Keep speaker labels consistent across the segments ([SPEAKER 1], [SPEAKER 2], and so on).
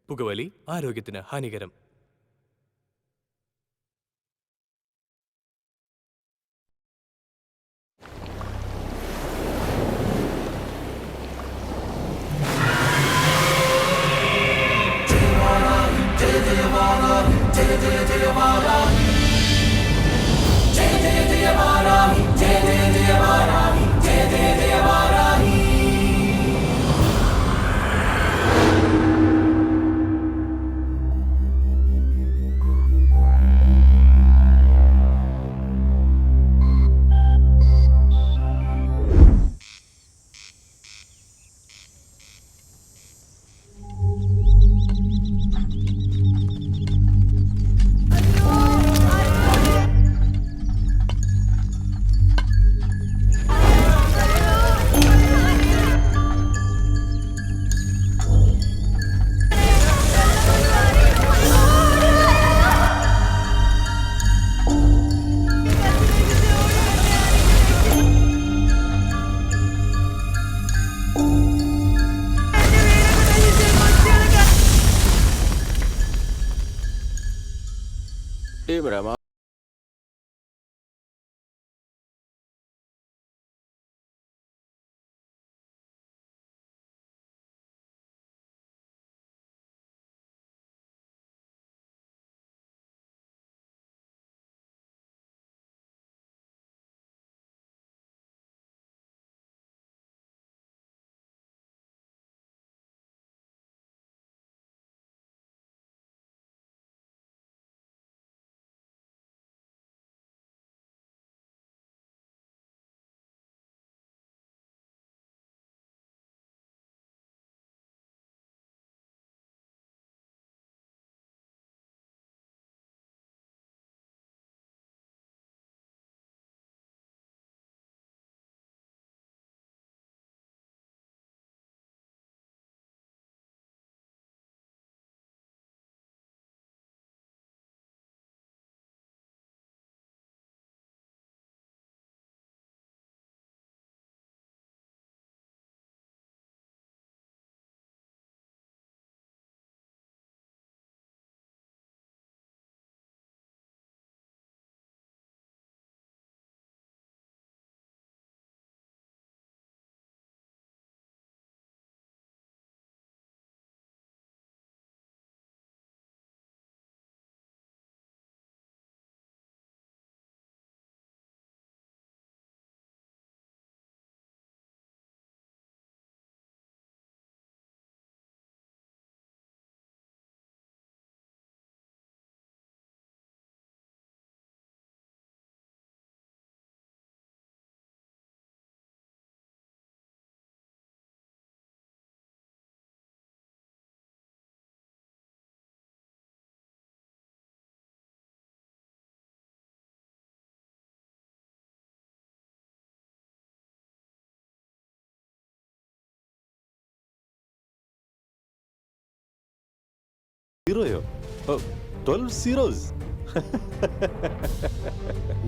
[SPEAKER 1] പുകവലി ആരോഗ്യത്തിന് ഹാനികരം.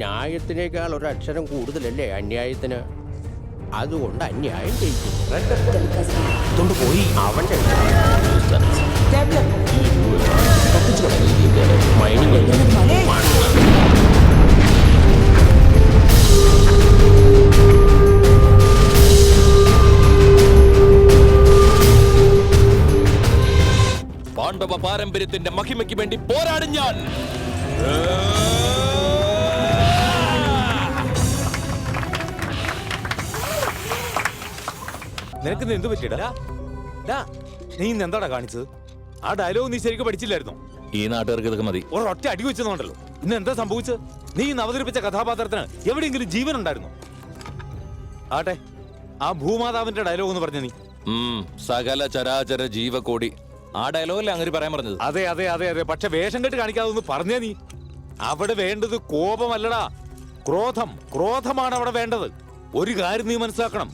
[SPEAKER 2] ന്യായത്തിനേക്കാൾ ഒരക്ഷരം കൂടുതലല്ലേ അന്യായത്തിന്? അതുകൊണ്ട് അന്യായം ജയിക്കും.
[SPEAKER 1] പോയി
[SPEAKER 2] അവന്റെ മൈനിങ്
[SPEAKER 3] പാണ്ഡവ പാരമ്പര്യത്തിന്റെ മഹിമയ്ക്ക് വേണ്ടി പോരാടും ഞാൻ.
[SPEAKER 4] നിനക്ക് എന്ത് പറ്റിയടാ? നീ ഇന്ന് എന്താടാ കാണിച്ചത്? ആ ഡയലോഗ് നീ ശരിക്കും പഠിച്ചില്ലായിരുന്നു?
[SPEAKER 3] ഈ നാട്ടുകാർക്ക് ഇതൊക്കെ മതി.
[SPEAKER 4] ഒരൊറ്റ അടി വെച്ചതുകൊണ്ടല്ലോ ഇന്ന് എന്താ സംഭവിച്ചത്? നീ ഇന്ന് അവതരിപ്പിച്ച കഥാപാത്രത്തിന് എവിടെയെങ്കിലും ജീവൻ ഉണ്ടായിരുന്നു? ആട്ടെ, ആ ഭൂമാതാവിന്റെ ഡയലോഗ് എന്ന് പറഞ്ഞ നീ
[SPEAKER 3] സകല ചരാചര ജീവകോടി, ആ ഡയലോഗല്ലേ അങ്ങനെ പറയാൻ പറഞ്ഞത്?
[SPEAKER 4] അതെ അതെ അതെ അതെ. പക്ഷെ വേഷം കെട്ട് കാണിക്കാതെ ഒന്ന് പറഞ്ഞേ നീ. അവിടെ വേണ്ടത് കോപമല്ലടാ, ക്രോധം. ക്രോധമാണ് അവിടെ വേണ്ടത്. ഒരു കാര്യം നീ മനസ്സിലാക്കണം,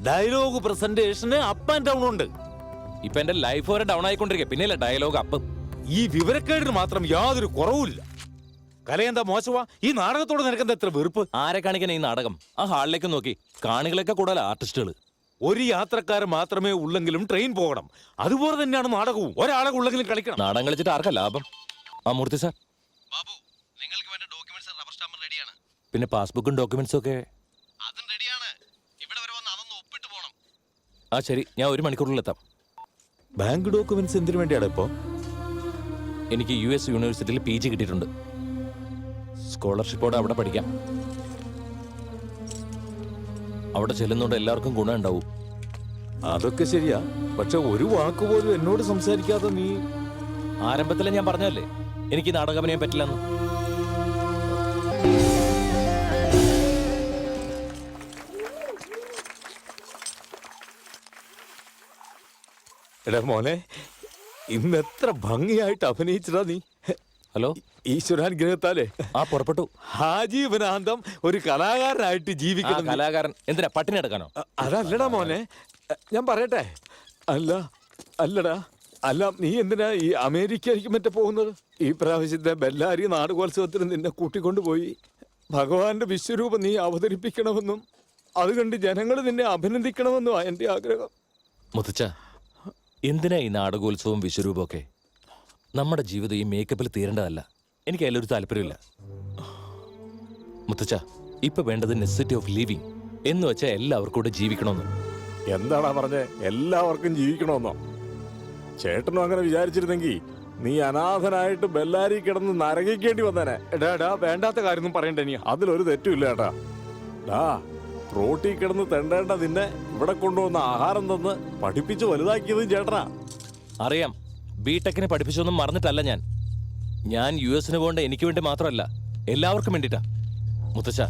[SPEAKER 4] ഡയലോഗ് പ്രസന്റേഷന് അപ്പ് ആൻഡ് ഡൗൺ ഉണ്ട്.
[SPEAKER 3] ഇപ്പൊ എന്റെ ലൈഫ് വരെ ഡൗൺ ആയിക്കൊണ്ടിരിക്കുക, പിന്നെയല്ല ഡയലോഗ് അപ്പ്.
[SPEAKER 4] ഈ വിവരക്കേടിന് മാത്രം യാതൊരു കുറവുമില്ല. കലയെന്താ മോശമാ? ഈ നാടകത്തോട് നിനക്കെന്താ എത്ര വെറുപ്പ്?
[SPEAKER 3] ആരെ കാണിക്കാൻ ഈ നാടകം? ആ ഹാളിലേക്ക് നോക്കി, കാണികളൊക്കെ കൂടുതൽ ആർട്ടിസ്റ്റുകൾ.
[SPEAKER 4] ഒരു യാത്രക്കാരൻ മാത്രമേ ഉള്ളെങ്കിലും ട്രെയിൻ പോകണം. അതുപോലെ തന്നെയാണ് നാടകവും. ഒരാളെ ഉള്ളെങ്കിലും കളിക്കണം.
[SPEAKER 3] നാടകം കളിച്ചിട്ട് ആർക്കാ ലാഭം? ആ മൂർത്തി സാർ,
[SPEAKER 5] ബാബു, നിങ്ങൾക്ക് വേണ്ട ഡോക്യുമെന്റ്സ് റബ്ബർ സ്റ്റാമ്പ് റെഡിയാണ്.
[SPEAKER 3] പിന്നെ പാസ്ബുക്കും ഡോക്യുമെന്റ്സും ഒക്കെ?
[SPEAKER 5] അതും റെഡിയാണ്. ഇവിടെ വരെ വന്ന് അതൊന്ന് ഒപ്പിട്ട് പോണം.
[SPEAKER 3] ആ ശരി, ഞാൻ 1 മണിക്കൂറിലെത്താം.
[SPEAKER 4] ബാങ്ക് ഡോക്യുമെന്റ്സ് എന്തിനു വേണ്ടിയാണ് ഇപ്പോ?
[SPEAKER 3] എനിക്ക് US യൂണിവേഴ്സിറ്റിയിൽ PG കിട്ടിയിട്ടുണ്ട്. സ്കോളർഷിപ്പോടെ അവിടെ പഠിക്കാം. അവിടെ ചെല്ലുന്നോണ്ട് എല്ലാവർക്കും ഗുണം ഉണ്ടാവും.
[SPEAKER 4] അതൊക്കെ ശരിയാ, പക്ഷെ ഒരു വാക്ക് പോലും എന്നോട് സംസാരിക്കാതെ നീ...
[SPEAKER 3] ആരംഭത്തിൽ ഞാൻ പറഞ്ഞല്ലേ എനിക്ക് നാടകം അഭിനയം പറ്റില്ലെന്ന്.
[SPEAKER 4] എടാ മോനെ, ഇന്ന് എത്ര ഭംഗിയായിട്ട് അഭിനയിച്ചടാ നീ.
[SPEAKER 3] ഹലോ,
[SPEAKER 4] ഈശ്വരാനുഗ്രഹത്താലേ
[SPEAKER 3] ആ പുറപ്പെട്ടു.
[SPEAKER 4] ആജീവനാന്തം ഒരു കലാകാരനായിട്ട്
[SPEAKER 3] ആ
[SPEAKER 4] ജീവിക്കണം.
[SPEAKER 3] കലാകാരൻ എന്തിനാ പട്ടിണി എടുക്കാനോ?
[SPEAKER 4] അതല്ലടാ മോനെ, ഞാൻ പറയട്ടെ. അല്ലടാ, നീ എന്തിനാ ഈ അമേരിക്കയിലേക്ക് മറ്റേ പോകുന്നത്? ഈ പ്രാവശ്യത്തെ ബെല്ലാരി നാടകോത്സവത്തിന് നിന്നെ കൂട്ടിക്കൊണ്ടുപോയി ഭഗവാന്റെ വിശ്വരൂപം നീ അവതരിപ്പിക്കണമെന്നും അത് കണ്ട് ജനങ്ങൾ നിന്നെ അഭിനന്ദിക്കണമെന്നും എന്റെ ആഗ്രഹം.
[SPEAKER 3] മുത്തച്ഛ, എന്തിനാ ഈ നാടകോത്സവവും വിശ്വരൂപവും ഒക്കെ? നമ്മുടെ ജീവിതം ഈ മേക്കപ്പിൽ തീരേണ്ടതല്ല. എനിക്ക് അതിലൊരു താല്പര്യമില്ല. മുത്തച്ഛ, ഇപ്പൊ വേണ്ടത് നെസസിറ്റി ഓഫ് ലിവിങ് എന്ന് വെച്ചാൽ എല്ലാവർക്കും കൂടെ ജീവിക്കണമെന്ന്.
[SPEAKER 6] എന്താണാ പറഞ്ഞേ? എല്ലാവർക്കും ജീവിക്കണമെന്നോ? ചേട്ടനും അങ്ങനെ വിചാരിച്ചിരുന്നെങ്കിൽ നീ അനാഥനായിട്ട് ബെല്ലാരി കിടന്ന് നരകിക്കേണ്ടി വന്നേനെ.
[SPEAKER 4] എടാ, വേണ്ടാത്ത കാര്യമൊന്നും പറയണ്ട നീ.
[SPEAKER 6] അതിലൊരു തെറ്റുമില്ല ഏട്ടാ. ഡാ, റോട്ടി കിടന്ന് തെണ്ടേണ്ട നിന്നെ ഇവിടെ കൊണ്ടുവന്ന ആഹാരം തന്ന് പഠിപ്പിച്ച് വലുതാക്കിയതും ചേട്ടനാ.
[SPEAKER 3] അറിയാം, ബിടെക്കിനെ പഠിപ്പിച്ചൊന്നും മറന്നിട്ടല്ല ഞാൻ US പോകേണ്ട എനിക്ക് വേണ്ടി മാത്രമല്ല, എല്ലാവർക്കും വേണ്ടിട്ടാ. മുത്തച്ഛ,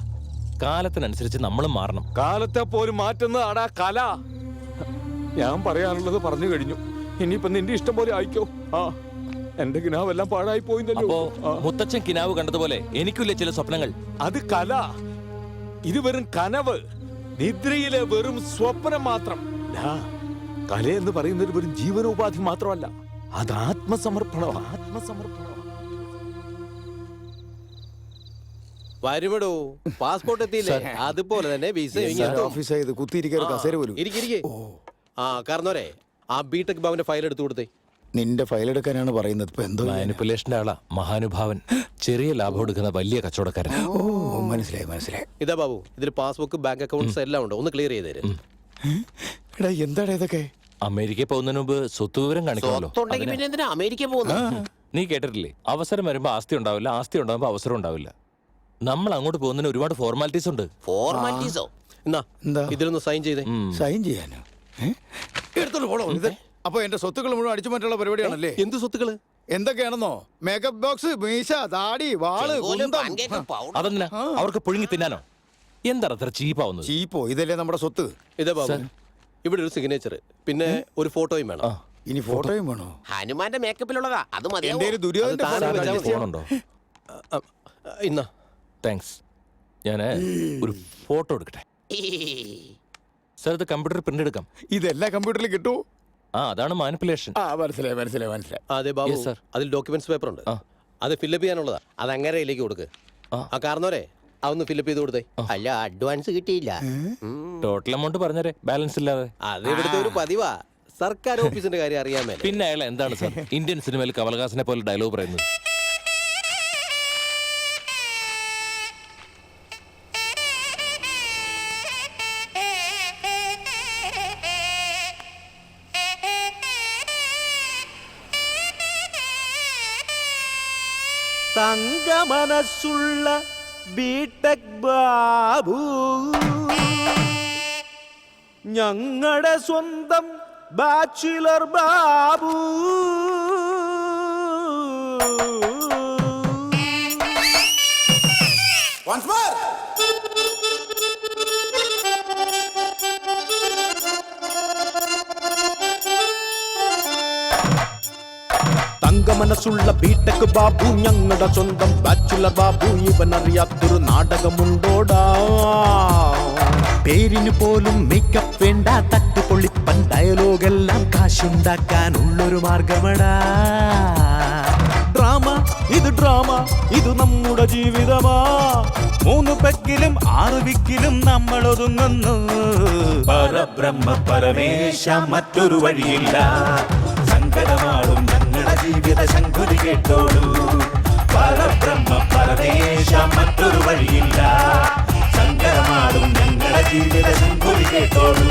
[SPEAKER 3] കാലത്തിനനുസരിച്ച് നമ്മളും മാറണം.
[SPEAKER 4] കാലത്തെ പോലും മാറ്റുന്നതാടാ കല. ഞാൻ പറയാനുള്ളത് പറഞ്ഞു കഴിഞ്ഞു. ഇനിയിപ്പൊ നിന്റെ ഇഷ്ടം പോലെ ആയിക്കോ. എന്റെ കിനാവെല്ലാം പാഴായി
[SPEAKER 3] അപ്പോ
[SPEAKER 4] പോയിന്നല്ലോ.
[SPEAKER 3] മുത്തച്ഛൻ കിനാവ് കണ്ടതുപോലെ എനിക്കില്ലേ ചില സ്വപ്നങ്ങൾ?
[SPEAKER 4] അത് കല. ഇത് വെറും കനവ്, നിദ്രയിലെ വെറും സ്വപ്നം മാത്രം. കല എന്ന് പറയുന്നത് വെറും ജീവനോപാധി മാത്രമല്ല, അത് ആത്മസമർപ്പണം.
[SPEAKER 2] വരുമടോ, പാസ്പോർട്ട് എത്തിയില്ലേ? അതുപോലെ തന്നെ വിസ
[SPEAKER 7] ഓഫീസായത് കുത്തിയിരിക്കാൻ കസേര പോലും.
[SPEAKER 2] ഇരിക്കെ. കാരണവരെ, ആ ബിടെക് ഭവന്റെ ഫയൽ എടുത്തു കൊടുത്തേ.
[SPEAKER 7] നിന്റെ ഫയൽ എടുക്കാനാണ് പറയുന്നത്. ഇപ്പൊ എന്തോ
[SPEAKER 3] മാനിപ്പുലേഷന്റെ ആളാ മഹാനുഭാവൻ. ചെറിയ ലാഭം എടുക്കുന്ന വലിയ കച്ചവടക്കാരൻ.
[SPEAKER 7] ഓ, മനസ്സിലായി.
[SPEAKER 2] ഇതാ ബാബു, ഇതിൽ പാസ്ബുക്ക്, ബാങ്ക് അക്കൗണ്ട്സ് എല്ലാം ഉണ്ട്. ഒന്ന് ക്ലിയർ ചെയ്ത് തരും.
[SPEAKER 7] എടാ, എന്താണ് ഇതൊക്കെ?
[SPEAKER 3] അമേരിക്കയിൽ പോകുന്നതിന് മുമ്പ് സ്വത്ത് വിവരം കാണിക്കണമല്ലോ.
[SPEAKER 2] പിന്നെ എന്തിനാ അമേരിക്ക പോകുന്നത്?
[SPEAKER 3] നീ കേട്ടിട്ടില്ലേ, അവസരം വരുമ്പോ ആസ്തി ഉണ്ടാവില്ല, ആസ്തി ഉണ്ടാകുമ്പോ അവസരം ഉണ്ടാവില്ല. നമ്മൾ അങ്ങോട്ട് പോകുന്നതിന് ഒരുപാട് ഫോർമാലിറ്റീസ് ഉണ്ട്.
[SPEAKER 2] ഫോർമാലിറ്റീസോ? എന്നാ ഇതിലൊന്ന് സൈൻ ചെയ്തേ.
[SPEAKER 7] സൈൻ ചെയ്യാനോ? എടുത്തോണ്ട് പോണോ ഇത്? അപ്പൊ എന്റെ സ്വത്തുക്കൾ മുഴുവൻ അടിച്ചു മാറ്റുള്ള പരിപാടിയാണല്ലേ?
[SPEAKER 2] എന്ത് സ്വത്തുക്കള്?
[SPEAKER 7] എന്തൊക്കെയാണെന്നോ? മേക്കപ്പ് ബോക്സ്, മീശ, താടി, വാള്, കുന്തം.
[SPEAKER 3] അതെന്തിനാ? അവർക്ക് പുഴുങ്ങി തിന്നാനോ? എന്താണ് അത്ര ചീപ്പാവുന്നത്?
[SPEAKER 7] ചീപ്പോ? ഇതല്ലേ നമ്മുടെ സ്വത്ത്.
[SPEAKER 2] ഇതാ ബാബു, ഇവിടെ ഒരു സിഗ്നേച്ചർ, പിന്നെ ഒരു ഫോട്ടോയും വേണം.
[SPEAKER 7] ഇനി ഫോട്ടോയും വേണോ?
[SPEAKER 2] ഹനുമാന്റെ മേക്കപ്പിലുള്ളതാ, അത് മതി.
[SPEAKER 7] എന്റെ ഒരു ദുര്യോധന
[SPEAKER 3] ഫോണുണ്ടോ?
[SPEAKER 2] ഇന്നാ
[SPEAKER 3] താങ്ക്സ്. ഞാൻ ഒരു ഫോട്ടോ എടുക്കട്ടെ. സാർ, ഇത് കമ്പ്യൂട്ടർ പ്രിന്റ് എടുക്കാം.
[SPEAKER 7] ഇതെല്ലാ കമ്പ്യൂട്ടറിൽ കിട്ടൂ.
[SPEAKER 3] അതാണ് മാനിപ്പുലേഷൻ.
[SPEAKER 7] മനസ്സിലായി.
[SPEAKER 2] അതെ ബാബു,
[SPEAKER 3] Yes, sir.
[SPEAKER 2] അതിൽ ഡോക്യുമെന്റ്സ് പേപ്പർ ഉണ്ട്. അത് ഫില്ലപ്പ് ചെയ്യാനുള്ളതാ. അത് അങ്ങരയിലേക്ക് കൊടുക്ക്. കാരണവരെ, അതൊന്ന് ഫില്ലപ്പ് ചെയ്ത് കൊടുത്തേ. അല്ല, അഡ്വാൻസ് കിട്ടിയില്ല.
[SPEAKER 3] ടോട്ടൽ എമൗണ്ട് പറഞ്ഞേരെ, ബാലൻസ് ഇല്ലാതെ.
[SPEAKER 2] അത് ഇവിടുത്തെ ഒരു പതിവാ. സർക്കാർ ഓഫീസിന്റെ കാര്യം അറിയാമേ.
[SPEAKER 3] പിന്നെ അയാൾ എന്താണ് സാർ ഇന്ത്യൻ സിനിമയിൽ കമൽഹാസനെ പോലെ ഡയലോഗ് പറയുന്നത്?
[SPEAKER 8] തങ്ക മനസ്സുള്ള ബിടെക് ബാബു, ഞങ്ങളുടെ സ്വന്തം ബാച്ചിലർ ബാബു. മനസ്സുള്ള ബിടെക് ബാബു, ഞങ്ങളുടെ സ്വന്തം ബാച്ചുലർ ബാബു. ഇവനറിയാത്തൊരു നാടകമുണ്ടോടാ? പേരിന് പോലും മേക്കപ്പ് വേണ്ട, തട്ടുപൊളിപ്പൻ ഡയലോഗെല്ലാം കാശുണ്ടാക്കാനുള്ളൊരു മാർഗമടാ. ഡ്രാമ ഇത് ഡ്രാമ, ഇത് നമ്മുടെ ജീവിതമാ. 3 പെക്കിലും 6 വിക്കിലും നമ്മൾ ഒതുങ്ങുന്നു. പരബ്രഹ്മ പരമേശ മറ്റൊരു വഴിയില്ല. സങ്കടമാടും ഞങ്ങളുടെ ജീവിത ശങ്കുലി കേട്ടോളൂ. പരബ്രഹ്മ പരമേശ മറ്റൊരു വഴിയില്ല. സങ്കടമാടും ഞങ്ങളുടെ ജീവിത ശങ്കുലി കേട്ടോളൂ.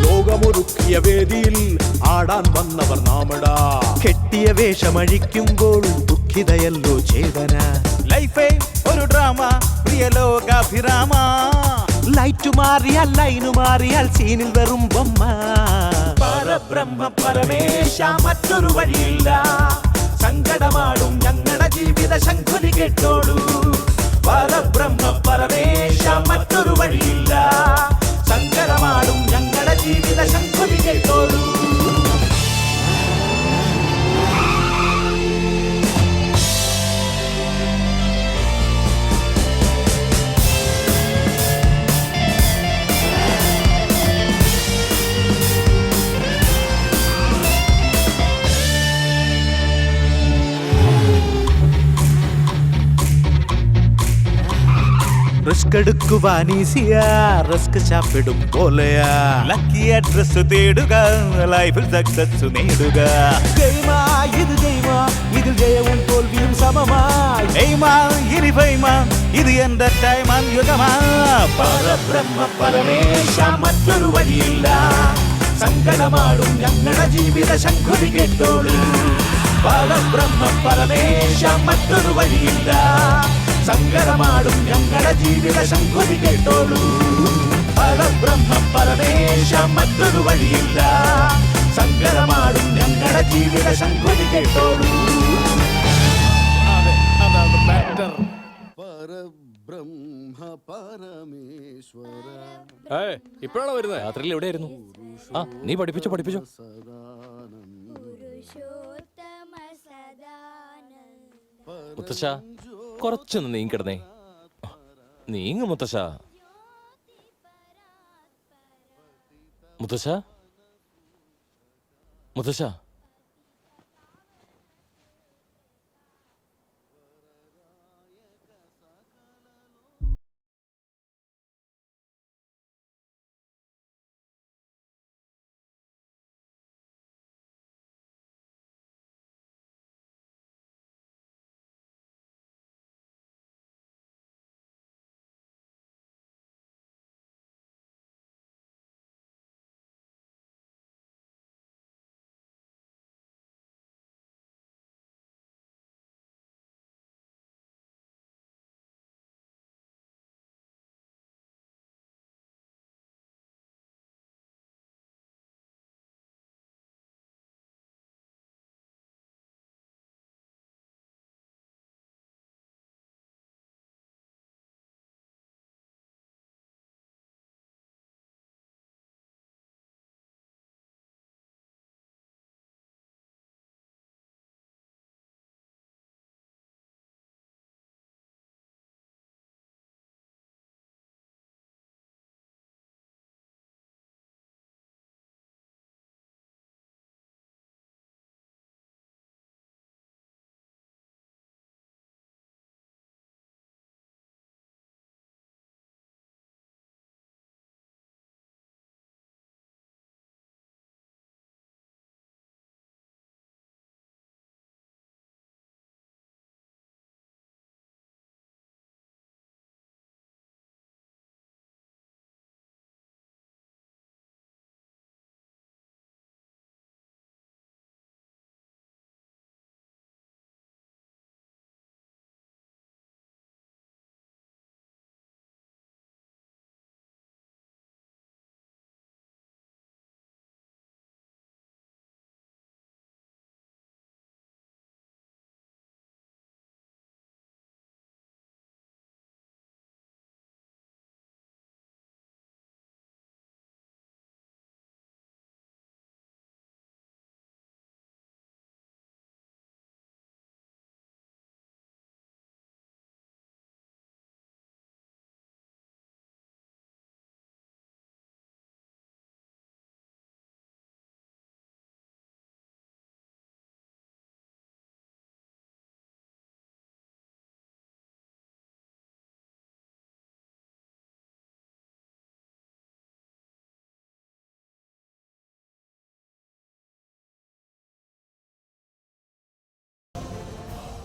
[SPEAKER 8] ലോകമൊരുക്കിയ വേദിയിൽ ആടാൻ വന്നവർ നാമടാ. കെട്ടിയ വേഷമഴിക്കുമ്പോൾ ദുഃഖിതയല്ലോ ചേതന. ലൈഫേ ഒരു ഡ്രാമ, പ്രിയ ലോകാഭിരാമ. ലൈറ്റു മാറിയാൽ ലൈനു മാറിയാൽ സീനിൽ വെറും ബൊമ്മ. പരബ്രഹ്മ പരമേശ മറ്റൊരു വഴിയില്ല. സങ്കടമാടും ഞങ്ങളുടെ ജീവിത ശങ്കുലി കേട്ടോളൂ. പരബ്രഹ്മ പരമേശ മറ്റൊരു വഴിയില്ല. സങ്കടമാടും ഞങ്ങളുടെ ജീവിത ശങ്കുലി കേട്ടോളൂ. റിസ്ക് എടുക്കുവാൻ ഈസിയാ, റിസ്ക് ചാപ്പിടും പോലെയാ. ലക്കി അഡ്രസ് തേടുക, ലൈഫിൽ സക്സസ് നേടുക. ഗെയിമാ ഇത് ഗെയിമാ, ഇതിൽ ജയവും തോൽവിയും സമമായി. ഗെയിമാ ഇനി ഫെയിമാ, ഇത് എന്റെ ടൈമാ യുഗമാ. പരബ്രഹ്മ പരമേശ മറ്റൊരു വഴിയില്ല. സങ്കടമാടും ഞങ്ങളുടെ ജീവിത ശങ്കുലി കേട്ടോളൂ. പരബ്രഹ്മ പരമേശ മറ്റൊരു വഴിയില്ല. സങ്കടമാടും ഞങ്ങളുടെ ജീവിത ശങ്കുലി കേട്ടോളൂ. പരബ്രഹ്മ പരമേശ മറ്റൊരു വഴിയില്ല. സങ്കടമാടും ഞങ്ങളുടെ ജീവിത ശങ്കുലി കേട്ടോളൂ.
[SPEAKER 7] അതാണ് മാറ്റർ. പരബ്രഹ്മ പരമേശ്വര
[SPEAKER 1] ഇപ്പോഴാണോ വരുന്നത്?
[SPEAKER 3] രാത്രിയിൽ എവിടെയായിരുന്നു? ആ നീ പഠിപ്പിച്ചോ. മുത്തശ്ശ കുറച്ചൊന്ന് നീങ്ങിക്കിടന്നേ. നീങ്ങ് മുത്തശ്ശ. മുത്തശ്ശ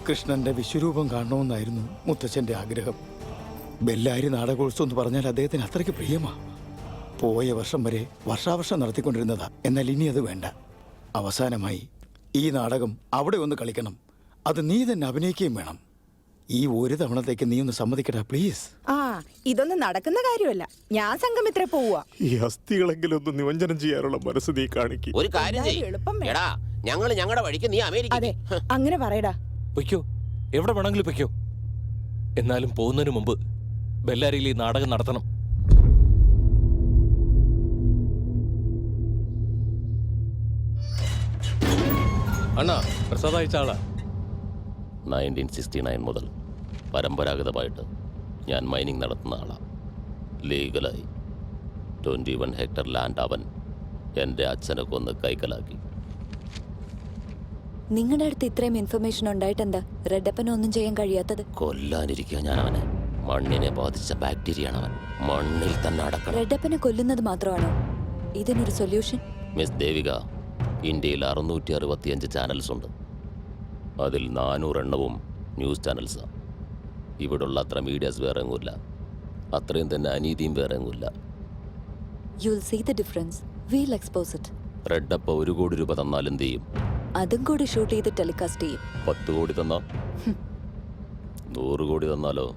[SPEAKER 7] കൃഷ്ണന്റെ വിശ്വരൂപം കാണണമെന്നായിരുന്നു മുത്തച്ഛന്റെ ആഗ്രഹം. ബെല്ലാരി നാടകോത്സവം എന്ന് പറഞ്ഞാൽ അദ്ദേഹത്തിന് അത്രയ്ക്ക് പ്രിയമാ. പോയ വർഷം വരെ വർഷാവർഷം നടത്തിക്കൊണ്ടിരുന്നതാ. എന്നാൽ ഇനി അത് വേണ്ട. അവസാനമായി ഈ നാടകം അവിടെ ഒന്ന് കളിക്കണം. അത് നീ തന്നെ അഭിനയിക്കുകയും വേണം. ഈ ഒരു തവണത്തേക്ക് നീ ഒന്ന് സമ്മതിക്കടാ പ്ലീസ്.
[SPEAKER 9] ആ ഇതൊന്നും നടക്കുന്ന കാര്യമല്ല. ഞാൻ സംഘമിത്ര പോവാ.
[SPEAKER 6] ഈ അസ്ഥികളെങ്കിലും ഒന്ന് നിമഞ്ജനം ചെയ്യാനുള്ള മനസ്സ് നീ കാണിക്കും.
[SPEAKER 2] ഒരു കാര്യം ചെയ്യ്.
[SPEAKER 9] എളുപ്പം വേണം.
[SPEAKER 2] എടാ ഞങ്ങളുടെ വഴിക്ക് നീ അമേരിക്ക.
[SPEAKER 9] അതെ അങ്ങനെ പറയടാ.
[SPEAKER 3] പൊയ്ക്കോ, എവിടെ വേണമെങ്കിലും പൊയ്ക്കോ. എന്നാലും പോകുന്നതിന് മുമ്പ് ബെല്ലാരിയിൽ ഈ നാടകം നടത്തണം.
[SPEAKER 1] അണ്ണാ പ്രസാദ് അയച്ച ആളാ.
[SPEAKER 2] 1969 മുതൽ പരമ്പരാഗതമായിട്ട് ഞാൻ മൈനിങ് നടത്തുന്ന ആളാണ്. ലീഗലായി 21 ഹെക്ടർ ലാൻഡ് അവൻ എൻ്റെ അച്ഛനെ കൊന്ന് കൈക്കലാക്കി.
[SPEAKER 10] നിങ്ങളുടെ അടുത്ത് ഇത്രയും ഇൻഫർമേഷൻ ഉണ്ടായിട്ടെന്താ റെഡപ്പന് ഒന്നും ചെയ്യാൻ കഴിയാത്തത്?
[SPEAKER 2] കൊല്ലാനിരിക്കുക ഞാൻ അവനെ. മണ്ണിനെ ബാധിച്ച ബാക്ടീരിയാണ് അവൻ. മണ്ണിൽ തന്നെ അടക്കണം.
[SPEAKER 10] റെഡപ്പനെ കൊല്ലുന്നത് മാത്രമാണോ ഇതിനൊരു സൊല്യൂഷൻ?
[SPEAKER 2] മിസ് ദേവിക, ഇന്ത്യയിൽ 665 ചാനൽസ് ഉണ്ട്. അതിൽ 400 എണ്ണവും ന്യൂസ് ചാനൽസാണ്. ഇവിടുള്ള അത്ര മീഡിയാസ് വേറെ എങ്ങുമില്ല. അത്രയും തന്നെ അനീതിയും വേറെ എങ്ങുമില്ല.
[SPEAKER 10] You'll see the difference. We'll expose it.
[SPEAKER 2] റെഡപ്പ 1 കോടി രൂപ തന്നാൽ എന്ത് ചെയ്യും?
[SPEAKER 10] അതും കൂടി ഷൂട്ട് ചെയ്ത് ടെലികാസ്റ്റ് ചെയ്യും.
[SPEAKER 2] 10 കോടി തന്നാ? 100 കോടി തന്നാലോ?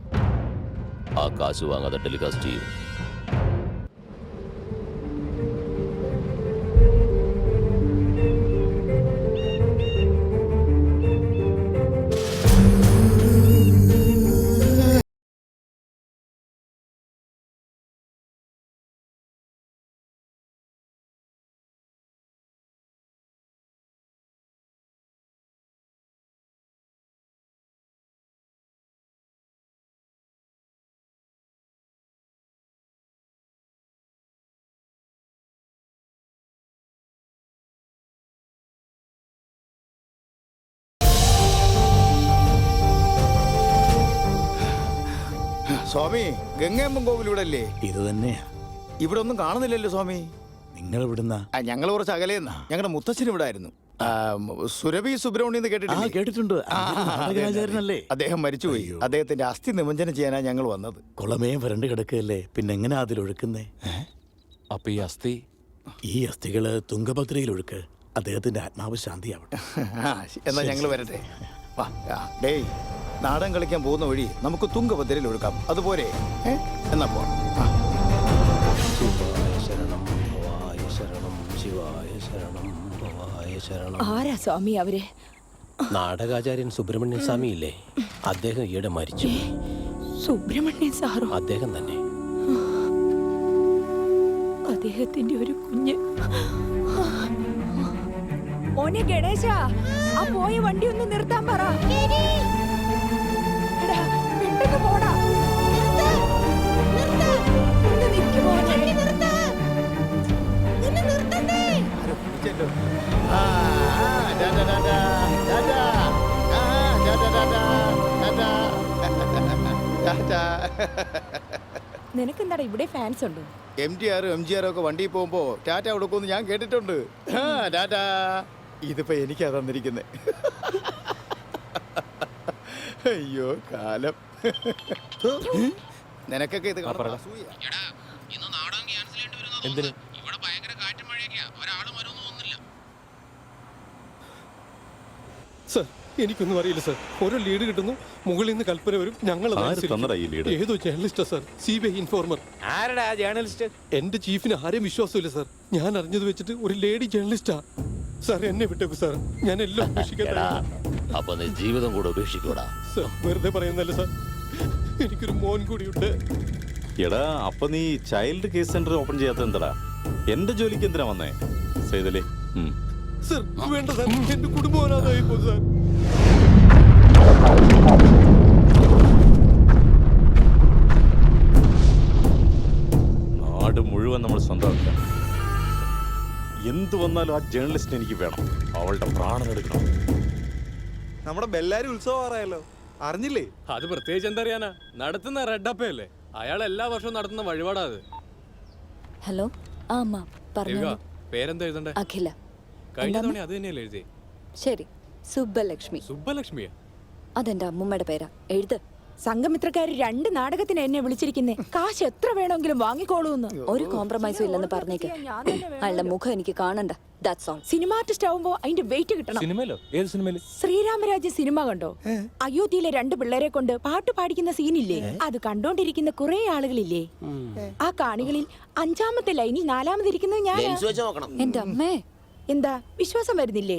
[SPEAKER 2] ആ കാശ് വാങ്ങാതെ ടെലികാസ്റ്റ് ചെയ്യും.
[SPEAKER 7] സ്വാമി, ഗംഗയമ്മൻ കോവിൽ ഇവിടെ അല്ലേ?
[SPEAKER 8] ഇത് തന്നെയാ.
[SPEAKER 7] ഇവിടെ ഒന്നും കാണുന്നില്ലല്ലോ സ്വാമി.
[SPEAKER 8] നിങ്ങൾ ഇവിടുന്ന
[SPEAKER 7] ഞങ്ങൾ കുറച്ച് അകലെയെന്നാ. ഞങ്ങളുടെ മുത്തച്ഛൻ ഇവിടെ ആയിരുന്നു. സുരഭി സുബ്രഹ്മണ്യം എന്ന് കേട്ടിട്ടില്ലേ?
[SPEAKER 8] കേട്ടിട്ടുണ്ട്. നാടകാചാര്യനല്ലേ?
[SPEAKER 7] അദ്ദേഹം മരിച്ചുപോയി. അദ്ദേഹത്തിന്റെ അസ്ഥി നിമഞ്ജനം ചെയ്യാനാ ഞങ്ങൾ വന്നത്.
[SPEAKER 8] കുളമേ വരണ്ട് കിടക്കല്ലേ, പിന്നെ എങ്ങനെ അതിലൊഴുക്കുന്നേ?
[SPEAKER 3] അപ്പൊ ഈ അസ്ഥി
[SPEAKER 8] ഈ അസ്ഥികള് തുംഗഭദ്രയിൽ ഒഴുക്ക്. അദ്ദേഹത്തിന്റെ ആത്മാവ് ശാന്തിയാവട്ടെ.
[SPEAKER 7] എന്നാ ഞങ്ങൾ വരട്ടെ. വാ. ഡേയ്, നാടൻ കളിക്കാൻ പോകുന്ന വഴി നമുക്ക് തുംഗഭദ്രയിൽ ഒഴുക്കാം. അതുപോലെ എന്നാ പോ.
[SPEAKER 9] ആരാ സ്വാമി അവര്?
[SPEAKER 2] നാടകാചാര്യൻ സുബ്രഹ്മണ്യൻ സ്വാമി ഇല്ലേ? അദ്ദേഹം ഈയിടെ മരിച്ചു.
[SPEAKER 9] സുബ്രഹ്മണ്യൻ സാറോ?
[SPEAKER 2] അദ്ദേഹം തന്നെ.
[SPEAKER 9] അദ്ദേഹത്തിന്റെ ഒരു കുഞ്ഞ്. മോനെ ഗണേശ, ആ പോയ വണ്ടി ഒന്ന് നിർത്താൻ പറ. എടാ, പെട്ടെന്ന് പോടാ. ഒന്ന് നിക്ക് മോനെ. നിനക്കെന്താടാ ഇവിടെ ഫാൻസ് ഉണ്ടോ?
[SPEAKER 7] MTR MGR ഒക്കെ വണ്ടി പോകുമ്പോ ടാറ്റ കൊടുക്കുമെന്ന് ഞാൻ കേട്ടിട്ടുണ്ട്. ടാറ്റ. ഇതിപ്പോ എനിക്കാ തന്നിരിക്കുന്നേ. അയ്യോ കാലം. നിനക്കൊക്കെ ഇത് കാണാൻ അസൂയ.
[SPEAKER 5] എടാ, ഇന്ന് നാടകം ക്യാൻസൽ ചെയ്യേണ്ടി വരുമെന്ന്
[SPEAKER 3] എന്തിന്?
[SPEAKER 5] തോന്നുന്നു. ഇവിടെ ഭയങ്കര കാറ്റും മഴയൊക്കെയാ. ഒരാളും വരുമെന്ന് തോന്നുന്നില്ല.
[SPEAKER 1] സർ, എനിക്കൊന്നും അറിയില്ല സർ. ഓരോ ലീഡ് കിട്ടുന്നു, മുകളിൽ നിന്ന് കൽപ്പന വരും. ഞങ്ങൾ ഏതോ ജേർണലിസ്റ്റാ സർ, CBI ഇൻഫോർമർ.
[SPEAKER 4] ആരടാ ജേർണലിസ്റ്റ്?
[SPEAKER 1] എന്റെ ചീഫിന് ആരെയും വിശ്വാസമില്ല സർ. ഞാൻ അറിഞ്ഞത് വെച്ചിട്ട് ഒരു ലേഡി ജേർണലിസ്റ്റാ സാർ. എന്നെ വിട്ടേക്കു സാർ, ഞാൻ എല്ലാം ഉപേക്ഷിക്കാൻ.
[SPEAKER 2] അപ്പൊ നീ ജീവിതം കൂടെ ഉപേക്ഷിക്കൂടാ?
[SPEAKER 1] സർ, വെറുതെ പറയുന്നല്ല സാർ. എനിക്കൊരു മോൻ കൂടിയുണ്ട്.
[SPEAKER 6] എടാ, അപ്പൊ നീ ചൈൽഡ് കേസ് സെന്റർ ഓപ്പൺ ചെയ്യാത്ത എന്താടാ? എന്റെ ജോലിക്ക് എന്തിനാ വന്നേ സൈതലേ?
[SPEAKER 1] സർ വേണ്ട സാർ, എന്റെ കുടുംബം അനാഥമായി പോകും സാർ.
[SPEAKER 6] നാട് മുഴുവൻ നമ്മൾ സ്വന്തമാക്കാം. എന്തു വന്നാലും ആ ജേർണലിസ്റ്റിന് എനിക്ക് വേണം. അവളുടെ പ്രാണൻ എടുക്കണം.
[SPEAKER 7] നമ്മുടെ ബെല്ലാരി ഉത്സവം ആറായല്ലോ, അറിഞ്ഞില്ലേ?
[SPEAKER 1] അത് പ്രത്യേകിച്ച് എന്തറിയാനാ, നടത്തുന്ന റെഡപ്പയല്ലേ. അയാൾ എല്ലാ വർഷവും നടത്തുന്ന വഴിപാടാ അത്.
[SPEAKER 10] ഹലോ. ആ അമ്മ പറഞ്ഞു.
[SPEAKER 1] പേരെന്താ എഴുതണ്ടേ?
[SPEAKER 10] അഖില.
[SPEAKER 1] കഴിഞ്ഞ തവണ അത് തന്നെയല്ലേ എഴുതി?
[SPEAKER 10] ശരി, സുബ്ബലക്ഷ്മി.
[SPEAKER 1] സുബ്ബലക്ഷ്മിയാ?
[SPEAKER 10] അതെന്റെ അമ്മൂമ്മയുടെ പേരാ. എഴുത്.
[SPEAKER 9] സംഘമിത്രക്കാര് 2 നാടകത്തിന് എന്നെ വിളിച്ചിരിക്കുന്നേ. കാശ് എത്ര വേണമെങ്കിലും വാങ്ങിക്കോളൂന്ന്.
[SPEAKER 10] ഒരു കോംപ്രമൈസും ഇല്ലെന്ന് പറഞ്ഞേക്ക്. അയാളുടെ മുഖം എനിക്ക് കാണണ്ട. That's all.
[SPEAKER 9] സിനിമ ആർട്ടിസ്റ്റ് ആവുമ്പോ അതിന്റെ വെയിറ്റ് കിട്ടണം.
[SPEAKER 3] സിനിമയിലോ? ഏത് സിനിമയില്?
[SPEAKER 9] ശ്രീരാമരാജ്യ സിനിമ കണ്ടോ? അയോധ്യയിലെ 2 പിള്ളേരെ കൊണ്ട് പാട്ട് പാടിക്കുന്ന സീനില്ലേ? അത് കണ്ടോണ്ടിരിക്കുന്ന കുറെ ആളുകളില്ലേ? ആ കാണികളിൽ 5-ാമത്തെ ലൈനിൽ 4-ാമതിരിക്കുന്നത് ഞാൻ.
[SPEAKER 10] എന്റെ അമ്മേ,
[SPEAKER 9] എന്താ വിശ്വാസം വരുന്നില്ലേ?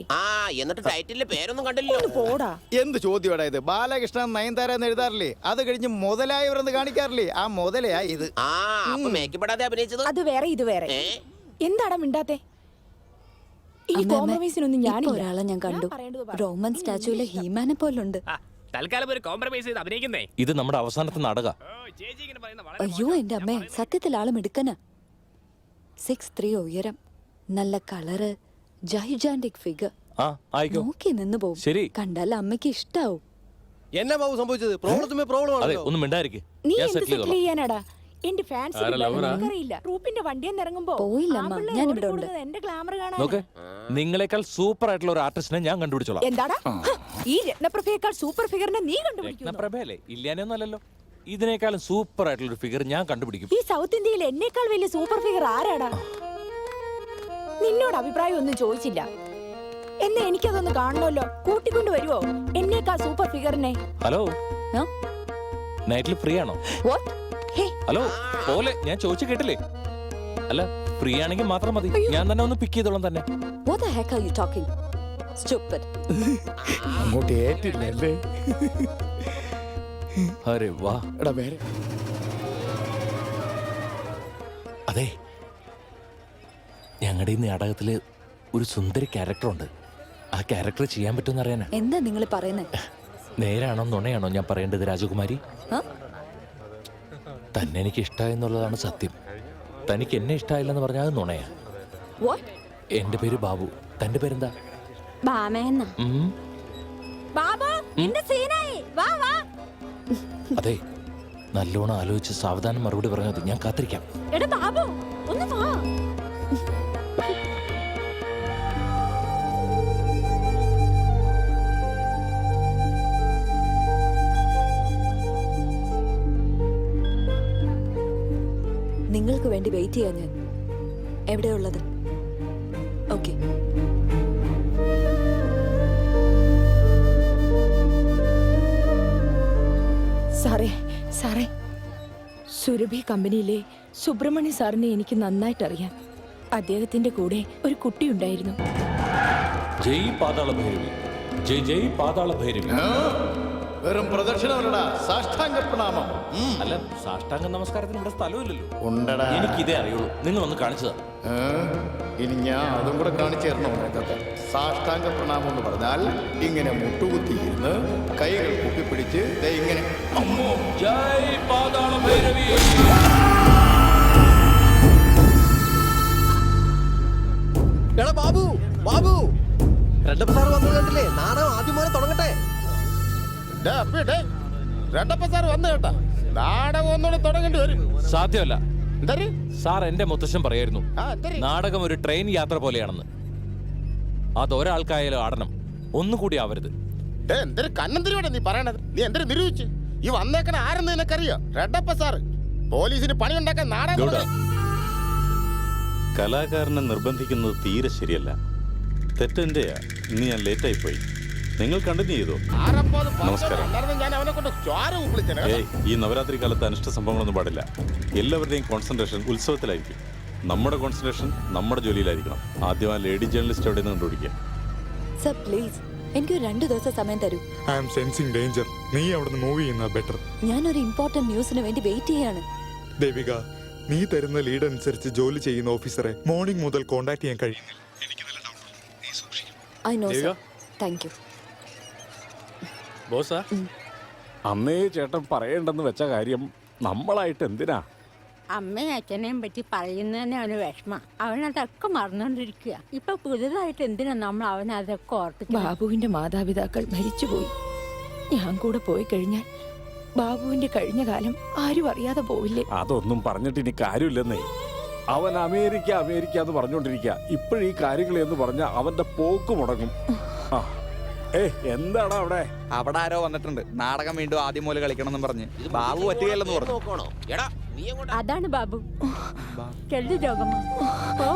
[SPEAKER 2] എന്നിട്ട് ടൈറ്റിലെ പേരൊന്നും കണ്ടില്ലോ.
[SPEAKER 9] ഒന്ന് പോടാ.
[SPEAKER 7] എന്ത് ചോദ്യമാടാ ഇത്? ബാലകൃഷ്ണൻ നയൻതാര എന്ന് എഴുതാറില്ലേ? അത് കഴിഞ്ഞ് മുതലായവരെന്ന് കാണിക്കാറില്ലേ? ആ മുതലയാ ഇത്.
[SPEAKER 2] അഭിനയിച്ചത്
[SPEAKER 9] അത് വേറെ ഇത് വേറെ. എന്താടാ മിണ്ടാത്തെ? ഈ കോംപ്രമൈസിനൊന്നും
[SPEAKER 10] ഇപ്പൊ
[SPEAKER 9] ഞാനില്ല.
[SPEAKER 10] ഒരാളെ ഞാൻ കണ്ടു. റോമൻ സ്റ്റാച്യൂലെ ഹീമാനെ പോലുണ്ട്.
[SPEAKER 5] തൽക്കാലം ഒരു കോംപ്രമൈസ് ചെയ്ത് അഭിനയിക്കുന്നേ.
[SPEAKER 3] ഇത് നമ്മുടെ അവസാനത്തെ നാടക.
[SPEAKER 10] അയ്യോ എന്റെ അമ്മേ, സത്യത്തിൽ ആള് മിടുക്കനാ. 6'3" ഉയരം, നല്ല കളറ്, ജൈജാന്റിക് ഫിഗർ.
[SPEAKER 3] ആയിക്കോ.
[SPEAKER 10] നോക്കി നിന്ന് പോകും.
[SPEAKER 3] ശരി.
[SPEAKER 10] കണ്ടാൽ അമ്മയ്ക്ക് ഇഷ്ടാവും.
[SPEAKER 1] എന്നാ ബാബു സംഭവിച്ചത്? പ്രോബ്ലം
[SPEAKER 3] അതെ, ഒന്നും മിണ്ടായിരിക്കെ.
[SPEAKER 9] നീ
[SPEAKER 3] ഞാൻ
[SPEAKER 9] എന്ത്
[SPEAKER 3] സെറ്റിൽ
[SPEAKER 9] സെറ്റിൽ
[SPEAKER 3] ചെയ്തോളാം.
[SPEAKER 9] ചെയ്യാനാടാ? എന്റെ ഫാൻസ് അറിയില്ല. റൂപ്പിന്റെ വണ്ടിയിൽ ഇറങ്ങുമ്പോ
[SPEAKER 10] പോയില്ലമ്മ, ഞാൻ ഇവിടെ ഉണ്ട്.
[SPEAKER 9] എന്റെ ഗ്ലാമർ
[SPEAKER 3] നോക്ക്,
[SPEAKER 9] കാണാൻ.
[SPEAKER 3] നിങ്ങളെക്കാൾ സൂപ്പർ ആയിട്ടുള്ള ഒരു ആർട്ടിസ്റ്റിനെ ഞാൻ കണ്ടുപിടിച്ചോളാം.
[SPEAKER 9] എന്താടാ ഈ രത്നപ്രഭയേക്കാൾ സൂപ്പർ ഫിഗറിനെ നീ കണ്ടുപിടിക്കുന്നു?
[SPEAKER 3] പ്രഭയല്ലേ? ഇല്ലാനൊന്നും അല്ലല്ലോ. ഇതിനേക്കാളും സൂപ്പർ ആയിട്ടുള്ള ഒരു ഫിഗർ ഞാൻ കണ്ടുപിടിക്കും.
[SPEAKER 9] ഈ സൗത്ത് ഇന്ത്യയിൽ എന്നേക്കാൾ വലിയ സൂപ്പർ ഫിഗർ ആരാടാ? നിന്നോട് അഭിപ്രായം ഒന്നും ചോദിച്ചില്ല. എന്നാ എനിക്കതൊന്ന് കാണണമല്ലോ. കൂട്ടിക്കൊണ്ട് വരുവോ എന്നേക്കാൾ സൂപ്പർ ഫിഗറിനെ?
[SPEAKER 3] ഹലോ, നൈറ്റിൽ ഫ്രീ ആണോ?
[SPEAKER 10] What? Hey.
[SPEAKER 3] ഹലോ പോലെ, ഞാൻ ചോദിച്ചു കേട്ടില്ലേ? അല്ല, ഫ്രീ ആണെങ്കിൽ മാത്രം മതി. ഞാൻ തന്നെ ഒന്ന് പിക്ക് ചെയ്തോളാം തന്നെ.
[SPEAKER 10] What the heck are you talking? Stupid.
[SPEAKER 7] അങ്ങോട്ട് ഏറ്റില്ലല്ലേ?
[SPEAKER 3] അരെ വാ.
[SPEAKER 7] എടാ വേറെ
[SPEAKER 3] അതെ, ഞങ്ങളുടെ ഈ നാടകത്തില് ഒരു സുന്ദരി ക്യാരക്ടറുണ്ട്. ആ ക്യാരക്ടർ ചെയ്യാൻ പറ്റുമെന്ന് അറിയാനാ.
[SPEAKER 10] എന്താ നിങ്ങൾ പറയുന്നേ?
[SPEAKER 3] നേരാണോ നുണയാണോ ഞാൻ പറയേണ്ടത് രാജകുമാരി? തന്നെ എനിക്ക് ഇഷ്ടമായെന്നുള്ളതാണ് സത്യം. തനിക്ക് എന്നെ ഇഷ്ടമായില്ലെന്ന് പറഞ്ഞാൽ അത് നുണയാ.
[SPEAKER 10] What?
[SPEAKER 3] എന്റെ പേര് ബാബു. തന്റെ പേരെന്താ?
[SPEAKER 10] ബാമേന്ന.
[SPEAKER 9] ബാബാ, എന്റെ സീനായി. വാ വാ.
[SPEAKER 3] അതെ, നല്ലോണം ആലോചിച്ച് സാവധാനം മറുപടി പറഞ്ഞത്. ഞാൻ കാത്തിരിക്കാം.
[SPEAKER 9] എടാ ബാബു, ഒന്ന് വാ.
[SPEAKER 10] നിങ്ങൾക്ക് വേണ്ടി വെയിറ്റ് ചെയ്യാൻ ഞാൻ. എവിടെയുള്ളത്? ഓക്കെ.
[SPEAKER 9] സാറേ, സുരഭി കമ്പനിയിലെ സുബ്രഹ്മണ്യ സാറിനെ എനിക്ക് നന്നായിട്ട് അറിയാം. അദ്ദേഹത്തിന്റെ കൂടെ ഒരു കുട്ടി ഉണ്ടായിരുന്നു.
[SPEAKER 3] ജയ് പാതാള ഭൈരവി, ജയ് ജയ് പാതാള ഭൈരവി.
[SPEAKER 7] വെറും പ്രദക്ഷിണമല്ലടാ, സാഷ്ടാംഗ പ്രണാമം.
[SPEAKER 3] അല്ല, സാഷ്ടാംഗ നമസ്കാരത്തിന് ഇവിടെ സ്ഥലമില്ലല്ലോ.
[SPEAKER 7] ഉണ്ടടാ.
[SPEAKER 3] എനിക്കിതേ അറിയുള്ളൂ. നിങ്ങളൊന്ന് കാണിച്ചതാ.
[SPEAKER 7] ഇനി ഞാൻ അതും കൂടെ കാണിച്ചു തരണോ? സാഷ്ടാംഗ പ്രണാമം എന്ന് പറഞ്ഞാൽ ഇങ്ങനെ മുട്ടുകുത്തിയിരുന്ന് കൈകൾ കുപ്പിപ്പിടിച്ച് ഇങ്ങനെ.
[SPEAKER 3] ജയ് പാതാള ഭൈരവി.
[SPEAKER 1] എടാ ബാബു, ബാബു, രണ്ടപ്പ സാർ വന്നത് കണ്ടില്ലേ? നാടകം ആദ്യം പോലെ തുടങ്ങട്ടെ.
[SPEAKER 6] രണ്ടപ്പ സാർ വന്നു കേട്ടാ, നാടകം ഒന്നുകൂടെ തുടങ്ങേണ്ടി വരും.
[SPEAKER 3] സാധ്യമല്ല സാർ. എന്റെ മുത്തശ്ശൻ പറയായിരുന്നു നാടകം ഒരു ട്രെയിൻ യാത്ര പോലെയാണെന്ന്. അതൊരാൾക്കായാലും ആടണം, ഒന്നുകൂടി ആവരുത്.
[SPEAKER 6] എന്തൊരു കണ്ണന്തിരിയോടെ നീ പറയണത്? നീ എന്തൊരു നിരൂപിച്ച്? ഈ വന്നേക്കണ ആരെന്ന് നിനക്കറിയോ? റെഡപ്പ സാറ് പോലീസിന് പണി ഉണ്ടാക്കാൻ നാടകം.
[SPEAKER 11] കലാകാരനെ നിർബന്ധിക്കുന്നത് തീരെ ശരിയല്ല. തെറ്റെന്റെയാ. ഇന്ന് ഞാൻ ലേറ്റായി പോയി. നിങ്ങൾ കണ്ടിന്യൂ ചെയ്തോ. നമസ്കാരം. ഈ നവരാത്രി കാലത്ത് അനിഷ്ട സംഭവങ്ങളൊന്നും പാടില്ല. എല്ലാവരുടെയും കോൺസെൻട്രേഷൻ ഉത്സവത്തിലായിരിക്കും. നമ്മുടെ കോൺസെൻട്രേഷൻ നമ്മുടെ ജോലിയിലായിരിക്കണം. ആദ്യം ആ ലേഡി ജേർണലിസ്റ്റ് എവിടെ നിന്ന് കണ്ടുപിടിക്കുക.
[SPEAKER 10] സർ പ്ലീസ്, എനിക്ക് 2 ദിവസം സമയം തരൂ.
[SPEAKER 12] I am sensing danger. നീ അവിടുന്ന് മൂവ് ചെയ്യുന്ന ബെറ്റർ.
[SPEAKER 10] ഞാനൊരു ഇമ്പോർട്ടന്റ് ന്യൂസിന് വേണ്ടി വെയിറ്റ് ചെയ്യാണ്.
[SPEAKER 12] ദേവിക, നീ തരുന്ന ലീഡ് അനുസരിച്ച് ജോലി ചെയ്യുന്ന ഓഫീസറെ മോർണിംഗ് മുതൽ കോണ്ടാക്ട് ചെയ്യാൻ കഴിയുന്നില്ല. എനിക്ക് നല്ല doubt.
[SPEAKER 10] I know sir. Thank you.
[SPEAKER 6] ബോസാ,
[SPEAKER 11] അന്നേ ചേട്ടൻ പറയേണ്ടെന്ന് വെച്ച കാര്യം നമ്മളായിട്ട് എന്തിനാ?
[SPEAKER 9] അമ്മയും അച്ഛനെയും പറ്റി പറയുന്നതന്നെ അവന് വിഷമ. അവനതൊക്കെ മറന്നുകൊണ്ടിരിക്കുക. ഇപ്പൊ പുതുതായിട്ട് എന്തിനാ നമ്മൾ അവനതൊക്കെ ഓർത്ത്? ബാബുവിന്റെ മാതാപിതാക്കൾ മരിച്ചുപോയി. ഞാൻ കൂടെ പോയി കഴിഞ്ഞാൽ ബാബുവിന്റെ കഴിഞ്ഞ കാലം ആരും അറിയാതെ പോവില്ലേ?
[SPEAKER 6] അതൊന്നും പറഞ്ഞിട്ട് ഇനി കാര്യമില്ലെന്നേ. അവൻ അമേരിക്ക എന്ന് പറഞ്ഞുകൊണ്ടിരിക്കുക. ഇപ്പോഴീ കാര്യങ്ങൾ എന്ന് പറഞ്ഞാൽ അവന്റെ പോക്ക് മുടങ്ങും. എന്താണ് അവിടെ?
[SPEAKER 13] അവിടെ ആരോ വന്നിട്ടുണ്ട്. നാടകം വീണ്ടും ആദ്യം മൂലം കളിക്കണം എന്ന് പറഞ്ഞ്. ബാബു പറ്റുകയല്ലെന്ന് പറഞ്ഞു.
[SPEAKER 9] അതാണ് ബാബു. ചെല്ലു രോഗമാ. ഓ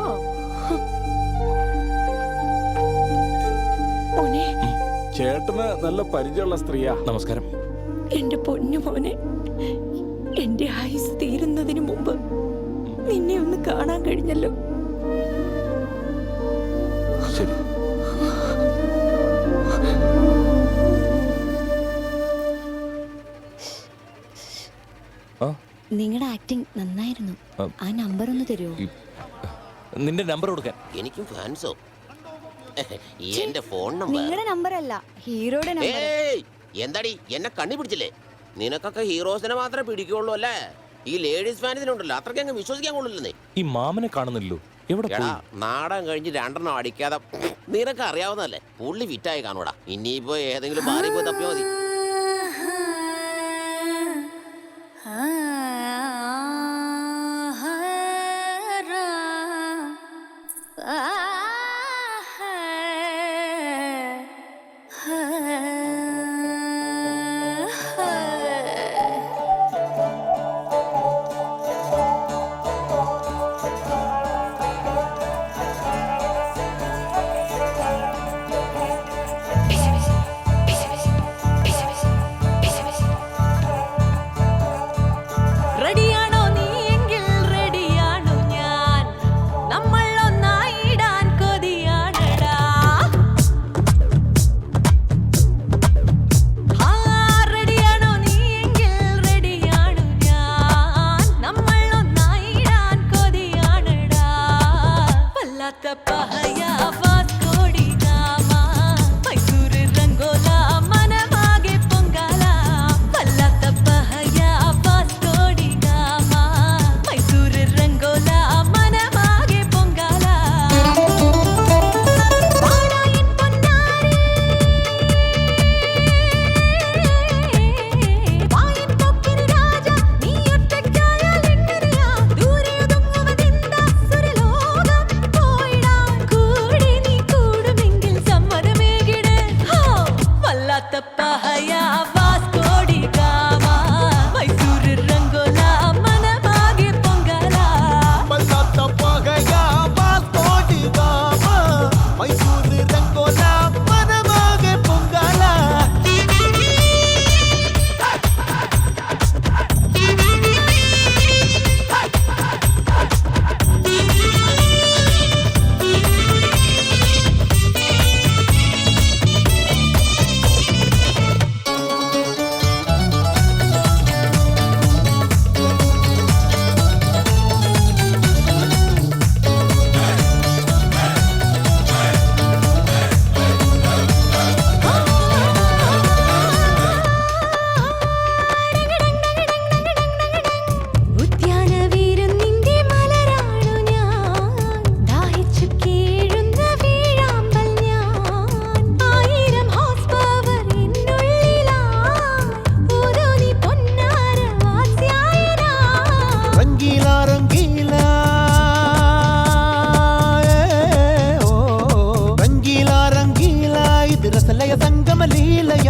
[SPEAKER 6] ചേട്ടന് നല്ല പരിചയമുള്ള സ്ത്രീയാ.
[SPEAKER 3] നമസ്കാരം.
[SPEAKER 9] എന്റെ പൊന്നു മോനെ, എന്റെ ആയുസ് തീരുന്നതിന് മുമ്പ് നിന്നെ ഒന്ന് കാണാൻ കഴിഞ്ഞല്ലോ.
[SPEAKER 3] ശരി.
[SPEAKER 10] നിങ്ങളുടെ ആക്ടിങ് നന്നായിരുന്നു. ആ നമ്പർ ഒന്ന് തരുമോ?
[SPEAKER 3] നിന്റെ നമ്പർ കൊടുക്കാൻ.
[SPEAKER 2] എനിക്കും ഫാൻസോ? എന്റെ ഫോൺ നമ്പർ.
[SPEAKER 10] നിങ്ങളുടെ നമ്പർ അല്ല, ഹീറോയുടെ നമ്പർ.
[SPEAKER 2] എന്താടി എന്നെ കണ്ണി പിടിച്ചില്ലേ? നിനക്കൊക്കെ ഹീറോസിനെ മാത്രമേ പിടിക്കുള്ളൂ അല്ലേ? ഈ ലേഡീസ് ഫാൻസിനുണ്ടല്ലോ, അത്രയ്ക്ക് അങ്ങ് വിശ്വസിക്കാൻ കൊള്ളില്ലെന്നേ.
[SPEAKER 3] ഈ മാമനെ കാണുന്നില്ലല്ലോ, എവിടെ പോയി?
[SPEAKER 2] നാടകം കഴിഞ്ഞ് 2 അടിക്കാതെ നിനക്ക് അറിയാവുന്നതല്ലേ, പുള്ളി ഫിറ്റായി കാണൂടാ. ഇനിയിപ്പോ ഏതെങ്കിലും ബാറിൽ പോയി തപ്പിയാ മതി.
[SPEAKER 9] റെഡിയാണോ നീ എങ്കിൽ റെഡിയാണു ഞാൻ. നമ്മൾ ഒന്നായിടാൻ കൊതിയാണടാ. റെഡിയാണോ നീ എങ്കിൽ റെഡിയാണു ഞാൻ. നമ്മൾ ഒന്നായിടാൻ കൊതിയാണടാ. വല്ലാത്ത പഹയാ വാസ്കോടി ഗാമ, മൈസൂര് രംഗോല മനമാകെ പൊങ്കാല. വല്ലാത്ത പഹയാ വാസ്കോടി ഗാമ, മൈസൂര് രംഗോല മനമാകെ പൊങ്കാല. പാടായിൻ പൊന്നാരി, വായിൻ പൊക്കിന് രാജ, നീ ഒറ്റയ്ക്കായാൽ എങ്ങനെയാ? ദൂരെയൊതുങ്ങുവതെന്താ സുരലോകം പോയിടാൻ. കൂടെ നീ കൂടുമെങ്കിൽ സമ്മതമേകിട്. വല്ലാത്ത പഹയാ വാസ്കോടി ഗാമ, മൈസൂര് രംഗോല മനമാകെ പൊങ്കാല.
[SPEAKER 1] വല്ലാത്ത പകയാ വാസ്കോടി ഗാമ, മൈസൂര് രംഗോല മനമാകെ പൊങ്കാല.
[SPEAKER 9] ഉദ്യാനവീരം നിന്റെ മലരാണു ഞാൻ. ദാഹിച്ചു കീഴുന്ന വീഴാമ്പൽ ഞാൻ. 1000 ഹോഴ്സ് പവർ എന്നുള്ളിലായി. ഓരോ നീ പൊന്നാര വാത്സ്യായനാ.
[SPEAKER 1] രംഗീല രംഗീല ഓ രംഗീല രംഗീല, ഇത് രസലയ സംഗമലീലയ.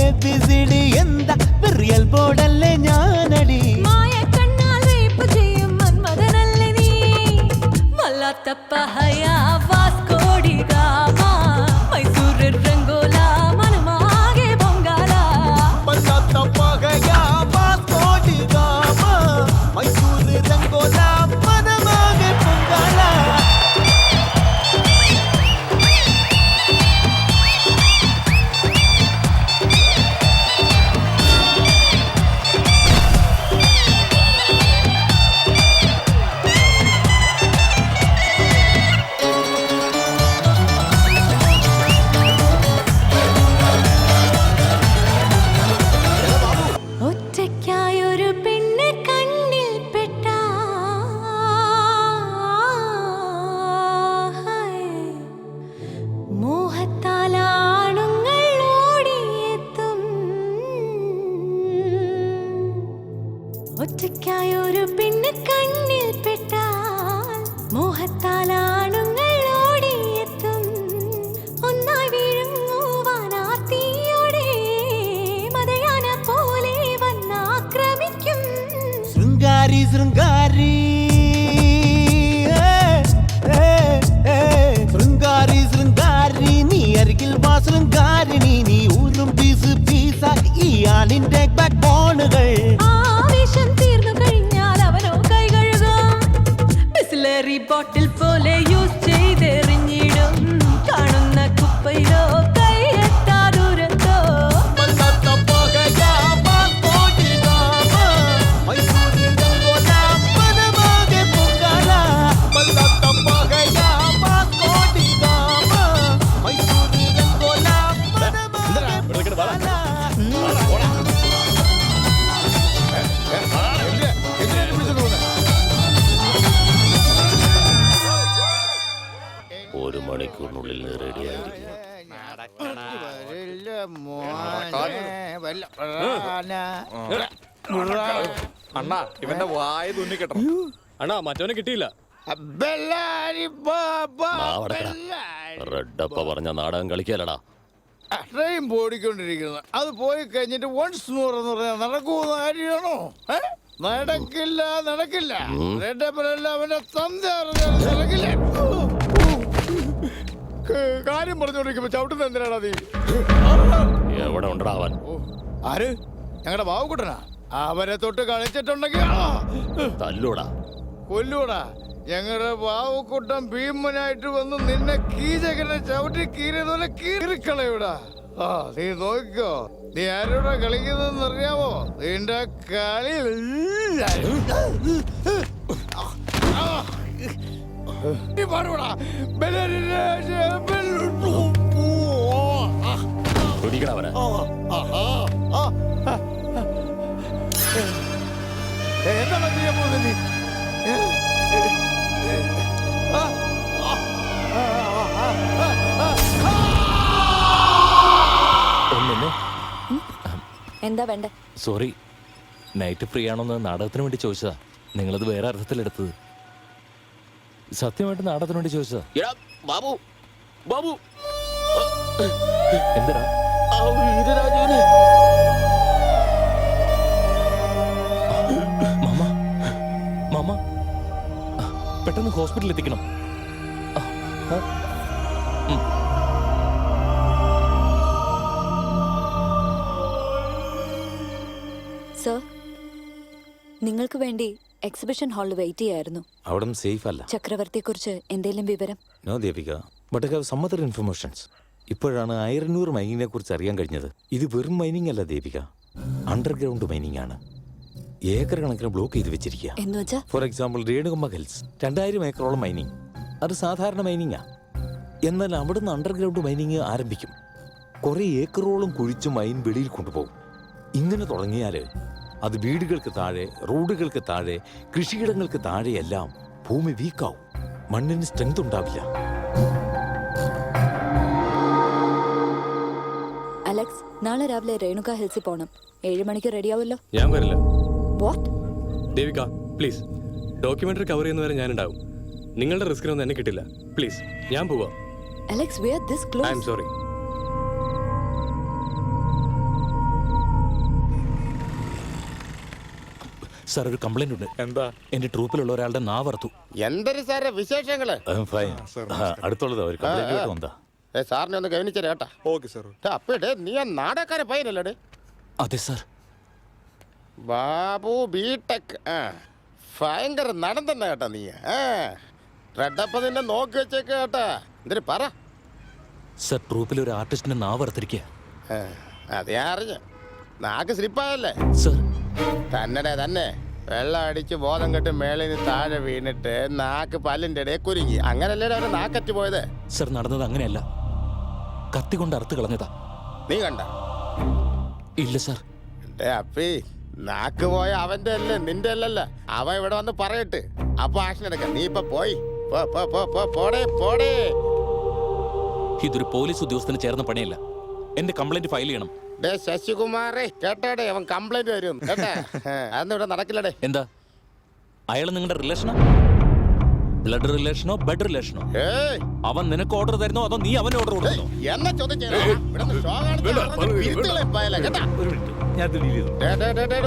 [SPEAKER 1] എബിസിഡി എന്താ റിയൽ ബോർഡല്ലേ ഞാനടി.
[SPEAKER 9] മായക്കണ്ണാൽ റേപ്പ് ചെയ്യും മന്മഥനല്ലേ നീ. വല്ലാത്ത പഹയാ വാസ്കോടി ഗാമ, മൈസൂര് രംഗോല മനമാകെ പൊങ്കാല.
[SPEAKER 1] വല്ലാത്ത പകയാ വാസ്കോടി ഗാമ, മൈസൂര് രംഗോല മനമാകെ പൊങ്കാല.
[SPEAKER 9] ഒറ്റയ്ക്കായൊരു പെണ്ണ് കണ്ണിൽ പെട്ടാ. മോഹത്താൽ ആണുങ്ങൾ ഓടിയെത്തും. ഒറ്റയ്ക്കായൊരു പെണ്ണ് കണ്ണിൽ പെട്ടാൽ മോഹത്താൽ ആണുങ്ങൾ ഓടിയെത്തും. ഒന്നായി വിഴുങ്ങുവാൻ ആ
[SPEAKER 14] ശൃംഗാരി ശൃംഗാരി ശൃംഗാരി ശൃംഗാരി നീ അരികിൽ വാ ശൃംഗാരിണി നീ ഊരും പീസ് പീസാക്കി ഈ ആണിന്റെ ബാക്ക് ബോണുകൾ
[SPEAKER 10] ആവേശം തീർന്നു കഴിഞ്ഞാൽ അവനോ കൈ കഴുകും ബിസ്ലറി ബോട്ടിൽ പോലെ യൂസ് ചെയ്തെറിഞ്ഞിടും കാണുന്ന കുപ്പയിലോ കൈ എത്താ ദൂരത്തോ
[SPEAKER 2] ഒരു മണിക്കൂറിനുള്ളിൽ റെഡിയായിരിക്കും.
[SPEAKER 13] അണ്ണാ ഇവന്റെ വായ തുന്നി കെട്ടണം.
[SPEAKER 1] അണ്ണാ മറ്റവനെ കിട്ടിയില്ല.
[SPEAKER 2] റെഡപ്പ പറഞ്ഞ നാടകം കളിക്കാലടാ.
[SPEAKER 7] ട്രെയിൻ പോടിക്കൊണ്ടിരിക്കുന്നത് അത് പോയി കഴിഞ്ഞിട്ട് വൺസ് മോർ എന്ന് പറഞ്ഞാൽ നടക്കുന്ന കാര്യമാണോ? നടക്കില്ല നടക്കില്ല. റെഡപ്പനല്ല അവന്റെ തന്ത നടക്കില്ല. കാര്യം പറഞ്ഞോണ്ടിരിക്കുമ്പോ ചവിട്ടുന്ന എന്തിനാടാ നീ?
[SPEAKER 2] എവിടെ ഉണ്ടടാ അവൻ?
[SPEAKER 7] ആര്? ഞങ്ങളുടെ ബാബുക്കുട്ടനാ. അവരെ തൊട്ട് കളിച്ചിട്ടുണ്ടെങ്കിൽ
[SPEAKER 2] തല്ലൂടാ,
[SPEAKER 7] കൊല്ലൂടാ. ഞങ്ങളുടെ ബാബുക്കുട്ടൻ ഭീമനായിട്ട് വന്ന് നിന്നെ കീചകനെ ചവിട്ടി കീറിയതുപോലെ കീറിക്കളയൂടാ. ആ നീ നോക്കിക്കോ, നീ ആരോടാ കളിക്കുന്നതെന്ന് അറിയാമോ? നിന്റെ കളി
[SPEAKER 2] പിടിക്കണവനെ.
[SPEAKER 7] എന്താ ചെയ്യാൻ പോകുന്നത് നീ?
[SPEAKER 10] എന്താ വേണ്ട?
[SPEAKER 3] സോറി, നൈറ്റ് ഫ്രീ ആണോന്ന് നാടകത്തിന് വേണ്ടി ചോദിച്ചതാ. നിങ്ങളത് വേറെ അർത്ഥത്തിലെടുത്തത്. സത്യമായിട്ട് നാടകത്തിന് വേണ്ടി ചോദിച്ചതാ.
[SPEAKER 2] ബാബു ബാബു
[SPEAKER 3] എന്തിനാ? മാമ മാമ പെട്ടെന്ന് ഹോസ്പിറ്റലിൽ എത്തിക്കണം.
[SPEAKER 10] സർ, നിങ്ങൾക്ക് വേണ്ടി എക്സിബിഷൻ ഹാളിൽ വെയിറ്റ് ചെയ്യായിരുന്നു.
[SPEAKER 4] അവിടെ സേഫ് അല്ല.
[SPEAKER 10] ചക്രവർത്തിയെക്കുറിച്ച് എന്തെങ്കിലും വിവരം?
[SPEAKER 4] No Devika, but I have some other informations. ഇപ്പോഴാണ് അയർന്നൂർ മൈനിങ്ങിനെ കുറിച്ച് അറിയാൻ കഴിഞ്ഞത്. ഇത് വെറും മൈനിങ് അല്ല ദേവിക, അണ്ടർഗ്രൗണ്ട് മൈനിങ് ആണ്. ഏക്കർ കണക്കിന് ബ്ലോക്ക് ചെയ്ത് വെച്ചിരിക്കുക. ഫോർ എക്സാമ്പിൾ രേണുകമ്മ ഹിൽസ് 2000 ഏക്കറോളം മൈനിങ്. അത് സാധാരണ മൈനിങ്ങാ. എന്നാൽ അവിടുന്ന് അണ്ടർഗ്രൗണ്ട് മൈനിങ് ആരംഭിക്കും. കുറേ ഏക്കറോളം കുഴിച്ച് മൈൻ വെളിയിൽ കൊണ്ടുപോകും. ഇങ്ങനെ തുടങ്ങിയാൽ അത് വീടുകൾക്ക് താഴെ, റോഡുകൾക്ക് താഴെ, കൃഷിയിടങ്ങൾക്ക് താഴെയെല്ലാം ഭൂമി വീക്കാവും. മണ്ണിന് സ്ട്രെങ്ത് ഉണ്ടാവില്ല.
[SPEAKER 10] അലക്സ്, നാളെ രാവിലെ രേണുക ഹിൽസിൽ പോണം. 7 മണിക്ക് റെഡിയാവുമല്ലോ?
[SPEAKER 1] ഞാൻ വരില്ല.
[SPEAKER 10] What?
[SPEAKER 1] Devika please, documentary cover ചെയ്യുന്നവരെ ഞാനുണ്ടാവും. നിങ്ങളുടെ റിസ്കിനൊന്നും എന്നെ കിട്ടില്ല. പ്ലീസ്, ഞാൻ പോവാ.
[SPEAKER 10] Alex, we are this close.
[SPEAKER 1] I am sorry.
[SPEAKER 3] Sir, ഒരു കംപ്ലൈന്റ് ഉണ്ട്.
[SPEAKER 6] എന്താ?
[SPEAKER 3] എന്റെ ട്രൂപ്പിലുള്ള ഒരാളുടെ നാവർത്തു.
[SPEAKER 7] എന്തൊരു സാറേ വിശേഷങ്ങള്?
[SPEAKER 4] അടുത്തുള്ളത് ഒരു കംപ്ലൈന്റ് വന്നാ
[SPEAKER 7] സാറിനെ ഒന്ന് ഗവനിച്ചേ കേട്ടാ.
[SPEAKER 6] Okay sir.
[SPEAKER 7] അപ്പേ നീ ആ നാടകക്കാരെ പയ്യനല്ലേ?
[SPEAKER 3] അതെ സാർ.
[SPEAKER 7] ബാബു ബിടെക് ഭയങ്കര നടൻ തന്നെ കേട്ടാ നീ. റെഡപ്പ നിന്നെ നോക്കി വെച്ചേക്ക് കേട്ടാ. എന്തിനു പറ
[SPEAKER 3] സാർ, ട്രൂപ്പിൽ ഒരു ആർട്ടിസ്റ്റിന്റെ നാവർത്തിരിക്കുക.
[SPEAKER 7] അതെ അറിഞ്ഞ നാക്ക് സ്ലിപ്പായല്ലേ
[SPEAKER 3] സാർ?
[SPEAKER 7] തന്നെ വെള്ളം അടിച്ച് ബോധം കെട്ട് മേളിൽ നിന്ന് താഴെ വീണിട്ട് നാക്ക് പല്ലിന്റെ ഇടയിൽ കുരുങ്ങി. അങ്ങനല്ലേ അവരെ നാക്കറ്റ് പോയത്?
[SPEAKER 3] സാർ, നടന്നത് അങ്ങനെയല്ല. കത്തി കൊണ്ട് അറുത്ത് കളഞ്ഞതാ.
[SPEAKER 7] നീ കണ്ട?
[SPEAKER 3] ഇല്ല സാർ.
[SPEAKER 7] അപ്പി നാക്ക് പോയ അവന്റെ അല്ലേ, നിന്റെ അല്ലല്ല. അവൻ ഇവിടെ വന്ന് പറയട്ട്, അപ്പൊ ആക്ഷൻ എടുക്കാം. നീ ഇപ്പൊ പോയി പോടേ.
[SPEAKER 3] ഇതൊരു പോലീസ് ഉദ്യോഗസ്ഥന് ചേർന്ന പണിയല്ല. എന്റെ കംപ്ലൈന്റ് ഫയൽ ചെയ്യണം.
[SPEAKER 7] ശശികുമാറേ കേട്ടാടേ, അവൻ കംപ്ലൈന്റ് വരും കേട്ടാ. അതൊന്നും ഇവിടെ നടക്കില്ലടേ.
[SPEAKER 3] എന്താ? അയാൾ നിങ്ങളുടെ റിലേഷനോ? Blood റിലേഷനോ bed റിലേഷനോ? അവൻ നിനക്ക് ഓർഡർ തരുന്നോ അതോ നീ അവന് ഓർഡർ കൊടുക്കുന്നോ?
[SPEAKER 7] എന്നാ ചോദ്യം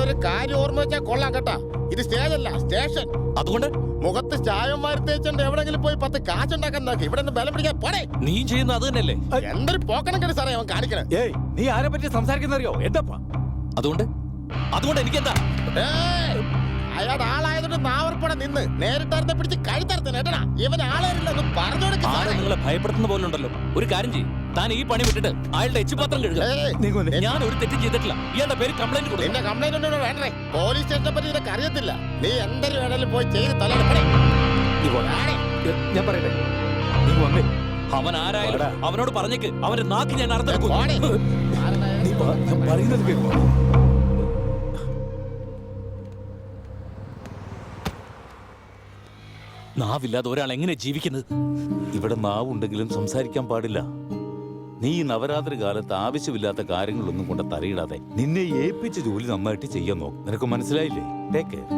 [SPEAKER 7] ഒരു കാര്യം ഓർമ്മ വെച്ചാൽ കൊള്ളാം കേട്ടാ.
[SPEAKER 15] ഇത് സ്റ്റേജല്ല, സ്റ്റേഷൻ.
[SPEAKER 3] അതുകൊണ്ട്
[SPEAKER 15] മുഖത്ത് ചായം വാർത്തേച്ചുണ്ട് എവിടെങ്കിലും പോയി 10 കാശുണ്ടാക്കാൻ നോക്കി. ഇവിടെ നിന്ന് ബലം പിടിക്കാൻ പോടേ.
[SPEAKER 3] നീ ചെയ്യുന്ന അത് തന്നെയല്ലേ?
[SPEAKER 15] എന്തൊരു പോക്കണം കേട് സാറേ അവൻ കാണിക്കണേ.
[SPEAKER 4] ഏയ്, നീ ആരെ പറ്റി സംസാരിക്കുന്നറിയോ? എന്താ
[SPEAKER 3] അതുകൊണ്ട് എനിക്കെന്താ?
[SPEAKER 15] അയാൾ ആളായതുകൊണ്ട് നാവർപ്പടെ നിന്ന് നേരിട്ടറിനെ പിടിച്ച് കഴുത്തറുത്തന്നെ കേട്ടടാ. ഇവൻ ആളാരില്ലെന്ന് പറഞ്ഞു കൊടുക്കും.
[SPEAKER 3] നിങ്ങളെ ഭയപ്പെടുത്തുന്ന പോലെ ഉണ്ടല്ലോ. ഒരു കാര്യം ചെയ്യും, താൻ ഈ പണി വിട്ടിട്ട് അയാളുടെ എച്ചുപാത്രം കഴുകുക. ഞാൻ ഒരു തെറ്റും ചെയ്തിട്ടില്ല. ഇയാളുടെ പേര് കംപ്ലൈന്റ് കൊടുക്കും.
[SPEAKER 15] നിന്റെ കംപ്ലൈന്റ് ഒന്നും വേണ്ടേ? പോലീസ് സ്റ്റേഷനെ പറ്റി നിനക്ക് അറിയത്തില്ല. നീ എന്തൊരു വേണേലും പോയി ചെയ്ത് തലയെടുക്കണേ.
[SPEAKER 4] ഞാൻ പറയട്ടെ, നീ വന്നേ.
[SPEAKER 3] അവൻ ആരായാലും അവനോട് പറഞ്ഞേക്ക്, അവന്റെ നാക്ക് ഞാൻ അറുത്തെടുക്കും.
[SPEAKER 4] ഞാൻ പറയുന്നത് കേൾക്കുമോ?
[SPEAKER 3] നാവില്ലാതെ ഒരാൾ എങ്ങനെ ജീവിക്കുന്നത്?
[SPEAKER 4] ഇവിടെ നാവുണ്ടെങ്കിലും സംസാരിക്കാൻ പാടില്ല. നീ ഈ നവരാത്രി കാലത്ത് ആവശ്യമില്ലാത്ത കാര്യങ്ങളൊന്നും കൊണ്ട് തലയിടാതെ നിന്നെ ഏൽപ്പിച്ച ജോലി നന്നായിട്ട് ചെയ്യാൻ നോക്കും. നിനക്ക് മനസ്സിലായില്ലേ? Take care.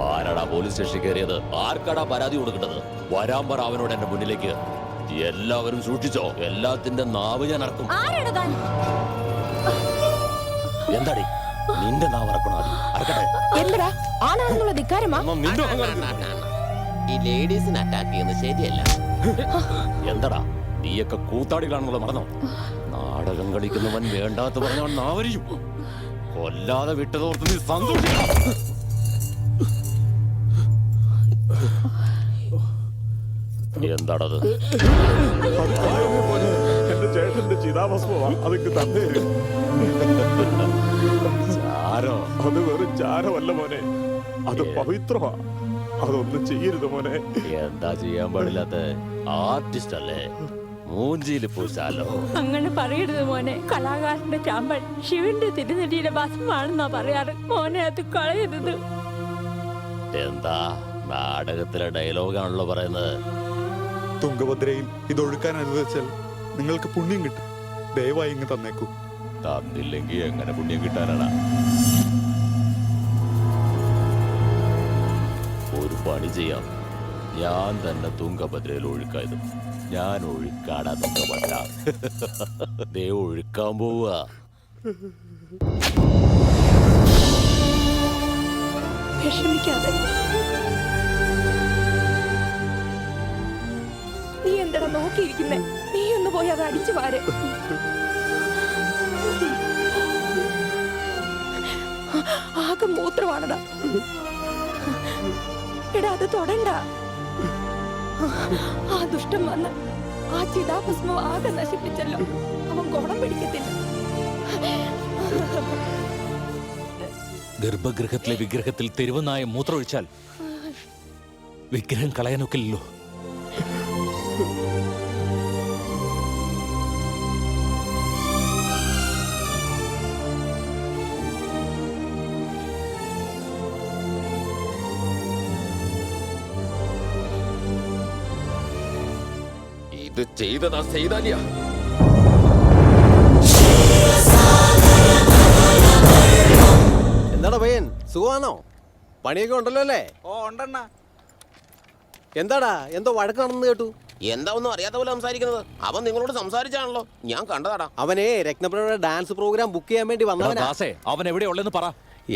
[SPEAKER 2] ആരാടാ പോലീസ് സ്റ്റേഷനിൽ കയറിയത്? ആർക്കാടാ പരാതി കൊടുക്കേണ്ടത്? വരാൻ പറ അവനോട് എന്റെ മുന്നിലേക്ക്. എല്ലാവരും സൂക്ഷിച്ചോ, എല്ലാത്തിന്റെ നാവ് ഞാൻ ഇറക്കും. എന്താടി നിന്റെ നാവ് ഇറക്കണോ?
[SPEAKER 9] എന്താ ആണാണെന്നുള്ള ധിക്കാരമാ?
[SPEAKER 2] ഈ ലേഡീസിനെ അറ്റാക്ക് ചെയ്യുന്നത് ശരിയല്ല. എന്താടാ നീയൊക്കെ കൂത്താടികളാണെന്നുള്ള മറന്നോ? നാടകം കളിക്കുന്നവൻ വേണ്ടാത്ത പറഞ്ഞവൻ നാവരിയും. കൊല്ലാതെ വിട്ടതോർത്ത് നീ സന്തോഷിക്കണം. എന്താണത്?
[SPEAKER 6] എന്റെ ചേട്ടന്റെ ചിതാഭസ്മമാ. അതൊക്കെ തന്നെ ചാരോ? അത് വെറും ചാരമല്ല മോനെ, അത് പവിത്രമാ. അതൊന്നും ചെയ്യരുത് മോനെ.
[SPEAKER 2] എന്താ ചെയ്യാൻ പാടില്ലാത്ത? ആർട്ടിസ്റ്റ് അല്ലേ, മൂഞ്ചിയിൽ പൂശാലോ.
[SPEAKER 9] അങ്ങനെ പറയരുത് മോനെ. കലാകാരന്റെ ചാമ്പൻ ശിവന്റെ തിരുനെടിയിലെ ഭസ്മാണെന്നാ പറയാറ്. മോനെ അത് കളയരുത്.
[SPEAKER 2] എന്താ നാടകത്തിലെ ഡയലോഗാണല്ലോ പറയുന്നത്.
[SPEAKER 12] തുങ്കഭദ്രയിൽ ഇതൊഴുക്കാൻ അനുവദിച്ചാൽ നിങ്ങൾക്ക് പുണ്യം കിട്ടും. ദയവായി ഇങ്ങ് തന്നേക്കൂ.
[SPEAKER 2] തന്നില്ലെങ്കിൽ എങ്ങനെ പുണ്യം കിട്ടാനാണ്? ഒരു പണി ചെയ്യാം, ഞാൻ തന്നെ തുങ്കഭദ്രയിൽ ഒഴുക്കായത്. ഞാൻ ഒഴുക്കാടാ തുങ്കഭദ്ര. ദേ ഒഴുക്കാൻ പോവുക.
[SPEAKER 9] വിഷമിക്കാതെ. നീ എന്താ നോക്കിയിരിക്കുന്നേ? നീ ഒന്ന് പോയി അത് അടിച്ചു വാര്. ആകെ മൂത്രമാണടാ. എടാ അത് തൊടണ്ട. ആ ദുഷ്ടം വന്ന് ആ ചിതാഭസ്മം ആകെ നശിപ്പിച്ചല്ലോ. അവൻ ഗുണം പിടിക്കത്തില്ല.
[SPEAKER 3] ഗർഭഗൃഹത്തിലെ വിഗ്രഹത്തിൽ തെരുവുനായ മൂത്രമൊഴിച്ചാൽ വിഗ്രഹം കളയാനൊക്കില്ലല്ലോ.
[SPEAKER 2] ഇത് ചെയ്തതാ ചെയ്താലിയാ.
[SPEAKER 16] എന്താടാ പയ്യൻ, സുഖമാണോ? പണിയൊക്കെ ഉണ്ടല്ലോ അല്ലേ?
[SPEAKER 13] ഓ ഉണ്ടെണ്ണ.
[SPEAKER 16] എന്താടാ എന്തോ വഴക്കാണെന്ന് കേട്ടു.
[SPEAKER 2] എന്താ ഒന്നും അറിയാത്ത പോലെ സംസാരിക്കുന്നത്? അവൻ നിങ്ങളോട് സംസാരിച്ചാണല്ലോ, ഞാൻ കണ്ടതാടാ.
[SPEAKER 16] അവനെ രത്നപ്രഭയുടെ ഡാൻസ് പ്രോഗ്രാം ബുക്ക് ചെയ്യാൻ വേണ്ടി വന്നവനാ.
[SPEAKER 3] അവൻ എവിടെയുള്ളെന്ന് പറ.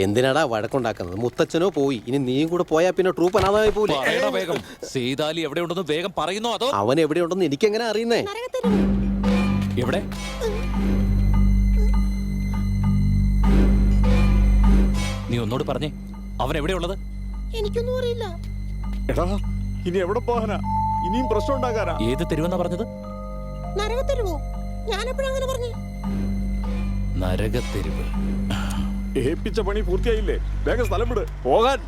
[SPEAKER 16] എന്തിനാടാ വഴക്കുണ്ടാക്കുന്നത്? മുത്തച്ഛനോ പോയി, ഇനി നീയും കൂടെ പോയാ പിന്നെ ട്രൂപ്പ് അനാഥമായി പോലെ.
[SPEAKER 3] വേഗം സീതാലി എവിടെയുണ്ടെന്ന് വേഗം പറയുന്നോ? അതോ
[SPEAKER 16] അവൻ എവിടെയുണ്ടെന്ന് എനിക്കെങ്ങനെ അറിയുന്നേ?
[SPEAKER 3] എവിടെ? നീ ഒന്നോട് പറഞ്ഞേ, അവൻ എവിടെയുള്ളത്?
[SPEAKER 9] എനിക്കൊന്നും അറിയില്ല.
[SPEAKER 6] എടാ ഇനി എവിടെ പോകാനാ? ഇനിയും പ്രശ്നം ഉണ്ടാക്കാനാ?
[SPEAKER 3] ഏത് തെരുവെന്നാ പറഞ്ഞത്?
[SPEAKER 9] നരകത്തെരുവോ? ഞാനെപ്പോഴങ്ങനെ പറഞ്ഞു?
[SPEAKER 3] നരകത്തെരുവ്.
[SPEAKER 6] ഏൽപ്പിച്ച പണി പൂർത്തിയായില്ലേ? വേഗം സ്ഥലം വിട്, പോകാൻ.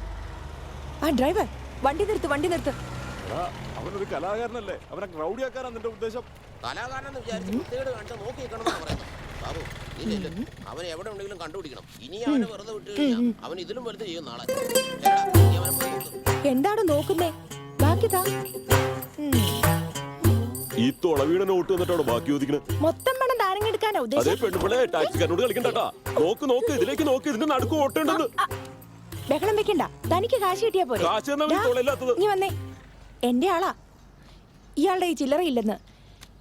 [SPEAKER 9] ആ ഡ്രൈവർ, വണ്ടി നിർത്ത്, വണ്ടി നിർത്ത്.
[SPEAKER 6] അവനൊരു കലാകാരനല്ലേ, അവനെ ക്രൗഡിയാക്കാനാ നിന്റെ ഉദ്ദേശം?
[SPEAKER 2] കലാകാരനെന്ന് വിചാരിച്ച് വൃത്തികേട് കണ്ട് നോക്കി നിൽക്കണമെന്നാണ് പറയുന്നത്. ബാബു ഇല്ല, അവൻ എവിടെ ഉണ്ടെങ്കിലും കണ്ടുപിടിക്കണം. ഇനി അവനെ വെറുതെ വിട്ടു കഴിഞ്ഞാൽ അവൻ ഇതിലും വലുത് ചെയ്യും നാളെ.
[SPEAKER 9] എന്താണ് നോക്കുന്നേ? ബാക്കിതാ.
[SPEAKER 6] ഈ തൊളവീടെ നോട്ട് വന്നിട്ടാണ് ബാക്കി ചോദിക്കുന്നത്.
[SPEAKER 9] മൊത്തം പണം താരങ്ങെടുക്കാനാ
[SPEAKER 6] അതേ പെണ്ണുപിള്ളെ ടാക്സിക്കാരനോട് കളിക്കണ്ടാ. നോക്ക് നോക്ക്, ഇതിലേക്ക് നോക്ക്, ഇതിന്റെ നടുക്ക് ഓട്ടുണ്ടെന്ന്.
[SPEAKER 17] ബഹളം വെക്കണ്ട, തനിക്ക് കാശ് കിട്ടിയാ പോരെ. നീ വന്നേ, എന്റെ ആളാ. ഇയാളുടെ ഈ ചില്ലറ ഇല്ലെന്ന്.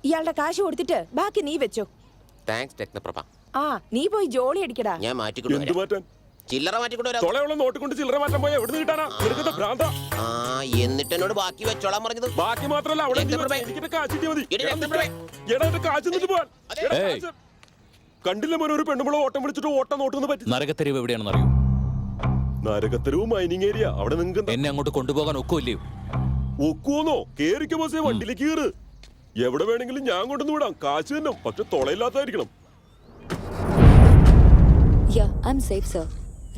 [SPEAKER 17] ഇയാളുടെ കാശ് കൊടുത്തിട്ട് ബാക്കി നീ വെച്ചോ.
[SPEAKER 2] താങ്ക്സ് രത്നപ്രഭ.
[SPEAKER 17] ആ, നീ പോയി ജോളി അടിക്കടാ.
[SPEAKER 2] ഞാൻ മാറ്റിക്കൊണ്ടു ചില്ലറ
[SPEAKER 6] കൊണ്ട് ചില്ലറ മാറ്റാൻ പോയാ എവിടെ കിട്ടാനാ?
[SPEAKER 2] എന്നിട്ട് എന്നോട് ബാക്കി വെച്ചോളാൻ പറഞ്ഞത്.
[SPEAKER 6] ബാക്കി മാത്രല്ല അവിടെ കണ്ടില്ല മോനെ, ഒരു പെണ്ണുമ്പള ഓട്ടം വിളിച്ചിട്ട് ഓട്ടം നോട്ടുന്ന പറ്റി.
[SPEAKER 3] നരകത്തെരുവ് എവിടെയാണെന്ന് അറിയോ?
[SPEAKER 6] നരകത്തെരുവ് മൈനിങ് ഏരിയ. അവിടെ നിങ്ങൾക്ക്
[SPEAKER 3] എന്നെ അങ്ങോട്ട് കൊണ്ടുപോകാൻ ഒക്കില്ലയോ?
[SPEAKER 6] ഒക്കുവോന്നോ? കേറിക്ക ബോസേ, വണ്ടിയിലേക്ക് കയറ്. എവിടെ വേണമെങ്കിലും ഞാൻ കൊണ്ടുവന്ന് വിടാം. കാശ് തന്നെ, പക്ഷെ തുളയില്ലാത്തായിരിക്കണം.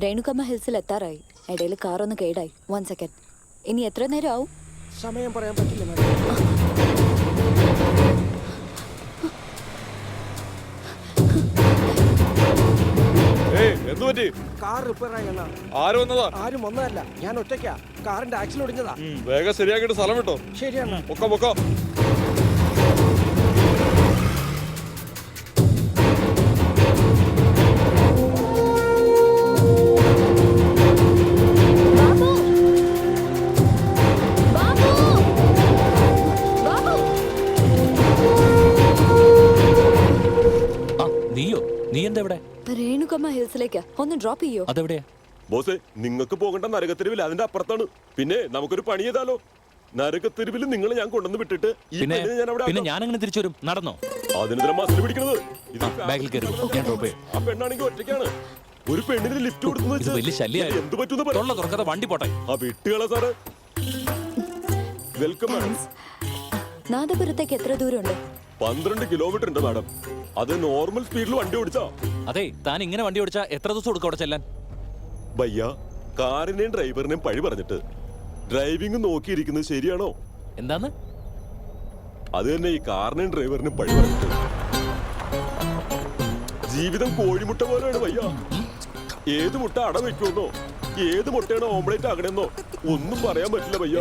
[SPEAKER 10] രേണുകമ്മ ഹിൽസിൽ എത്താറായി. ഇടയിൽ കാർ ഒന്ന് കേടായി. 1 സെക്കൻഡ്. ഇനി എത്ര നേരം ആവും?
[SPEAKER 16] സമയം പറയാൻ പറ്റില്ല. കാർ റിപ്പയർ ആയി. ആരും വന്നതല്ല, ഞാൻ ഒറ്റയ്ക്കാ. കാറിന്റെ ആക്സിൽ ഒടിഞ്ഞതാ.
[SPEAKER 6] വേഗം ശരിയാക്കിട്ട് സ്ഥലം വിട്ടോ.
[SPEAKER 16] ശരിയാണ്.
[SPEAKER 6] പൊക്കോ.
[SPEAKER 10] രേണുകമ്മ ഹിൽസിലേക്ക് ഒന്ന് ഡ്രോപ്പ് ചെയ്യോ?
[SPEAKER 3] അതെവിടെയാ
[SPEAKER 6] ബോസേ? നിങ്ങൾക്ക് പോകേണ്ട നരകത്തെരുവിൽ, അതിന്റെ അപ്പുറത്താണ്. പിന്നെ നമുക്കൊരു പണി ചെയ്താലോ? നരകത്തെരുവിൽ നിങ്ങളെ ഞാൻ കൊണ്ടുവന്ന് വിട്ടിട്ട്
[SPEAKER 3] പിന്നെ ഞാൻ അങ്ങനെ തിരിച്ചു വരും. നടന്നോ?
[SPEAKER 6] അതിനെതിരെ മസിൽ പിടിക്കണത്.
[SPEAKER 3] ആ
[SPEAKER 6] പെണ്ണാണെങ്കിൽ ഒറ്റയ്ക്കാണ്. ഒരു പെണ്ണിന് ലിഫ്റ്റ് കൊടുക്കുന്നത്
[SPEAKER 3] വലിയ ശല്യം.
[SPEAKER 6] എന്ത് പറ്റുന്ന
[SPEAKER 3] വണ്ടി പോട്ടെ.
[SPEAKER 6] ആ വിട്ടുകള സാറ്. Welcome madam.
[SPEAKER 10] നാദപുരത്തേക്ക് എത്ര ദൂരമുണ്ട്?
[SPEAKER 6] 12 കിലോമീറ്റർ ഉണ്ട് മാഡം. അത് നോർമൽ സ്പീഡിൽ വണ്ടി ഓടിച്ചാ.
[SPEAKER 3] അതെ, താൻ ഇങ്ങനെ വണ്ടി ഓടിച്ചാ എത്ര ദിവസം കൊടുക്കും അവിടെ ചെല്ലാൻ?
[SPEAKER 6] ഭയ്യ, കാറിനെയും ഡ്രൈവറിനെയും പഴി പറഞ്ഞിട്ട് ഡ്രൈവിംഗ് നോക്കിയിരിക്കുന്നത് ശരിയാണോ?
[SPEAKER 3] എന്താന്ന്?
[SPEAKER 6] അത് തന്നെ, ഈ കാറിനെയും ഡ്രൈവറിനെയും പഴി പറഞ്ഞിട്ട് ജീവിതം കോഴിമുട്ട പോലെയാണ് ഭയ്യ. ഏത് മുട്ട അട വെക്കുമെന്നോ ഏത് മുട്ടയാണോ ഓംപ്ലേറ്റ് ആകണമെന്നോ ഒന്നും പറയാൻ പറ്റില്ല ഭയ്യ.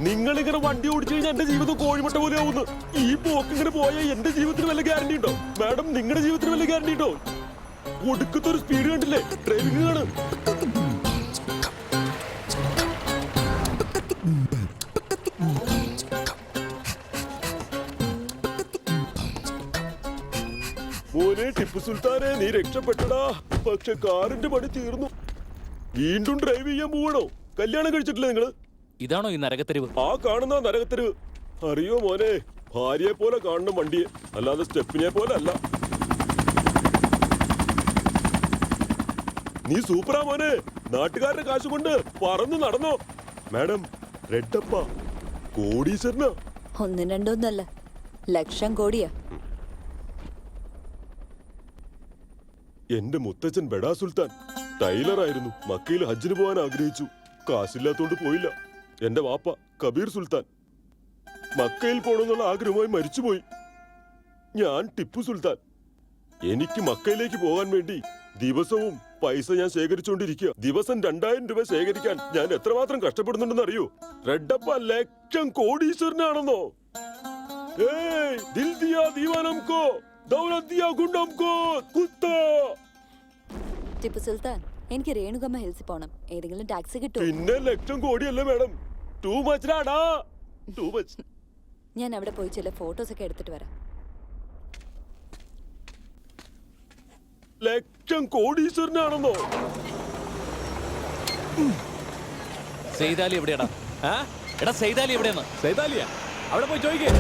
[SPEAKER 6] നിങ്ങളിങ്ങനെ വണ്ടി ഓടിച്ചു കഴിഞ്ഞാൽ എന്റെ ജീവിതം കോഴിമുട്ട പോലെ ആവുന്നു. ഈ പോക്ക് ഇങ്ങനെ പോയാൽ എന്റെ ജീവിതത്തിന് വല്ല ഗ്യാരണ്ടി ഉണ്ടോ മാഡം? നിങ്ങളുടെ ജീവിതത്തിന് വല്ല ഗ്യാരണ്ടി ഉണ്ടോ? ഒടുക്കത്തൊരു സ്പീഡ് കണ്ടില്ലേ? ഡ്രൈവിംഗ് ആണ്. മോനെ ടിപ്പു സുൽത്താനെ, നീ രക്ഷപ്പെട്ടടാ. പക്ഷെ കാറിന്റെ പണി തീർന്നു. വീണ്ടും ഡ്രൈവ് ചെയ്യാൻ പോവണോ? കല്യാണം കഴിച്ചിട്ടില്ല നിങ്ങള്?
[SPEAKER 3] ഇതാണോ ഈ നരകത്തെരുവ്?
[SPEAKER 6] ആ കാണുന്ന നരകത്തെരുവ്. അറിയോ മോനെ, ഭാര്യയെ പോലെ കാണണം വണ്ടിയെ, അല്ലാതെ സ്റ്റെപ്പിനെ പോലെ അല്ല. നീ സൂപ്പറാ മോനെ. നാട്ടുകാരുടെ കാശ് കൊണ്ട് പറന്ന് നടന്നോ? മാഡം, റെഡപ്പ കോടീശ്വരനാ.
[SPEAKER 10] 1 2 ഒന്നല്ല, ലക്ഷം കോടിയാ.
[SPEAKER 6] എന്റെ മുത്തച്ഛൻ ബഡാ സുൽത്താൻ ടൈലറായിരുന്നു. മക്കയിൽ ഹജ്ജിന് പോകാൻ ആഗ്രഹിച്ചു. കാശില്ലാത്തോണ്ട് പോയില്ല. എന്റെ വാപ്പ കബീർ സുൽത്താൻ മക്കയിൽ പോകണമെന്നുള്ള ആഗ്രഹമായി മരിച്ചുപോയി. ഞാൻ ടിപ്പു സുൽത്താൻ. എനിക്ക് മക്കയിലേക്ക് പോകാൻ വേണ്ടി ദിവസവും പൈസ ഞാൻ ശേഖരിച്ചുകൊണ്ടിരിക്കുക. ദിവസം 2000 രൂപ ശേഖരിക്കാൻ ഞാൻ എത്രമാത്രം കഷ്ടപ്പെടുന്നുണ്ടെന്ന് അറിയോ? റെഡപ്പ ലക്ഷം കോടീശ്വരനാണെന്നോ? ദിൽ ദിയാ ദീവാനം കോ, ദൗലത് ദിയാ ഗുണ്ടം കോ, കുത്താ.
[SPEAKER 10] ടിപ്പു സുൽത്താൻ, എനിക്ക് രേണുകമ്മ ഹിൽസിൽ പോണം. ഏതെങ്കിലും ടാക്സി കിട്ടുമോ?
[SPEAKER 6] പിന്നെ ലക്ഷം കോടിയല്ലേ മാഡം? ടൂ മച്ച് ടാടാ, ടൂ മച്ച്.
[SPEAKER 10] ഞാൻ അവിടെ പോയി ചില ഫോട്ടോസ് ഒക്കെ എടുത്തിട്ട് വരാം.
[SPEAKER 6] ലക്ഷം കോടീശ്വരനാണെന്നോ?
[SPEAKER 3] സെയ്താലി എവിടെയാടാ? എടാ സെയ്താലി എവിടെയാണ്?
[SPEAKER 6] സൈതാലിയാ? അവിടെ പോയി ചോദിക്കേ.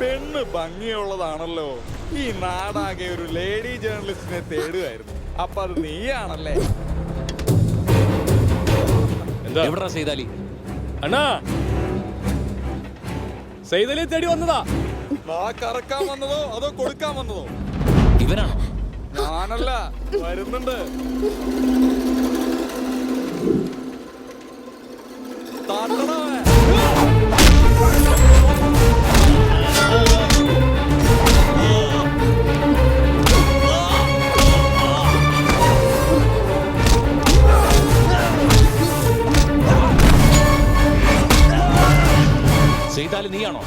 [SPEAKER 13] പെണ്ണ് ഭംഗിയുള്ളതാണല്ലോ. ഈ നാടാകെ ഒരു ലേഡി ജേർണലിസ്റ്റിനെ തേടുകയായിരുന്നു. അപ്പൊ അത് നീയാണല്ലേ?
[SPEAKER 3] എവിടാ സെയ്താലി?
[SPEAKER 6] അണ്ണാ, സൈതാലിയെ തേടി വന്നതാ.
[SPEAKER 13] കറക്കാൻ വന്നതോ അതോ കൊടുക്കാൻ വന്നതോ?
[SPEAKER 3] ഇവനാണോ?
[SPEAKER 13] ഞാനല്ല, വരുന്നുണ്ട്.
[SPEAKER 3] ചെയ്താലും നീയാണോ?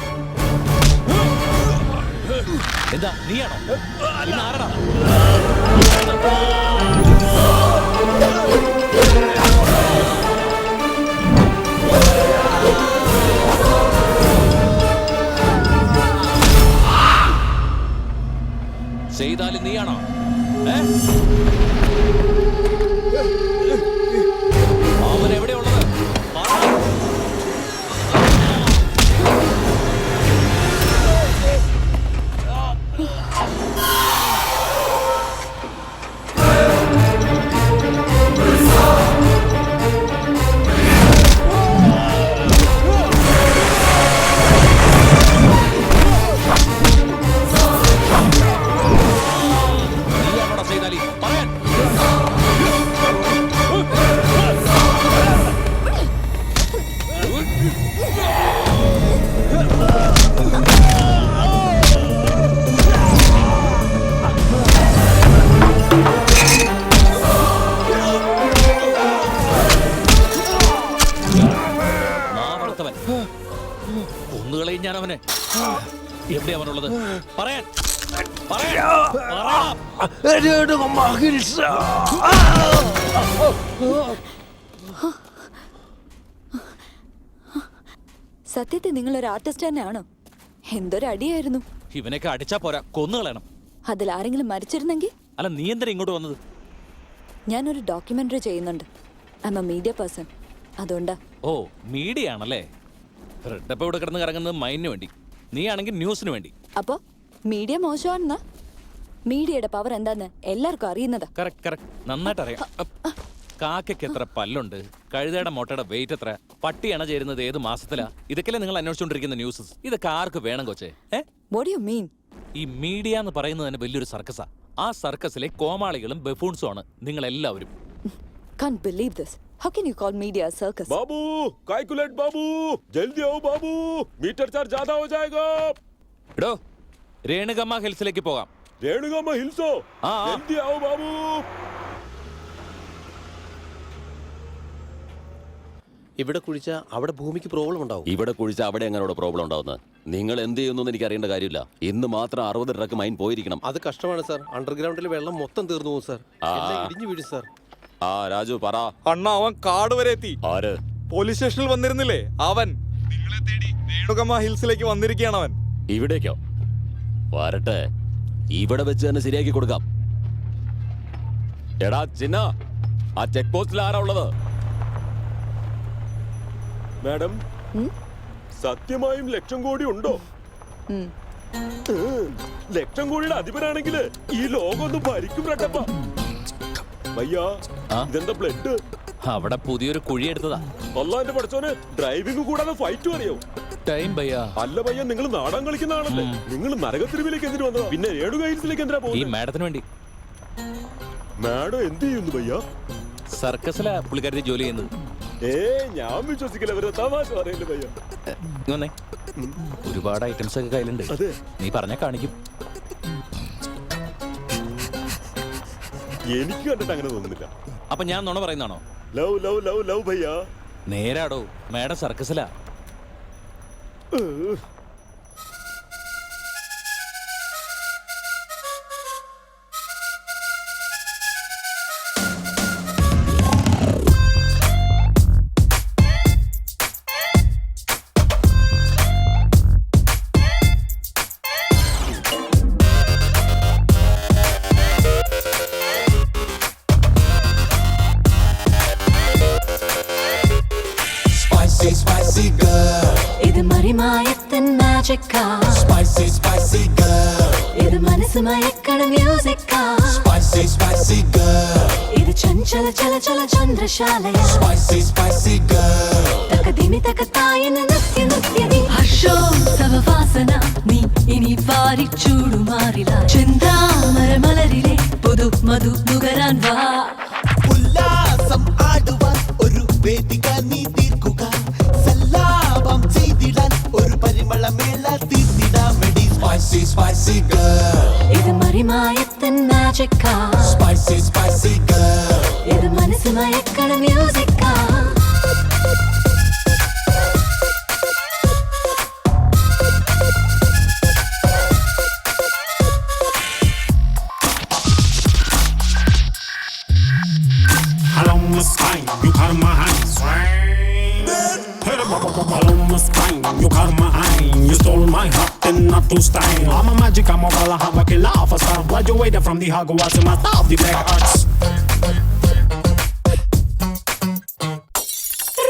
[SPEAKER 3] എന്താ നീയാണോ? പിന്നെ ആരടാ? ചെയ്താലും നീയാണോ? അവൻ എവിടെയുള്ളത്? ഒന്നുകളെയും ഞാൻ അവനെ. എവിടെയാ അവനുള്ളത്? പറയാൻ
[SPEAKER 10] സത്യത്തിൽ നിങ്ങൾ ഒരു ആർട്ടിസ്റ്റ് തന്നെയാണോ? എന്തൊരു അടിയായിരുന്നു.
[SPEAKER 3] ഇവനൊക്കെ അടിച്ചാ പോരാ, കൊന്നുകളയണം.
[SPEAKER 10] അതിൽ ആരെങ്കിലും മരിച്ചിരുന്നെങ്കിൽ?
[SPEAKER 3] അല്ല, നീ എന്തിനാ ഇങ്ങോട്ട് വന്നത്?
[SPEAKER 10] ഞാനൊരു ഡോക്യുമെന്ററി ചെയ്യുന്നുണ്ട്. I M A media person. അതുകൊണ്ടാ.
[SPEAKER 3] ഓ, മീഡിയ ആണല്ലേ. റെഡപ്പ ഇവിടെ കിടന്ന് കറങ്ങുന്നത് മൈനിന് വേണ്ടി, നീ ആണെങ്കിൽ ന്യൂസിന് വേണ്ടി.
[SPEAKER 10] അപ്പോ മീഡിയ മോശമാണെന്നാ? മീഡിയയുടെ പവർ എന്താന്ന് എല്ലാവർക്കും അറിയുന്നതാ.
[SPEAKER 3] കറക്റ്റ്, നന്നായിട്ട് അറിയാം. കാക്കയ്ക്ക് എത്ര പല്ലുണ്ട്, കഴുതയുടെ മുട്ടയുടെ വെയിറ്റ് എത്ര, പട്ടിയാണ് ചേരുന്നത് ഏത് മാസത്തിലാ, ഇതൊക്കെയല്ലേ നിങ്ങൾ അന്വേഷിച്ചുകൊണ്ടിരിക്കുന്ന ന്യൂസ്. ഇതൊക്കെ ആർക്ക് വേണം കൊച്ചേ?
[SPEAKER 10] What do you mean?
[SPEAKER 3] ഈ മീഡിയ എന്ന് പറയുന്നത് തന്നെ വലിയൊരു സർക്കസാ. ആ സർക്കസിലെ കോമാളികളും ബഫൂൺസും ആണ് നിങ്ങൾ എല്ലാവരും.
[SPEAKER 10] Can't believe this. How can you call media a circus?
[SPEAKER 6] बाबू, कैलकुलेट बाबू, जल्दी आओ बाबू, मीटर चार्ज ज्यादा हो जाएगा.
[SPEAKER 3] എടോ, രേണുകമ്മ ഹിൽസിലേക്ക് പോകാം.
[SPEAKER 6] രേണുകമ്മ ഹിൽസോ? ജൽദി आओ बाबू.
[SPEAKER 2] ഇവിടെ കുഴിച്ച അവിടെ ഭൂമിക്ക് പ്രോബ്ലം ഉണ്ടാവും. ഇവിടെ കുഴിച്ച അവിടെ എങ്ങനെ പ്രോബ്ലം ഉണ്ടാവുന്നത്? നിങ്ങൾ എന്ത് ചെയ്യുന്നു എനിക്ക് അറിയേണ്ട കാര്യമില്ല. ഇന്ന് മാത്രം 60 ട്രക്ക് മൈൻ പോയിരിക്കണം.
[SPEAKER 16] അത് കഷ്ടമാണ് സാർ. അണ്ടർഗ്രൗണ്ടിൽ വെള്ളം മൊത്തം തീർന്നു പോകും സാർ. ഇടിഞ്ഞു വീഴും സാർ.
[SPEAKER 2] രാജു പറ.
[SPEAKER 13] അണ്ണ, അവൻ കാട് വരെ എത്തി.
[SPEAKER 2] ആര്?
[SPEAKER 13] പോലീസ് സ്റ്റേഷനിൽ വന്നിരുന്നില്ലേ അവൻ. നിങ്ങളെ തേടി രേണുകമ്മ ഹിൽസിലേക്ക് വന്നിരിക്കുകയാണ് അവൻ.
[SPEAKER 2] ഇവിടേക്കോ? വരട്ടെ, ഇവിടെ വെച്ച് തന്നെ ശരിയാക്കി കൊടുക്കാം. എടാ ചിന്ന, ആ ചെക്ക് പോസ്റ്റിൽ ആരാ ഉള്ളത്?
[SPEAKER 6] മാഡം, സത്യമായും 1,00,000 കോടി ഉണ്ടോ? 1,00,000 കോടിയുടെ അധിപനാണെങ്കിൽ ഈ ലോകം ഒന്ന് ഭരിക്കും റട്ടപ്പ. ഭയ്യാ, ഇതെന്താ ബ്ലഡ്?
[SPEAKER 3] അവിടെ പുതിയൊരു കുഴി എടുത്തതാ.
[SPEAKER 6] അല്ലാന്റെ പഠിച്ചോന് ഡ്രൈവിംഗ് കൂടാതെ ഫൈറ്റും അറിയോ?
[SPEAKER 3] ടൈം ഭയ്യാ.
[SPEAKER 6] അല്ല ഭയ്യ, നിങ്ങൾ നാടകം കളിക്കുന്ന ആളല്ലേ? നിങ്ങൾ നരകത്തിരുവിലേക്ക് എന്തിനു വന്നതാ? പിന്നെ രേണുക ഹിൽസിലേക്ക് എന്തിനാ
[SPEAKER 3] ഈ
[SPEAKER 6] പോകുന്നത്?
[SPEAKER 3] മാഡത്തിന് വേണ്ടി.
[SPEAKER 6] മാഡം എന്ത് ചെയ്യുന്നു ഭയ്യ?
[SPEAKER 3] സർക്കസിലാ പുള്ളിക്കാരി ജോലി ചെയ്യുന്നത്.
[SPEAKER 6] ഞാൻ വിശ്വസിക്കില്ല, അവരെ തമാശ പറയല്ലേ ഭയ്യ.
[SPEAKER 3] വന്നേ, ഒരുപാട് ഐറ്റംസ് ഒക്കെ കയ്യിലുണ്ട്. നീ പറഞ്ഞാ കാണിക്കും.
[SPEAKER 6] എനിക്ക് കണ്ടിട്ട് അങ്ങനെ തോന്നുന്നില്ല.
[SPEAKER 3] അപ്പൊ ഞാൻ നുണ പറയുന്നതാണോ?
[SPEAKER 6] ലവ് ലവ് ലവ് ലവ് ഭയ്യ.
[SPEAKER 3] നേരാടോ, മാഡം സർക്കസിലാ.
[SPEAKER 14] Spicy girl,
[SPEAKER 9] ഇത് മറിമായത്തൻ മാജിക്കാ.
[SPEAKER 14] spicy spicy girl,
[SPEAKER 9] ഇത് മനസ്സ് മയക്കണ മ്യൂസിക്കാ.
[SPEAKER 14] spicy girl,
[SPEAKER 9] ഇത് ചഞ്ചല ചല ചല ചന്ദ്രശാലയാ.
[SPEAKER 14] spicy girl,
[SPEAKER 9] തകദിമി തകത്തായെന്ന നൃത്യ നൃത്യതി. ഹർഷോത്സവവാസന നീ ഇനി വാരിച്ചൂടുമാറില്ല. ചിന്താമരമലരിലെ പുതു മധു നുകരാൻ വാ.
[SPEAKER 14] ഉല്ലാസം ആടുവാൻ ഒരു വേദിക നീ തീർക്കുക. സല്ലാപം ചെയ്തിടാൻ ഒരു പരിമളമേള തീർത്തിടാമെടി. Spicy girl,
[SPEAKER 9] ഇത് മറിമായത്തൻ മാജിക്കാ.
[SPEAKER 14] spicy girl,
[SPEAKER 9] ഇത് മനസ്സ് മയക്കണ മ്യൂസിക്കാ.
[SPEAKER 18] sign. You caught my eye, you stole my heart and not to style. I'm a magic, I'm a ball, I have a killer of a star. Graduated from the Hogwarts, master of the black arts.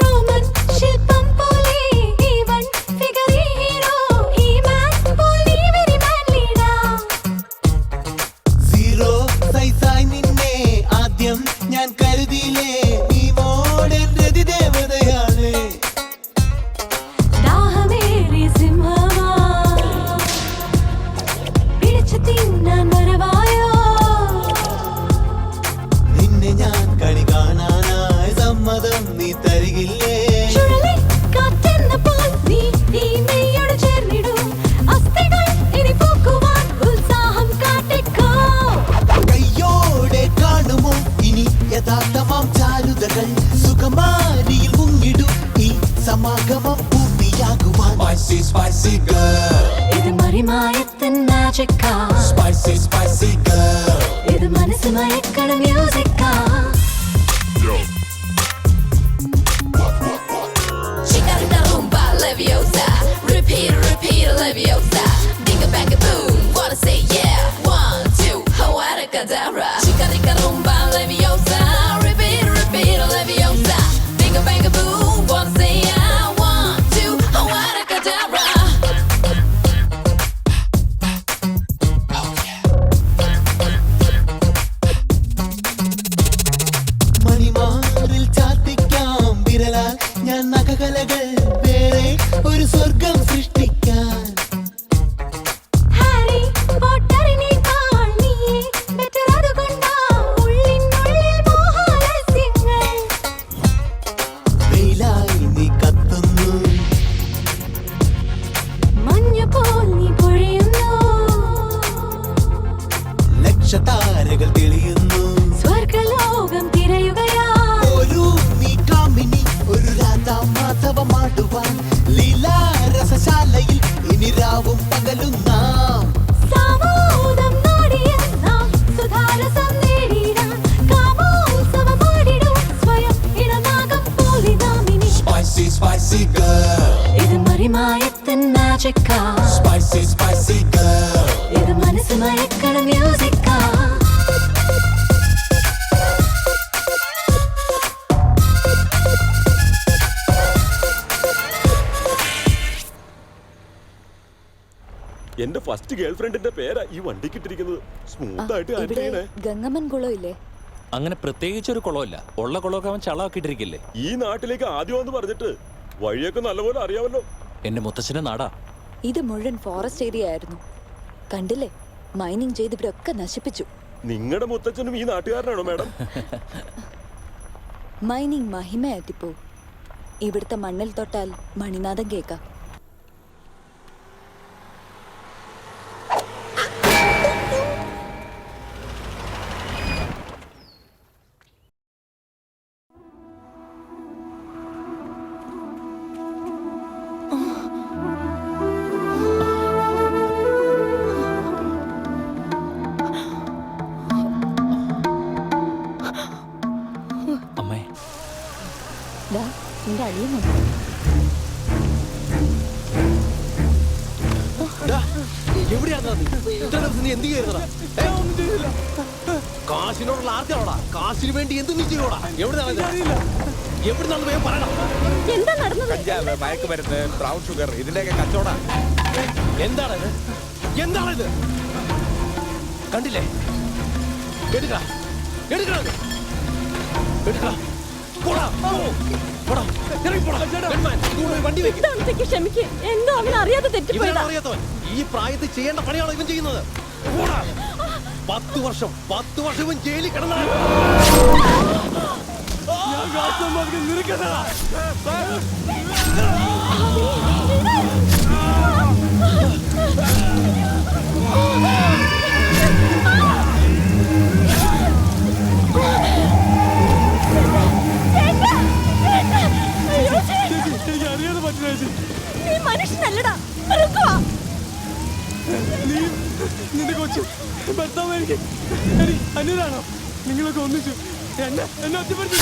[SPEAKER 19] Roman ശില്പം പോലെ even figure hero he മാൻ പോലെ very മാൻ leader.
[SPEAKER 14] Zero സൈസായി നിന്നെ ആദ്യം ഞാൻ കരുതിയില്ലേ, നീ Mordaunt രതിദേവതയാണ്.
[SPEAKER 19] ദാഹമേറിയ സിംഹമാ പിടിച്ചു തിന്നാൻ വരവായോ.
[SPEAKER 14] നിന്നെ ഞാൻ കണി കാണാനായി സമ്മതം നീ തരികില്ലേ?
[SPEAKER 19] ചുഴലിക്കാറ്റെന്നപ്പോൾ നീ ഈ മെയ്യോട് ചേർന്നിടൂ. അസ്ഥികൾ ഇനി പൂക്കുവാൻ ഉത്സാഹം കാട്ടിക്കോ.
[SPEAKER 14] കയ്യോടെ കാണുമോ ഇനി യഥാർത്ഥമാം ചാരുതകൾ? സുഖമാരിയിൽ മുങ്ങിടൂ ഈ സമാഗമം പൂർത്തിയാകുവാൻ. Spicy, spicy girl.
[SPEAKER 19] ഇത് മറിമായത്തിൻ മാജിക്കാ.
[SPEAKER 14] Spicy, spicy girl.
[SPEAKER 19] ഇത് മനസ്സ് മയക്കണ മ്യൂസിക്കാ. Chica rica rumba leviosa. Repeat, repeat leviosa. Binga banga boom, wanna say yeah. 1, 2, Hawara Kadabra. Chica rica rumba leviosa. Repeat, repeat leviosa. Binga banga boom, wanna say yeah. 1, 2, Hawara Kadabra.
[SPEAKER 14] മണിമാറിൽ ചാർത്തിക്കാം വിരലാൽ ഞാൻ നഖകലകൾ, വേറെ ഒരു സ്വർഗം സൃഷ്ടിക്കാൻ.
[SPEAKER 19] Harry പോട്ടറിനേക്കാൾ നീയേ better അതുകൊണ്ടാ ഉള്ളിനുള്ളിൽ മോഹാലസ്യങ്ങൾ.
[SPEAKER 14] വെയിലായി നീ കത്തുന്നു,
[SPEAKER 19] മഞ്ഞുപോൽ നീ പൊഴിയുന്നു.
[SPEAKER 14] ലക്ഷതാരകൾ തെളിയുന്നു.
[SPEAKER 19] സ്വർഗലോകം തിരയുകയാ.
[SPEAKER 14] ഒരു നീ കാമിനി, ഒരു രാധാമാധവമാടുവാൻ ലീലാരസശാലയിൽ ഇനി രാവും പകലും നാം.
[SPEAKER 19] സാമോദം നാടിയ നാം സുധാരസം നേടിടാൻ കാമോത്സവമാടിടും സ്വയം ഇണനാഗം പോലെ നാം ഇനി.
[SPEAKER 14] Spicy, spicy girl.
[SPEAKER 19] ഇത് മറിമായത്തിൻ മാജിക്കാ.
[SPEAKER 14] Spicy, spicy girl.
[SPEAKER 19] ഇത് മനസ്സ് മയക്കണ മ്യൂസിക്കാ.
[SPEAKER 6] എന്റെ ഫസ്റ്റ് ഗേൾ ഫ്രണ്ടിന്റെ പേരാ ഈ വണ്ടിക്ക് ഇട്ടിരിക്കുന്നത്. സ്മൂത്ത് ആയിട്ട് ഹാൻഡിൽ
[SPEAKER 10] ഇവിടെ
[SPEAKER 6] ചെയ്യണേ.
[SPEAKER 10] ഗംഗമ്മൻ കുളം ഇല്ലേ?
[SPEAKER 3] അങ്ങനെ പ്രത്യേകിച്ച് ഒരു കുളമില്ല. ഉള്ള കുളമൊക്കെ അവൻ ചളമാക്കിയിട്ടിരിക്കില്ലേ.
[SPEAKER 6] ഈ നാട്ടിലേക്ക് ആദ്യമാന്ന് പറഞ്ഞിട്ട് വഴിയൊക്കെ നല്ലപോലെ അറിയാമല്ലോ.
[SPEAKER 3] എന്റെ മുത്തച്ഛന്റെ നാടാ.
[SPEAKER 10] ഇത് മുഴുവൻ ഫോറസ്റ്റ് ഏരിയ ആയിരുന്നു. കണ്ടില്ലേ, മൈനിങ് ചെയ്ത് ഇവരൊക്കെ നശിപ്പിച്ചു.
[SPEAKER 6] നിങ്ങളുടെ മുത്തച്ഛനും ഈ നാട്ടുകാരനാണോ മാഡം?
[SPEAKER 10] മൈനിങ് മഹിമയാറ്റിപ്പോ. ഇവിടുത്തെ മണ്ണിൽ തൊട്ടാൽ മണിനാഥം കേൾക്കാം.
[SPEAKER 3] അമ്മേ,
[SPEAKER 9] ദാ, നിന്റെ അളിയൻ വന്നു.
[SPEAKER 16] കാശിനോടുള്ള ആർത്തിയാണോടാ? കാശിന് വേണ്ടി എന്ത് നീ ചെയ്യോടാ? എവിടുന്നാണ് വേഗം പറയണം.
[SPEAKER 9] എന്താ നടന്നത്?
[SPEAKER 13] കഞ്ചാവ്, മയക്കുമരുന്ന്, ബ്രൗൺ ഷുഗർ ഇതിന്റെയൊക്കെ കച്ചവടം.
[SPEAKER 16] എന്താണിത്? എന്താണിത്? കണ്ടില്ലേ? എടുക്കടാ, എടുക്കടാ, എടുക്കടാ. പോടാ, പോടാ, ഇറങ്ങി പോടാ. ഗൺമാൻ, ഇതുകൊണ്ട് ഒരു വണ്ടി വെക്ക്.
[SPEAKER 9] ഇതാണത്തേക്ക് ക്ഷമിക്ക്. എന്തോ അവൻ അറിയാതെ തെറ്റിപ്പോയതാ.
[SPEAKER 16] ഇവനാണ് അറിയാത്തവൻ. ഈ പ്രായത്തിൽ ചെയ്യേണ്ട പണിയാണോ ഇവൻ ചെയ്യുന്നത്? പോടാ. 10 വർഷം ഇവൻ ജയിലിൽ കിടന്നാൽ
[SPEAKER 9] നീ മനുഷ്യനല്ലടാ, മൃഗമാ.
[SPEAKER 1] നിന്റെ കൊച്ചു ഭർത്താവ് എനിക്ക് അന്യരാണോ? നിങ്ങളൊക്കെ ഒന്നിച്ചു എന്നെ ഒറ്റപ്പെടുത്തി.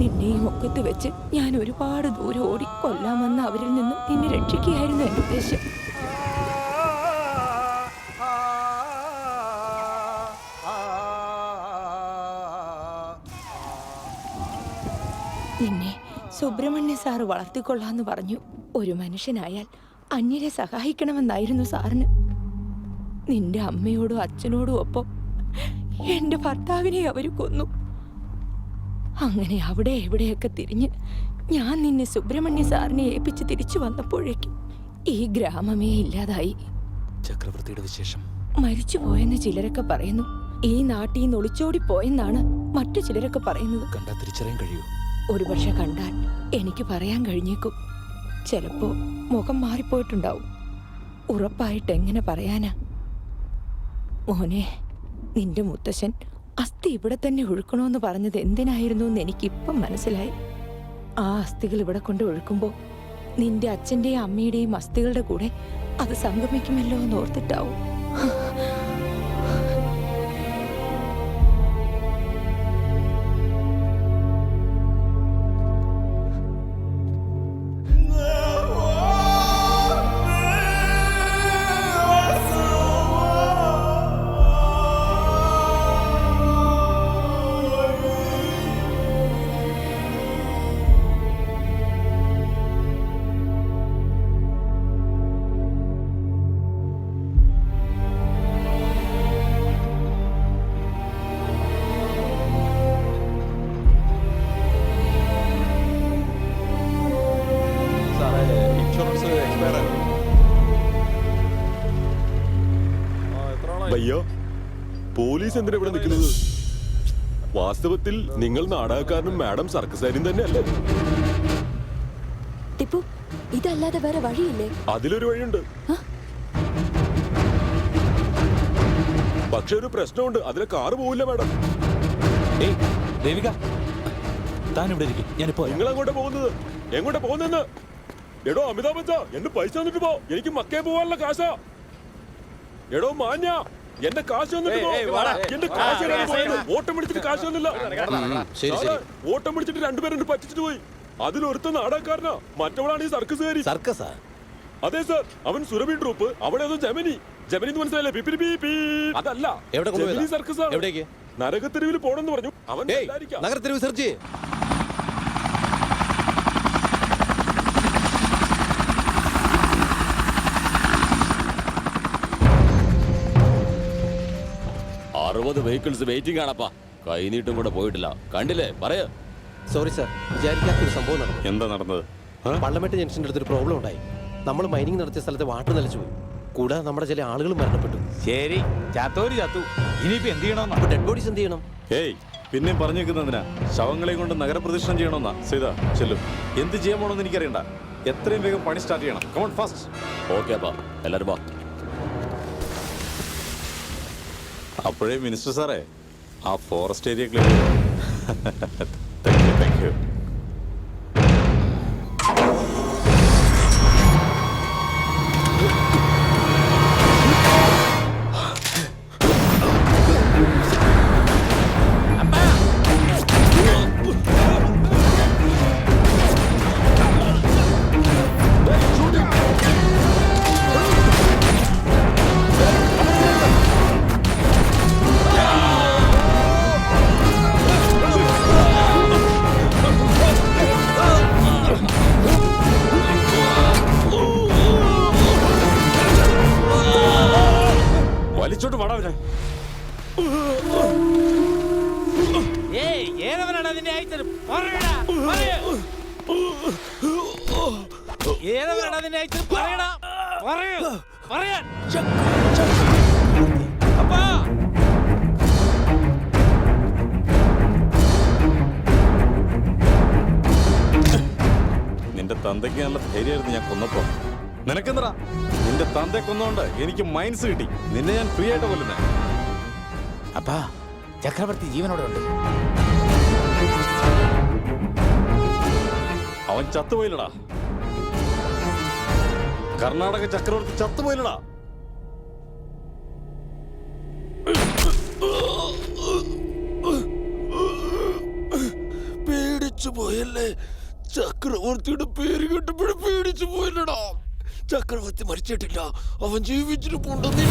[SPEAKER 17] നിന്നെ ഈ മുഖത്ത് വെച്ച് ഞാൻ ഒരുപാട് ദൂരം ഓടി കൊല്ലാമെന്ന് അവരിൽ നിന്നും നിന്നെ രക്ഷിക്കുകയായിരുന്നു എന്റെ ഉദ്ദേശം. നിന്നെ സുബ്രഹ്മണ്യ സാറ് വളർത്തിക്കൊള്ളാന്ന് പറഞ്ഞു. ഒരു മനുഷ്യനായാൽ അന്യരെ സഹായിക്കണമെന്നായിരുന്നു സാറിന്. നിന്റെ അമ്മയോടും അച്ഛനോടും ഒപ്പം എന്റെ ഭർത്താവിനെ അവർ കൊന്നു. അങ്ങനെ അവിടെ എവിടെയൊക്കെ തിരിഞ്ഞ് ഞാൻ നിന്നെ സുബ്രഹ്മണ്യ സാറിനെ ഏൽപ്പിച്ച് തിരിച്ചു വന്നപ്പോഴേക്കും ഈ ഗ്രാമമേ ഇല്ലാതായി.
[SPEAKER 3] ചക്രവർത്തിയുടെ വിശേഷം?
[SPEAKER 17] മരിച്ചുപോയെന്ന് ചിലരൊക്കെ പറയുന്നു. ഈ നാട്ടിൽ നിന്ന് ഒളിച്ചോടി പോയെന്നാണ് മറ്റു ചിലരൊക്കെ പറയുന്നത്.
[SPEAKER 3] കണ്ടാൽ തിരിച്ചറിയാൻ കഴിയൂ?
[SPEAKER 17] ഒരുപക്ഷെ കണ്ടാൽ എനിക്ക് പറയാൻ കഴിഞ്ഞേക്കും. ചിലപ്പോ മുഖം മാറിപ്പോയിട്ടുണ്ടാവും. ഉറപ്പായിട്ട് എങ്ങനെ പറയാനാ? മോനെ, നിന്റെ മുത്തശ്ശൻ അസ്ഥി ഇവിടെ തന്നെ ഒഴുക്കണമെന്ന് പറഞ്ഞത് എന്തിനായിരുന്നു എന്ന് എനിക്കിപ്പം മനസ്സിലായി. ആ അസ്ഥികൾ ഇവിടെ കൊണ്ട് ഒഴുക്കുമ്പോൾ നിന്റെ അച്ഛൻ്റെയും അമ്മയുടെയും അസ്ഥികളുടെ കൂടെ അത് സംഗമിക്കുമല്ലോ എന്ന് ഓർത്തിട്ടാവും.
[SPEAKER 6] ഭയ്യ, പോലീസ് എന്തിനാ ഇവിടെ നിൽക്കുന്നത്? വാസ്തവത്തിൽ നിങ്ങൾ നാടകക്കാരനും മാഡം സർക്കസാരിയും തന്നെ അല്ലേ?
[SPEAKER 10] ടിപ്പു, ഇതല്ലാതെ വേറെ വഴിയില്ലേ?
[SPEAKER 6] അതിലൊരു വഴിയുണ്ട്. പക്ഷെ ഒരു പ്രശ്നമുണ്ട്, അതിലെ കാറ് പോവില്ല മാഡം.
[SPEAKER 3] ദേവിക, താൻ ഇവിടെ ഇരിക്കും, ഞാനിപ്പോ.
[SPEAKER 6] നിങ്ങൾ അങ്ങോട്ടാ പോകുന്നത്? എങ്ങോട്ടാ പോകുന്നെന്ന്? എടോ അമിതാഭ് ബച്ച, എന്റെ പൈസ തന്നിട്ട് പോ. എനിക്ക് മക്കേ പോവാനുള്ള കാശാ. എടോ മാന്യ, എന്റെ കാശ് വന്നിട്ട് പോ. എന്റെ കാശ് ഓട്ടം പിടിച്ചിട്ട് കാശ് വന്നില്ല. ഓട്ടം പിടിച്ചിട്ട് രണ്ടുപേരും പറ്റിച്ചിട്ട് പോയി. അതിലൊരുത്ത നാടകക്കാരനാ, മറ്റവളാണ് ഈ സർക്കസുകാരി.
[SPEAKER 16] സർക്കസാ?
[SPEAKER 6] അതെ സാർ, അവൻ സുരഭി ട്രൂപ്പ്. അവിടെ അതോ ജമനി എന്ന് മനസ്സിലായില്ലേ? പിപിരി പീ. അതല്ല, ജമനി സർക്കസാണ്.
[SPEAKER 16] എവിടേക്ക്?
[SPEAKER 6] നരകത്തെരുവിൽ പോണെന്ന് പറഞ്ഞു. അവൻ
[SPEAKER 16] നഗരത്തെരുവ് സെർച്ച് ചെയ്യേ.
[SPEAKER 2] വെഹിക്കിൾസ് വെയിറ്റിംഗ് ആണപ്പാ. കൈനീട്ടും കൂടെ പോയിട്ടില്ല. കണ്ടില്ലേ? പറയാ.
[SPEAKER 16] സോറി സാർ, വിചാരിക്കാത്തൊരു സംഭവം നടന്നു.
[SPEAKER 11] എന്താ നടന്നത്?
[SPEAKER 16] പള്ളമെട്ട് ജംഗ്ഷൻ്റെ അടുത്തൊരു പ്രോബ്ലം ഉണ്ടായി. നമ്മൾ മൈനിങ് നടത്തിയ സ്ഥലത്ത് വാട്ടർ നിലച്ചു പോയി. കൂടാതെ നമ്മുടെ ചില ആളുകൾ മരണപ്പെട്ടു.
[SPEAKER 4] ശരി, ചാത്തോര് ചത്തു. ഇനിയിപ്പോ എന്ത് ചെയ്യണം?
[SPEAKER 16] ഡെഡ് ബോഡീസ് എന്ത് ചെയ്യണം?
[SPEAKER 11] ഏയ്, പിന്നെയും പറഞ്ഞു വെക്കുന്നതിനാ? ശവങ്ങളെ കൊണ്ട് നഗരപ്രദക്ഷിണം ചെയ്യണമെന്നാ? സീതാ ചെല്ലു. എന്ത് ചെയ്യാൻ പോണെന്ന് എനിക്കറിയണ്ട. എത്രയും വേഗം പണി സ്റ്റാർട്ട് ചെയ്യണം. Come on fast.
[SPEAKER 2] ഓക്കെ അപ്പാ, എല്ലാവരും വാ.
[SPEAKER 11] അപ്പോഴേ മിനിസ്റ്റർ സാറേ, ആ ഫോറസ്റ്റ് ഏരിയ ക്ലിയർ ചെയ്തു. Thank you. വലിച്ചോട്ട് പാടാവില്ല.
[SPEAKER 4] ഏതവനാണ് അതിന്റെ അയച്ചത്? ഏതവനാണ് അതിന്റെ അയച്ചത്? പറയടാ, പറയാൻ. അപ്പാ,
[SPEAKER 11] നിന്റെ തന്തയ്ക്ക് നല്ല ധൈര്യമായിരുന്നു ഞാൻ കൊന്നപ്പോ. നിനക്കെന്തടാ? നിന്റെ തന്തയെ കൊന്നോണ്ട് എനിക്ക് മൈൻസ് കിട്ടി. നിന്നെ ഞാൻ ഫ്രീ ആയിട്ട് കൊല്ലുന്നേ.
[SPEAKER 4] അപ്പാ, ചക്രവർത്തി ജീവനോടെ ഉണ്ട്.
[SPEAKER 11] അവൻ ചത്തുപോയില്ലടാ. കർണാടക ചക്രവർത്തി ചത്തുപോയില്ലടാ.
[SPEAKER 16] പേടിച്ചു പോയല്ലേ? ചക്രവർത്തിയുടെ പേര് കേട്ടപ്പോഴും പേടിച്ചു പോയില്ലടാ. ചക്രവർത്തി മരിച്ചിട്ടില്ല, അവൻ ജീവിച്ചിട്ടുണ്ടെന്ന്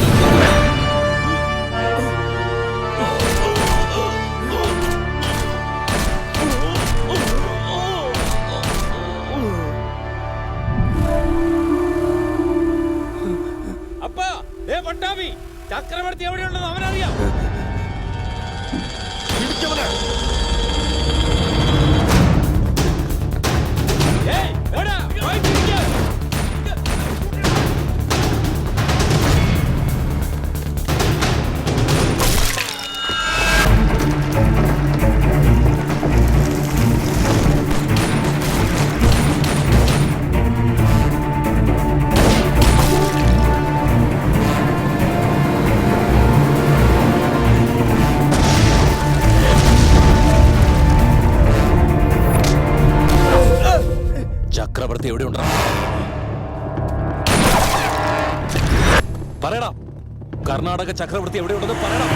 [SPEAKER 4] അപ്പാ പട്ടാമി ചക്രവർത്തി എവിടെയുണ്ടെന്ന് അവനറിയാം.
[SPEAKER 3] ചക്രവർത്തി എവിടെയുണ്ടോ പറയടാ. കർണാടക ചക്രവർത്തി എവിടെയുണ്ടെന്ന് പറയടാ.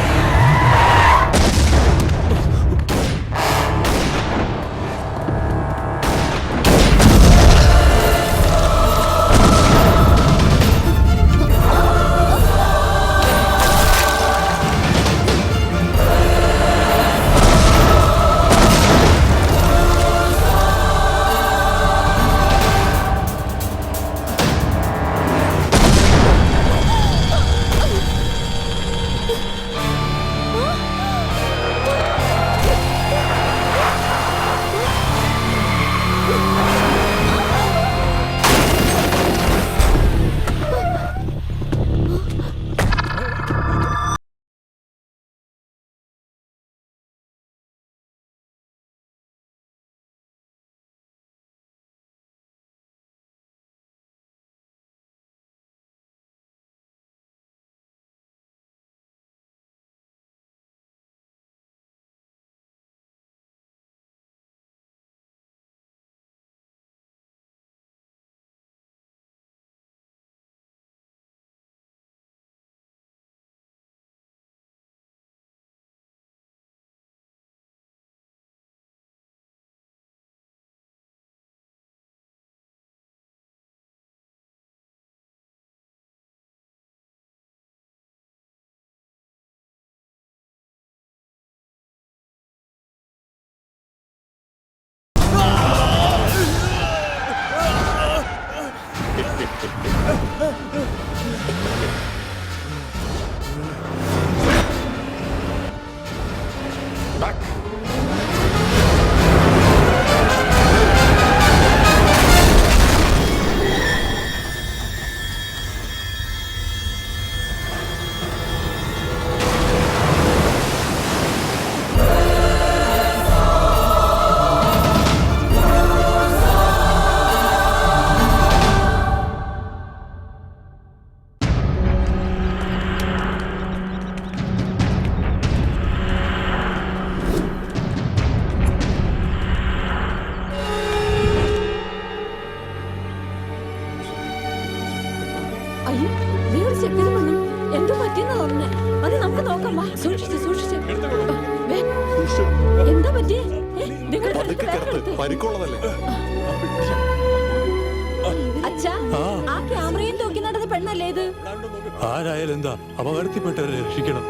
[SPEAKER 11] ആരായാലും എന്താ, അപകടത്തിൽപ്പെട്ടവരെ രക്ഷിക്കണം.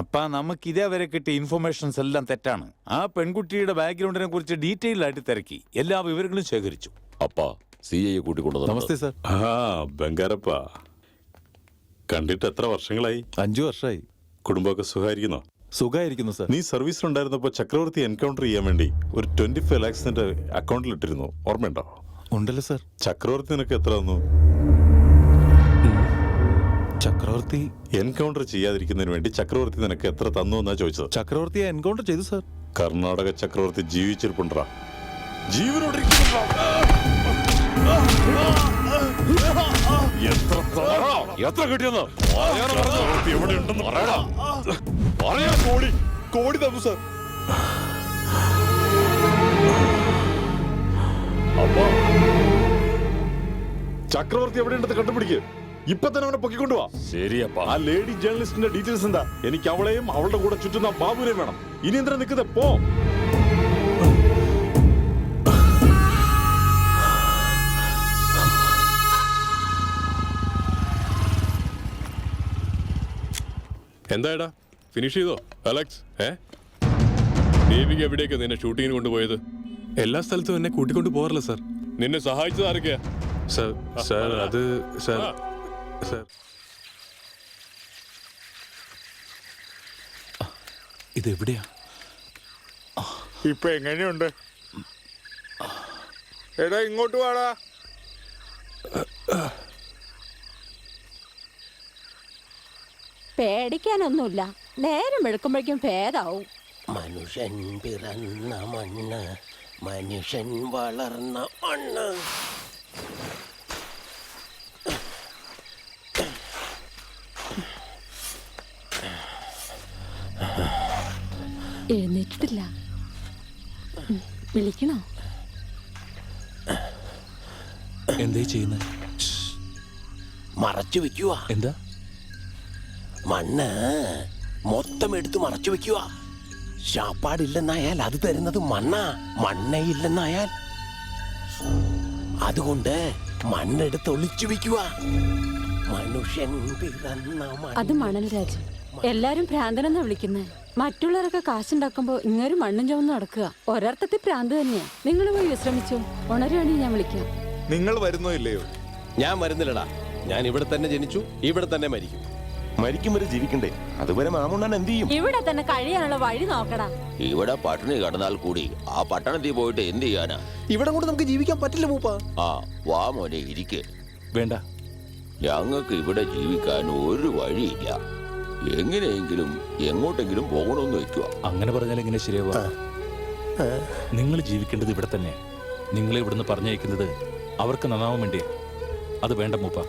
[SPEAKER 4] അപ്പ നമുക്ക് ഇതേവരെ കിട്ടിയ ഇൻഫർമേഷൻസ് എല്ലാം തെറ്റാണ്. ആ പെൺകുട്ടിയുടെ ബാക്ക്ഗ്രൗണ്ടിനെ കുറിച്ച് ഡീറ്റെയിൽ ആയിട്ട് തിരക്കി, എല്ലാ വിവരങ്ങളും ശേഖരിച്ചു.
[SPEAKER 2] അപ്പാ CI കൂട്ടിക്കൊണ്ടു.
[SPEAKER 11] നമസ്തേ സാർ.
[SPEAKER 6] ബംഗാരപ്പ, കണ്ടിട്ട് എത്ര വർഷങ്ങളായി?
[SPEAKER 11] 5 വർഷമായി.
[SPEAKER 6] കുടുംബമൊക്കെ സുഖമായിരിക്കുന്നോ?
[SPEAKER 11] സുഖമായിരിക്കുന്നു സാർ.
[SPEAKER 6] നീ സർവീസിലുണ്ടായിരുന്നപ്പോ ചക്രവർത്തി എൻകൗണ്ടർ ചെയ്യാൻ വേണ്ടി ഒരു 25 lakhs നിന്റെ അക്കൗണ്ടിൽ ഇട്ടിരുന്നു, ഓർമ്മയുണ്ടോ?
[SPEAKER 11] ഉണ്ടല്ലോ സാർ.
[SPEAKER 6] ചക്രവർത്തി നിനക്ക് എത്ര തന്നു?
[SPEAKER 11] ചക്രവർത്തി
[SPEAKER 6] എൻകൗണ്ടർ ചെയ്യാതിരിക്കുന്നതിന് വേണ്ടി ചക്രവർത്തി നിനക്ക് എത്ര തന്നു എന്നാ ചോദിച്ചത്.
[SPEAKER 11] ചക്രവർത്തിയെ എൻകൗണ്ടർ ചെയ്തു സാർ.
[SPEAKER 6] കർണാടക ചക്രവർത്തി ജീവിച്ചിരിപ്പുണ്ടാ? ജീവനോട് എത്ര കിട്ടിയെന്ന് എവിടെയുണ്ടെന്ന് പറയടാ. പറയാ. കോടി തന്നു സാർ. ചക്രവർത്തി എവിടെയുണ്ടെന്ന് കണ്ടുപിടിക്കുക. ഇപ്പൊ തന്നെ അവനെ പൊക്കിക്കൊണ്ടുവാ.
[SPEAKER 11] ശരിയപ്പാ.
[SPEAKER 6] ആ ലേഡി ജേർണലിസ്റ്റിന്റെ ഡീറ്റെയിൽസ് എന്താ? എനിക്ക് അവളെയും അവളുടെ കൂടെ ചുറ്റുന്ന ബാബുവിനെയും വേണം. ഇനി എന്തിനാ നിൽക്കുന്നത്? പോ.
[SPEAKER 20] എന്തായടാ, ഫിനിഷ് ചെയ്തോ അലക്സ്? ദേവിക എവിടേക്കാ നിന്നെ ഷൂട്ടിങ്ങിന് കൊണ്ടുപോയത്?
[SPEAKER 11] എല്ലാ സ്ഥലത്തും എന്നെ കൂട്ടിക്കൊണ്ട് പോകാറില്ല സാർ.
[SPEAKER 20] നിന്നെ സഹായിച്ചത് ആരൊക്കെയാ?
[SPEAKER 11] സാർ സാർ അത് സാർ സാർ ഇതെവിടെയാ?
[SPEAKER 12] ഇപ്പൊ എങ്ങനെയുണ്ട്? എടാ ഇങ്ങോട്ട് വാടാ.
[SPEAKER 9] പേടിക്കാനൊന്നുമില്ല, നേരം എടുക്കുമ്പോഴേക്കും ഭേദാവും.
[SPEAKER 2] മനുഷ്യൻ പിറന്ന മണ്ണ്, മനുഷ്യൻ വളർന്ന മണ്ണ്.
[SPEAKER 9] എഴുന്നേറ്റിട്ടില്ല. വിളിക്കണോ?
[SPEAKER 3] എന്തേ ചെയ്യുന്നത്?
[SPEAKER 2] മറച്ചു വെക്കുക.
[SPEAKER 3] എന്താ?
[SPEAKER 2] മണ്ണ് മൊത്തം എടുത്ത് മറച്ചു വെക്കുക. ശാപ്പാടില്ലെന്നായാൽ അത് തരുന്നത് മണ്ണാ. മണ്ണയില്ലെന്നായാൽ അതുകൊണ്ട് മണ്ണെടുത്ത് ഒളിച്ചു വെക്കുക. മനുഷ്യൻ പിറന്ന
[SPEAKER 9] അത് മണൽ രാജ്. എല്ലാരും ഭ്രാന്തനെന്നാ വിളിക്കുന്നത്. മറ്റുള്ളവരൊക്കെ കാശുണ്ടാക്കുമ്പോ ഇങ്ങൊരു മണ്ണും ചുവന്ന് നടക്കുക. ഒരർത്ഥത്തിൽ ഭ്രാന്ത് തന്നെയാ. നിങ്ങൾ പോയി വിശ്രമിച്ചു. ഉണരുവാണെങ്കിൽ ഞാൻ വിളിക്കാം.
[SPEAKER 12] നിങ്ങൾ വരുന്നോ ഇല്ലയോ?
[SPEAKER 16] ഞാൻ വരുന്നില്ലടാ. ഞാൻ ഇവിടെ തന്നെ ജനിച്ചു, ഇവിടെ തന്നെ മരിക്കും.
[SPEAKER 2] മരിക്കും വരെ ജീവിക്കണ്ടേ? അതുവരെ മാമുണ്ണൻ എന്ത് ചെയ്യും?
[SPEAKER 9] ഇവിടെ തന്നെ കഴിയാനുള്ള വഴി നോക്കടാ.
[SPEAKER 2] ഇവിടെ പട്ടിണി കിടന്നാൽ കൂടി ആ പട്ടണത്തിൽ പോയിട്ട് എന്ത് ചെയ്യാനാ?
[SPEAKER 16] ഇവിടെ കൊണ്ട് നമുക്ക് ജീവിക്കാൻ പറ്റില്ല മൂപ്പ.
[SPEAKER 2] ആ വാ മോനെ, ഇരിക്കെ.
[SPEAKER 3] വേണ്ട,
[SPEAKER 2] ഞങ്ങൾക്ക് ഇവിടെ ജീവിക്കാൻ ഒരു വഴിയില്ല. എങ്ങനെയെങ്കിലും എങ്ങോട്ടെങ്കിലും പോകണമെന്ന് വെക്കുക.
[SPEAKER 3] അങ്ങനെ പറഞ്ഞാൽ എങ്ങനെ ശരിയാവുക? നിങ്ങൾ ജീവിക്കേണ്ടത് ഇവിടെ തന്നെ. നിങ്ങളെ ഇവിടുന്ന് പറഞ്ഞയക്കുന്നത് അവർക്ക് നന്നാവാൻ വേണ്ടി. അത് വേണ്ട മൂപ്പ.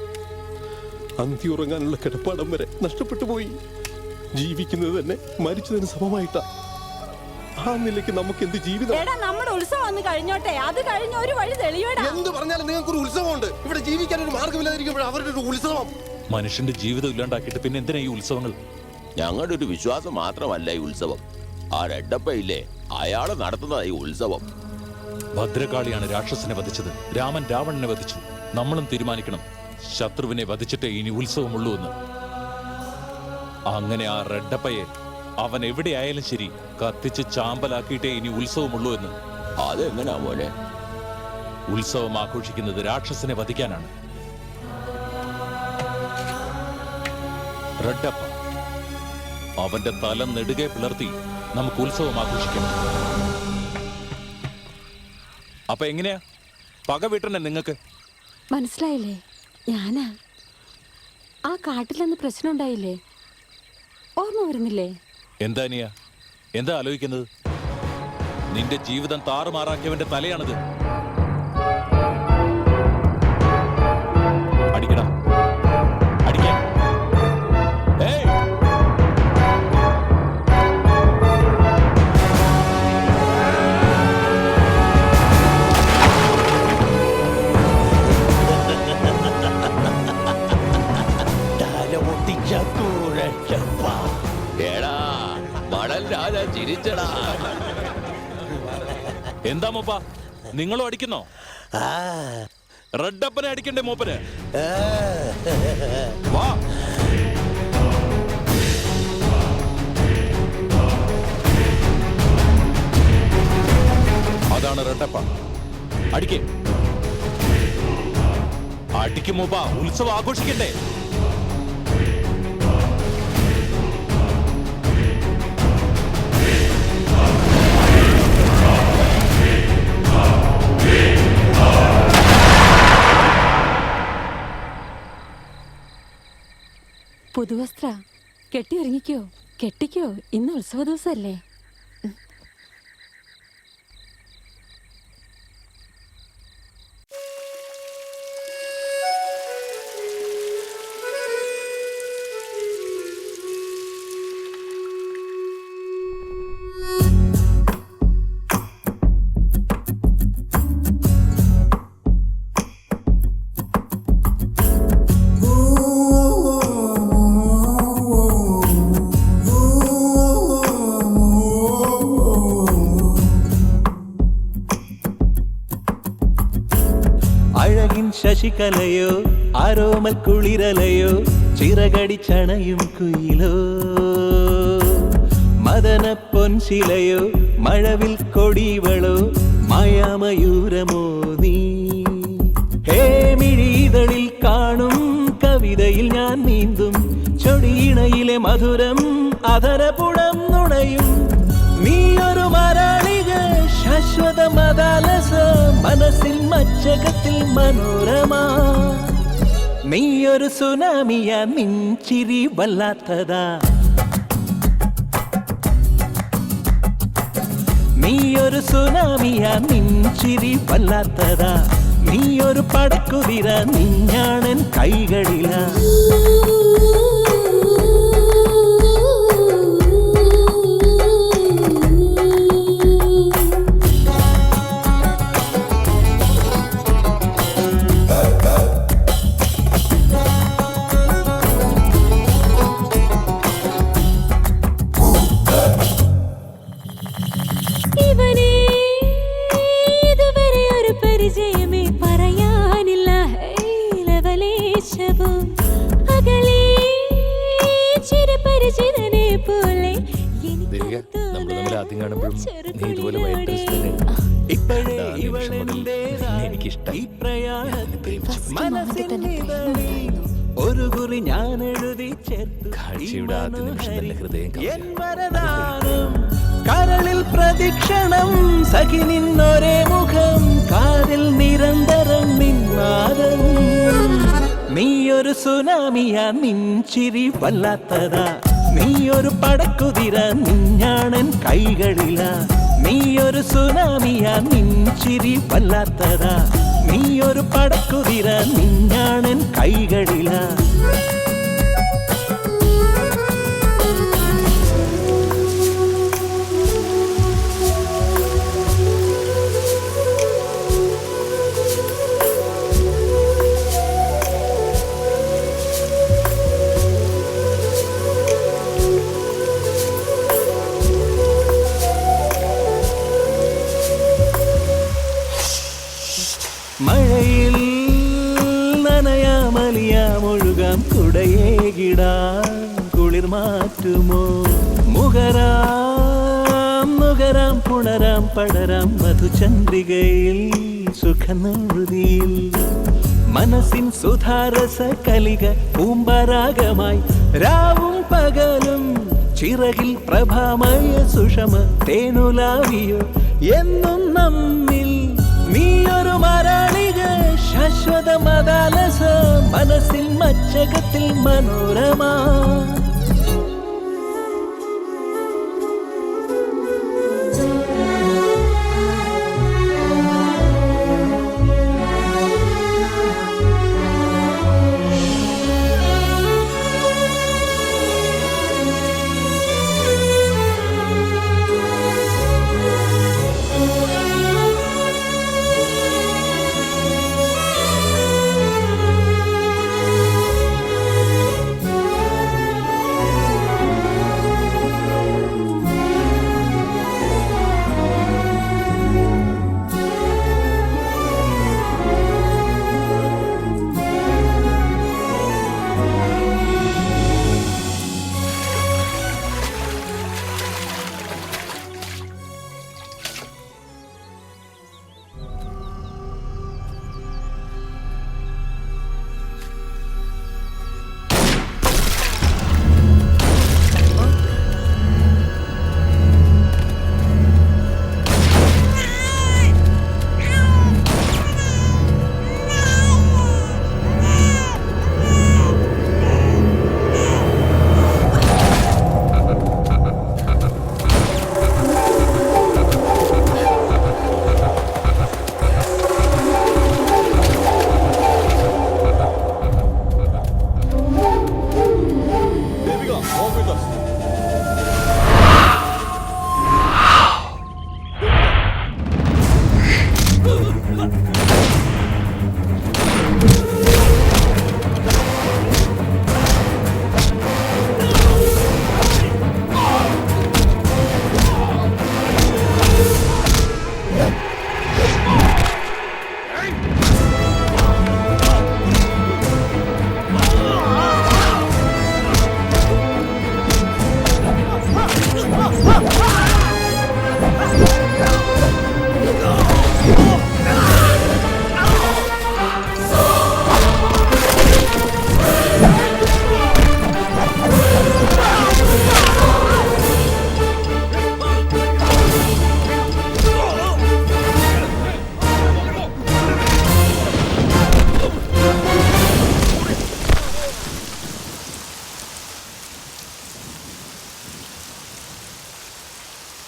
[SPEAKER 1] അന്തി ഉറങ്ങാനുള്ള കിടപ്പാടം വരെ നഷ്ടപ്പെട്ടു പോയി. ജീവിക്കുന്നത് തന്നെ മരിച്ചതിന് സമമായിട്ടാ. ആ നിലയ്ക്ക് നമുക്ക് എന്ത് ജീവിതം?
[SPEAKER 9] എടാ, നമ്മുടെ ഉത്സവം ഒന്ന് കഴിഞ്ഞോട്ടെ. അത് കഴിഞ്ഞ ഒരു വഴി തെളിയടാ.
[SPEAKER 16] എന്ത് പറഞ്ഞാലും നിങ്ങൾക്കൊരു ഉത്സവമുണ്ട്. ഇവിടെ ജീവിക്കാൻ ഒരു മാർഗമില്ലാതിരിക്കുമ്പോൾ അവരുടെ ഒരു ഉത്സവം.
[SPEAKER 3] മനുഷ്യന്റെ ജീവിതം ഇല്ലാണ്ടാക്കിയിട്ട് പിന്നെ എന്തിനാ ഈ ഉത്സവങ്ങൾ?
[SPEAKER 2] ഞങ്ങളുടെ ഒരു വിശ്വാസം മാത്രമല്ല ഈ ഉത്സവം. ആ രണ്ടപ്പ ഇല്ലേ, അയാള് നടത്തുന്നതായി ഉത്സവം.
[SPEAKER 3] ഭദ്രകാളിയാണ് രാക്ഷസനെ വധിച്ചത്. രാമൻ രാവണനെ വധിച്ചു. നമ്മളും തീരുമാനിക്കണം, ശത്രുവിനെ വധിച്ചിട്ടേ ഇനി ഉത്സവമുള്ളൂ എന്ന്. അങ്ങനെ ആ റെഡപ്പയെ അവൻ എവിടെയായാലും ശരി കത്തിച്ച് ചാമ്പലാക്കിയിട്ടേ ഇനി ഉത്സവമുള്ളൂ എന്ന്.
[SPEAKER 2] അതെങ്ങനാ മോനെ?
[SPEAKER 3] ഉത്സവം ആഘോഷിക്കുന്നത് രാക്ഷസനെ വധിക്കാനാണ്. റെഡപ്പ അവന്റെ തല നെടുകെ പിളർത്തി നമുക്ക് ഉത്സവം ആഘോഷിക്കാം. അപ്പൊ എങ്ങനെയാ? പക വീട്ടണേ നിങ്ങൾക്ക്?
[SPEAKER 9] മനസ്സിലായില്ലേ? ഞാനാ. ആ കാട്ടിലന്ന് പ്രശ്നം ഉണ്ടായില്ലേ? ഓർമ്മ വരുന്നില്ലേ?
[SPEAKER 3] എന്താ നീയാ? എന്താ ആലോചിക്കുന്നത്? നിന്റെ ജീവിതം താറുമാറാക്കിയവന്റെ തലയാണത്. അടിക്കടാ, അടിക്കാം.
[SPEAKER 2] ചിരിച്ചടാ.
[SPEAKER 3] എന്താ മൂപ്പ, നിങ്ങളും അടിക്കുന്നോ? റെഡപ്പനെ അടിക്കണ്ടേ മൂപ്പന്? വാ. അതാണ് റെഡപ്പ. അടിക്കേ, അടിക്കും മൂപ്പ. ഉത്സവം ആഘോഷിക്കണ്ടേ?
[SPEAKER 9] പുതുവസ്ത്ര കെട്ടി ഇറങ്ങിക്കോ. കെട്ടിക്കോ, ഇന്ന് ഉത്സവ ദിവസമല്ലേ.
[SPEAKER 19] Ooh.
[SPEAKER 14] ശശികലയോ ആരോമൽ കുളിരലയോ ചിറകടിച്ചണയും കുയിലോ മദന പൊൻശിലയോ മഴവിൽ കൊടിവളോ മായാമയൂരമോ നീ ഹേ മിഴിതളിൽ കാണും കവിതയിൽ ഞാൻ നീന്തും ചൊടിയിണയിലെ മധുരം അധരപുടം നുണയും നീയൊരു മരാളിക ശാശ്വത മദാലസ മനസ്സിൽ മച്ചകത്തിൽ മനോരമ നീയൊരു സുനാമിയ നിൻചിരി വല്ലാത്തതാ നീയൊരു സുനാമിയ നിൻചിരി വല്ലാത്തതാ നീയൊരു പടക്കുതിര നിഞ്ഞാണൻ കൈകളില ഒരു കുറി ഞാൻ എഴുതി കരളിൽ പ്രദക്ഷിണം സഖി നിന്നൊരേ മുഖം കാതിൽ നിരന്തരം നിന്നാദം നീയൊരു സുനാമിയ നിൻചിരി വല്ലാത്തതാ നീയൊരു പടക്കുതിര നിഞ്ഞാണൻ കൈകളില നീയൊരു സുനാമിയ നിൻചിരി വല്ലാത്തതാ നീയൊരു പടക്കുതിര നിഞ്ഞാണൻ കൈകളില മഴയിൽ നനയാമലിയാമൊഴുകാം കുടയേകിടാം കുളിർ മാറ്റുമോ മുഖരാം നുകരാം പുണരാം പടരാം മധുചന്ദ്രികയിൽ സുഖനൃതിയിൽ മനസ്സിൻ സുധാരസ കലിക പൂമ്പരാഗമായി രാവും പകലും ചിറകിൽ പ്രഭാമയ സുഷമ തേനുലാവിയോ എന്നും നമ്മിൽ നീയൊരു മരാളിക ശാശ്വത മദാലസ മനസ്സിൽ മച്ചകത്തിൽ മനോരമ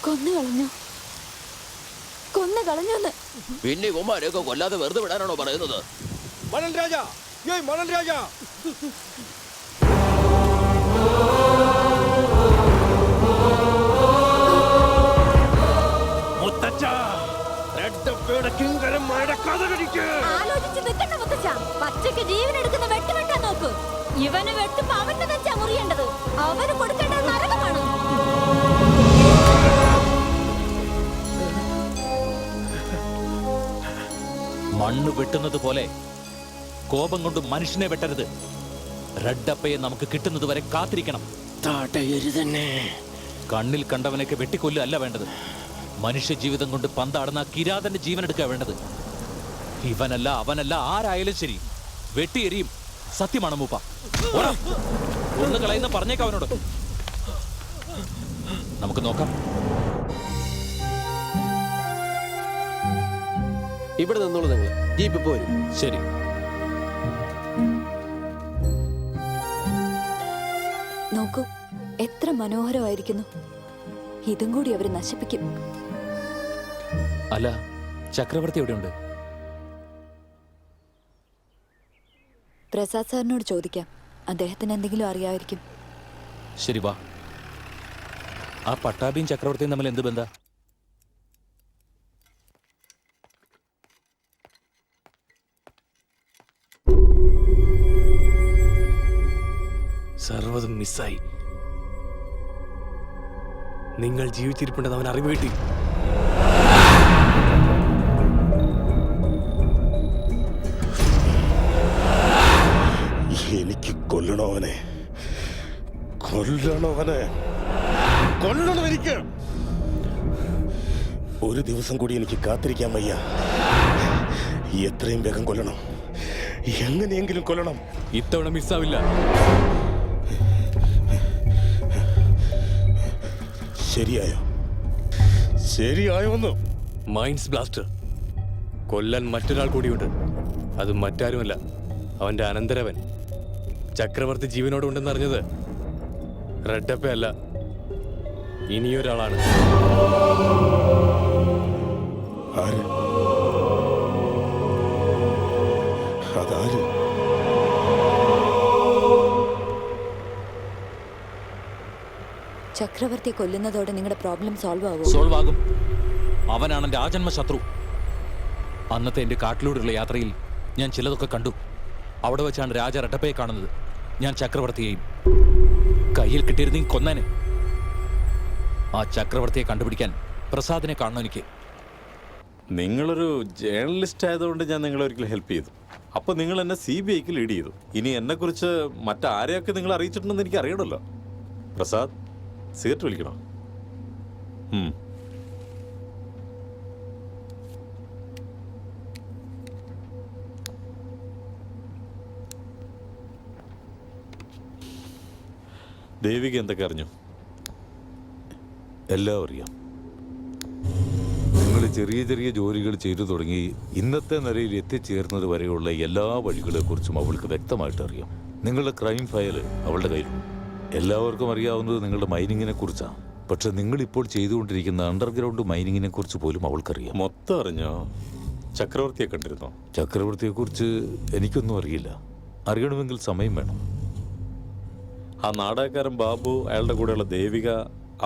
[SPEAKER 10] കൊന്നു കളഞ്ഞു
[SPEAKER 2] പിന്നെ ഇവന്മാരെയൊക്കെ കൊല്ലാതെ വെറുതെ വിടാനാണോ പറയുന്നത്?
[SPEAKER 16] മണൽ രാജ, മണൽ രാജ.
[SPEAKER 9] ആലോചിച്ച് നിൽക്കണ്ട മുത്തച്ഛ. പച്ചയ്ക്ക് ജീവനെടുക്കുന്ന വെട്ടാൻ നോക്ക്. ഇവന് വെട്ടുമ്പോ അവന്റെ വെച്ചാ മുറിയേണ്ടത്. അവന് കൊടുക്കേണ്ടത് നരകമാണ്.
[SPEAKER 3] മണ്ണ് വെട്ടുന്നത് പോലെ കോപം കൊണ്ട് മനുഷ്യനെ വെട്ടരുത്. റെഡപ്പയെ നമുക്ക് കിട്ടുന്നത് വരെ കാത്തിരിക്കണം. കണ്ണിൽ കണ്ടവനൊക്കെ വെട്ടിക്കൊല്ലുക അല്ല വേണ്ടത്. മനുഷ്യ ജീവിതം കൊണ്ട് പന്താടുന്ന കിരാതന്റെ ജീവൻ എടുക്കുക വേണ്ടത്. ഇവനല്ല അവനല്ല ആരായാലും ശരി, വെട്ടിയെരിയും. സത്യമാണ് മൂപ്പ. ഒന്ന് കളയുന്ന പറഞ്ഞേക്കാം അവനോട്. നമുക്ക് നോക്കാം.
[SPEAKER 16] ഇവിടെ നിന്നോളൂ, നിങ്ങൾ ജീപ്പ് പോരും.
[SPEAKER 3] ശരി.
[SPEAKER 10] നോക്കൂ, എത്ര മനോഹരമായിരിക്കുന്നു. ഇതും കൂടി അവര് നശിപ്പിക്കും.
[SPEAKER 3] അല്ല, ചക്രവർത്തി എവിടെയുണ്ട്?
[SPEAKER 10] പ്രസാദ് സാറിനോട് ചോദിക്കാം. അദ്ദേഹത്തിന് എന്തെങ്കിലും അറിയാമായിരിക്കും.
[SPEAKER 3] ശരി, വാ. ആ പട്ടാഭിയും ചക്രവർത്തിയും തമ്മിൽ എന്ത് ബന്ധ?
[SPEAKER 16] സർവ്വതും മിസ്സായി. നിങ്ങൾ ജീവിച്ചിരിപ്പുണ്ടെന്ന് അവൻ അറിവ് കിട്ടി.
[SPEAKER 6] എനിക്ക് കൊല്ലണവനെ, കൊല്ലണം എനിക്ക്. ഒരു ദിവസം കൂടി എനിക്ക് കാത്തിരിക്കാൻ വയ്യ. എത്രയും വേഗം കൊല്ലണം, എങ്ങനെയെങ്കിലും കൊല്ലണം.
[SPEAKER 3] ഇത്തവണ മിസ്സാവില്ല.
[SPEAKER 6] ശരിയായോ ഒന്ന്?
[SPEAKER 16] മൈൻഡ്സ് ബ്ലാസ്റ്റർ കൊല്ലാൻ മറ്റൊരാൾ കൂടിയുണ്ട്. അത് മറ്റാരുമല്ല, അവന്റെ അനന്തരവൻ. ചക്രവർത്തി ജീവനോടുണ്ടെന്ന് അറിഞ്ഞത് റെഡപ്പ അല്ല, ഇനിയൊരാളാണ്.
[SPEAKER 6] അതാര്?
[SPEAKER 10] ചക്രവർത്തിയെ കൊല്ലുന്നതോടെ നിങ്ങളുടെ പ്രോബ്ലം സോൾവ്
[SPEAKER 3] ആകും. അവനാണ് എന്റെ ആജന്മ ശത്രു. അന്നത്തെ എന്റെ കാട്ടിലൂടെയുള്ള യാത്രയിൽ ഞാൻ ചിലതൊക്കെ കണ്ടു. അവിടെ വെച്ചാണ് രാജ റെഡപ്പയെ കാണുന്നത്. ഞാൻ ചക്രവർത്തിയെയും. കയ്യിൽ കിട്ടിയിരുന്നെങ്കിൽ കൊന്നേനെ. ആ ചക്രവർത്തിയെ കണ്ടുപിടിക്കാൻ പ്രസാദിനെ കാണണം എനിക്ക്.
[SPEAKER 11] നിങ്ങളൊരു ജേർണലിസ്റ്റ് ആയതുകൊണ്ട് ഞാൻ നിങ്ങളെ ഒരിക്കലും ഹെൽപ്പ് ചെയ്തു. അപ്പോൾ നിങ്ങൾ എന്നെ CBIക്ക് ലീഡ് ചെയ്തു. ഇനി എന്നെക്കുറിച്ച് മറ്റാരെയൊക്കെ നിങ്ങൾ അറിയിച്ചിട്ടുണ്ടെന്ന് എനിക്ക് അറിയണമല്ലോ. പ്രസാദ്, സിഗരറ്റ് വലിക്കണോ? ദേവിക എന്തൊക്കെ അറിഞ്ഞു?
[SPEAKER 6] എല്ലാം അറിയാം. നിങ്ങൾ ചെറിയ ചെറിയ ജോലികൾ ചെയ്തു തുടങ്ങി ഇന്നത്തെ നിലയിൽ എത്തിച്ചേർന്നത് വരെയുള്ള എല്ലാ വഴികളെക്കുറിച്ചും അവൾക്ക് വ്യക്തമായിട്ട് അറിയാം. നിങ്ങളുടെ ക്രൈം ഫയൽ അവളുടെ കയ്യിലുണ്ട്. എല്ലാവർക്കും അറിയാവുന്നത് നിങ്ങളുടെ മൈനിങ്ങിനെ കുറിച്ചാണ്. പക്ഷെ നിങ്ങളിപ്പോൾ ചെയ്തുകൊണ്ടിരിക്കുന്ന അണ്ടർഗ്രൗണ്ട് മൈനിങ്ങിനെ കുറിച്ച് പോലും അവൾക്കറിയാം.
[SPEAKER 11] മൊത്തം അറിഞ്ഞോ? ചക്രവർത്തിയെ കണ്ടിരുന്നോ?
[SPEAKER 6] ചക്രവർത്തിയെക്കുറിച്ച് എനിക്കൊന്നും അറിയില്ല. അറിയണമെങ്കിൽ സമയം വേണം.
[SPEAKER 11] ആ നാടകക്കാരൻ ബാബു, അയാളുടെ കൂടെയുള്ള ദേവിക,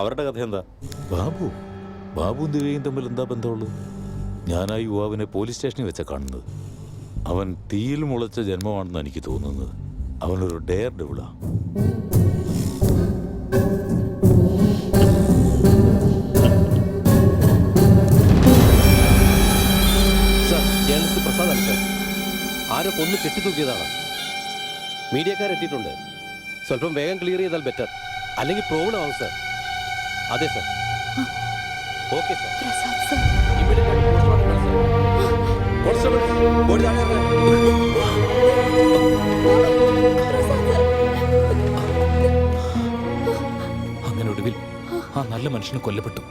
[SPEAKER 11] അവരുടെ കഥ എന്താ?
[SPEAKER 6] ബാബുവും ദേവികയും തമ്മിൽ എന്താ ബന്ധമുള്ളത്? ഞാൻ ആ യുവാവിനെ പോലീസ് സ്റ്റേഷനിൽ വെച്ചാണ് കാണുന്നത്. അവൻ തീയിൽ മുളച്ച ജന്മമാണെന്ന് എനിക്ക് തോന്നുന്നത്. അവനൊരു ഡെയർ ഡെവിളാ.
[SPEAKER 16] പ്രസാദാണ് സാർ. ആരോ കൊന്നു കെട്ടിത്തൂക്കിയതാണ്. മീഡിയക്കാരെത്തിയിട്ടുണ്ട്. സ്വല്പം വേഗം ക്ലിയർ ചെയ്താൽ ബെറ്റർ, അല്ലെങ്കിൽ പ്രോബ്ലം ആവും സാർ. അതെ സാർ. Okay sir.
[SPEAKER 3] അങ്ങനെ ഒടുവിൽ ആ നല്ല മനുഷ്യന് കൊല്ലപ്പെട്ടു.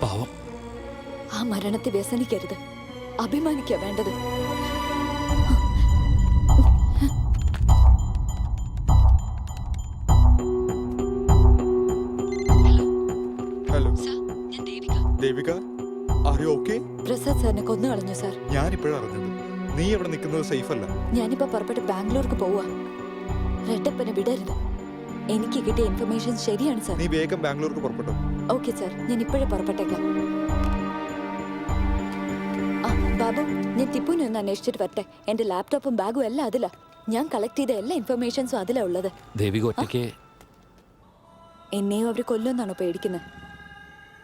[SPEAKER 3] പാവം.
[SPEAKER 10] ആ മരണത്തെ വ്യസനിക്കരുത്, അഭിമാനിക്കുക വേണ്ടത്.
[SPEAKER 12] Devika are you okay?
[SPEAKER 10] Prasad സാറിനെ കൊന്നു കളഞ്ഞു സാർ.
[SPEAKER 12] ഞാനിപ്പോഴാണ് അറിഞ്ഞത്. നീ ഇവിടെ നിൽക്കുന്നത് സേഫ് അല്ല.
[SPEAKER 10] ഞാനിപ്പോ പുറപ്പെട്ട് ബാംഗ്ലൂർക്ക് പോവാ. റെഡപ്പനെ വിടരുത്. എനിക്ക് കിട്ടിയ ഇൻഫർമേഷൻ ശരിയാണ് സാർ.
[SPEAKER 12] നീ വേഗം ബാംഗ്ലൂർക്ക് പുറപ്പെട്ടോ.
[SPEAKER 10] ഓക്കെ സാർ, ഞാൻ ഇപ്പോഴേ പുറപ്പെട്ടേക്കാം. ആ ബാബു, ഞാൻ ടിപ്പുവിനെ ഒന്ന് അന്വേഷിച്ചിട്ട് വരട്ടെ. എന്റെ ലാപ്ടോപ്പും ബാഗും എല്ലാം അതിലാ. ഞാൻ കളക്ട് ചെയ്ത എല്ലാ ഇൻഫർമേഷൻസും അതിലാ ഉള്ളത്.
[SPEAKER 3] ദേവിക ഒറ്റയ്ക്ക്
[SPEAKER 10] എന്നെയും അവർ കൊല്ലുമെന്നാണോ പേടിക്കുന്നത്?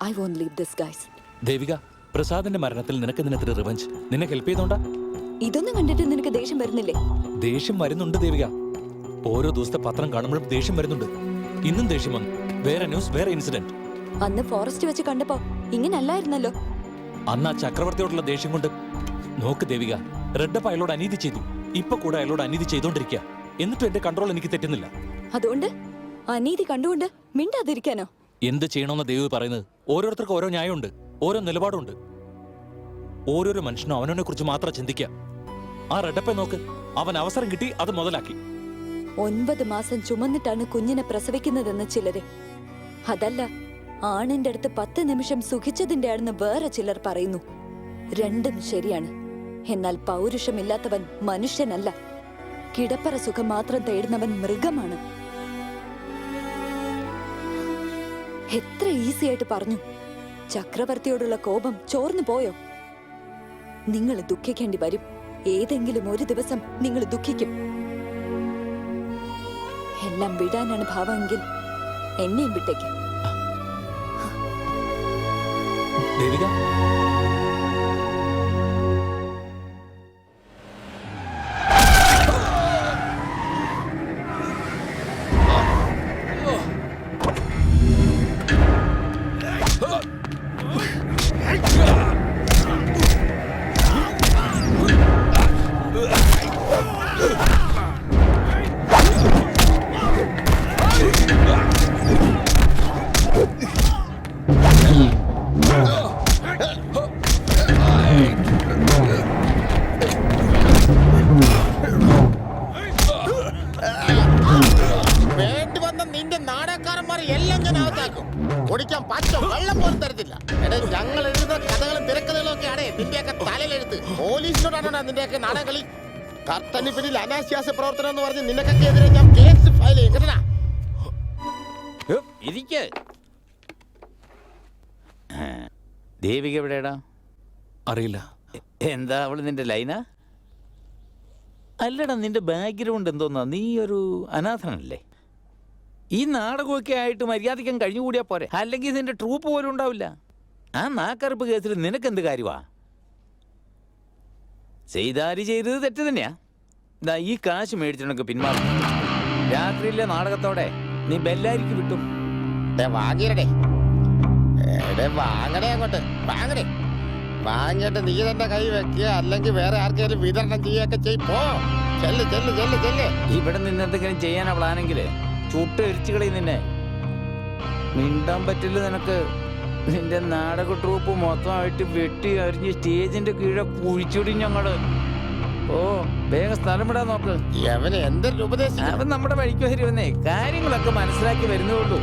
[SPEAKER 10] I won't leave this guys.
[SPEAKER 3] Devika, പ്രസാദിന്റെ മരണത്തിൽ നിനക്ക് നിനത്തിന് റിവഞ്ച്. നിന്നെ ഹെൽപ്പ് ചെയ്തോണ്ടാ?
[SPEAKER 10] ഇതൊന്നും കണ്ടിട്ട് നിനക്ക് ദേഷ്യം വരുന്നില്ലേ?
[SPEAKER 3] ദേഷ്യം വരുന്നുണ്ട് ദേവിക. ഓരോ ദിവസത്തെ പത്രം കാണുമ്പോഴും ദേഷ്യം വരുന്നുണ്ട്. ഇന്നും ദേഷ്യം വന്നു. വേറെ ന്യൂസ്, വേറെ ഇൻസിഡന്റ്.
[SPEAKER 10] അന്ന് ഫോറസ്റ്റ് വെച്ച് കണ്ടപ്പോ ഇങ്ങനെ അല്ലായിരുന്നല്ലോ.
[SPEAKER 3] അന്ന് ആ ചക്രവർത്തിയോടുള്ള ദേഷ്യം കൊണ്ട് നോക്ക് ദേവിക, റെഡപ്പ് അയാളോട് അനീതി ചെയ്തു. ഇപ്പൊ കൂടെ അയാളോട് അനീതി ചെയ്തോണ്ടിരിക്കുക. എന്നിട്ടും എന്റെ കൺട്രോൾ എനിക്ക് തെറ്റുന്നില്ല.
[SPEAKER 10] അതുകൊണ്ട് അനീതി കണ്ടുകൊണ്ട് മിണ്ടാതിരിക്കാനോ?
[SPEAKER 3] എന്ത് ചെയ്യണമെന്ന് ദേവി പറയുന്നത്? ഓരോരുത്തർക്കും ഓരോ ന്യായമുണ്ട്, ഓരോ നിലപാടുണ്ട്. ഓരോരോ മനുഷ്യനും അവനവനെ കുറിച്ച് മാത്രം ചിന്തിക്കാം. ആ റെഡപ്പെ നോക്ക്, അവൻ അവസരം കിട്ടി, അത് മുതലാക്കി.
[SPEAKER 10] 9 മാസം ചുമന്നിട്ടാണ് കുഞ്ഞിനെ പ്രസവിക്കുന്നതെന്ന് ചിലര്, അതല്ല ആണിന്റെ അടുത്ത് 10 നിമിഷം സുഖിച്ചതിന്റെ ആണെന്ന് വേറെ ചിലർ പറയുന്നു. രണ്ടും ശരിയാണ്. എന്നാൽ പൗരുഷമില്ലാത്തവൻ മനുഷ്യനല്ല. കിടപ്പറ സുഖം മാത്രം തേടുന്നവൻ മൃഗമാണ്. എത്ര ഈസി ആയിട്ട് പറഞ്ഞു. ചക്രവർത്തിയോടുള്ള കോപം ചോർന്നു പോയോ? നിങ്ങൾ ദുഃഖിക്കേണ്ടി വരും. ഏതെങ്കിലും ഒരു ദിവസം നിങ്ങൾ ദുഃഖിക്കും. എല്ലാം വിടാനാണ് ഭാവമെങ്കിൽ എന്നെയും വിട്ടേക്ക്.
[SPEAKER 3] ദേവിക,
[SPEAKER 15] വേണ്ടി വന്ന നിന്റെ നാടകക്കാരന്മാർ എല്ലാം ഞാൻ അകത്താക്കും. കുടിക്കാൻ പച്ച വെള്ളം പോലും തരത്തില്ല. ഞങ്ങൾ എഴുതുന്ന കഥകളും തിരക്കഥകളും ഒക്കെ ആണേ നിന്റെയൊക്കെ തലയിലെഴുത്ത്. പോലീസിനോടാണോ നിന്റെയൊക്കെ നാടകളി? കർത്തന് പിന്നിൽ അനാശാസ്യ പ്രവർത്തനം എന്ന് പറഞ്ഞ് നിനക്കൊക്കെ എതിരെ ഞാൻ കേസ് ഫയൽ ചെയ്യും. കേട്ടടാ?
[SPEAKER 4] ഇരിക്ക്. ദേവിക എവിടെയാടാ?
[SPEAKER 3] അറിയില്ല.
[SPEAKER 4] എന്താ അവള് നിന്റെ ലൈനാ? അല്ലടാ, നിന്റെ ബാക്ക്ഗ്രൗണ്ട് എന്തോന്നാ? നീ ഒരു അനാഥനല്ലേ? ഈ നാടകമൊക്കെ ആയിട്ട് മര്യാദയ്ക്കാൻ കഴിഞ്ഞുകൂടിയാ പോരെ. അല്ലെങ്കിൽ നിന്റെ ട്രൂപ്പ് പോലും ഉണ്ടാവില്ല. ആ നാക്കറുപ്പ് കേസിൽ നിനക്കെന്ത് കാര്യമാ? ചെയ്താരി ചെയ്തത് തെറ്റ് തന്നെയാ. ഇതാ ഈ കാശ് മേടിച്ചിട്ടൊക്കെ പിന്മാറും. രാത്രിയിലെ നാടകത്തോടെ നീ ബെല്ലാരിക്ക് വിട്ടു.
[SPEAKER 15] വാങ്ങിയടേ വാങ്ങടേ, അങ്ങോട്ട് വാങ്ങടേ. വാങ്ങിയിട്ട് നീ തന്നെ കൈ വെക്കുക, അല്ലെങ്കിൽ വേറെ ആർക്കെങ്കിലും വിതരണം ചെയ്യുകയൊക്കെ ചെയ്പ്പോ. ചെല്ല് ചെല്ല് ചെല്ല് ചെല്ല്.
[SPEAKER 4] ഇവിടെ നിന്ന് എന്തെങ്കിലും ചെയ്യാനാ പ്ലാനെങ്കിൽ ചുട്ട് എരിച്ചു കളയും നിന്നെ. മിണ്ടാൻ പറ്റില്ല നിനക്ക്. നിന്റെ നാടക ട്രൂപ്പ് മൊത്തമായിട്ട് വെട്ടി അരിഞ്ഞ് സ്റ്റേജിന്റെ കീഴെ കുഴിച്ചുടി ഞങ്ങള്. ഓ വേഗം സ്ഥലം വിടാൻ നോക്ക്.
[SPEAKER 15] അവന് എന്തൊരു ഉപദേശം?
[SPEAKER 4] അവൻ നമ്മുടെ വഴിക്ക് വരുമെന്നേ. കാര്യങ്ങളൊക്കെ മനസ്സിലാക്കി വരുന്നുള്ളൂ.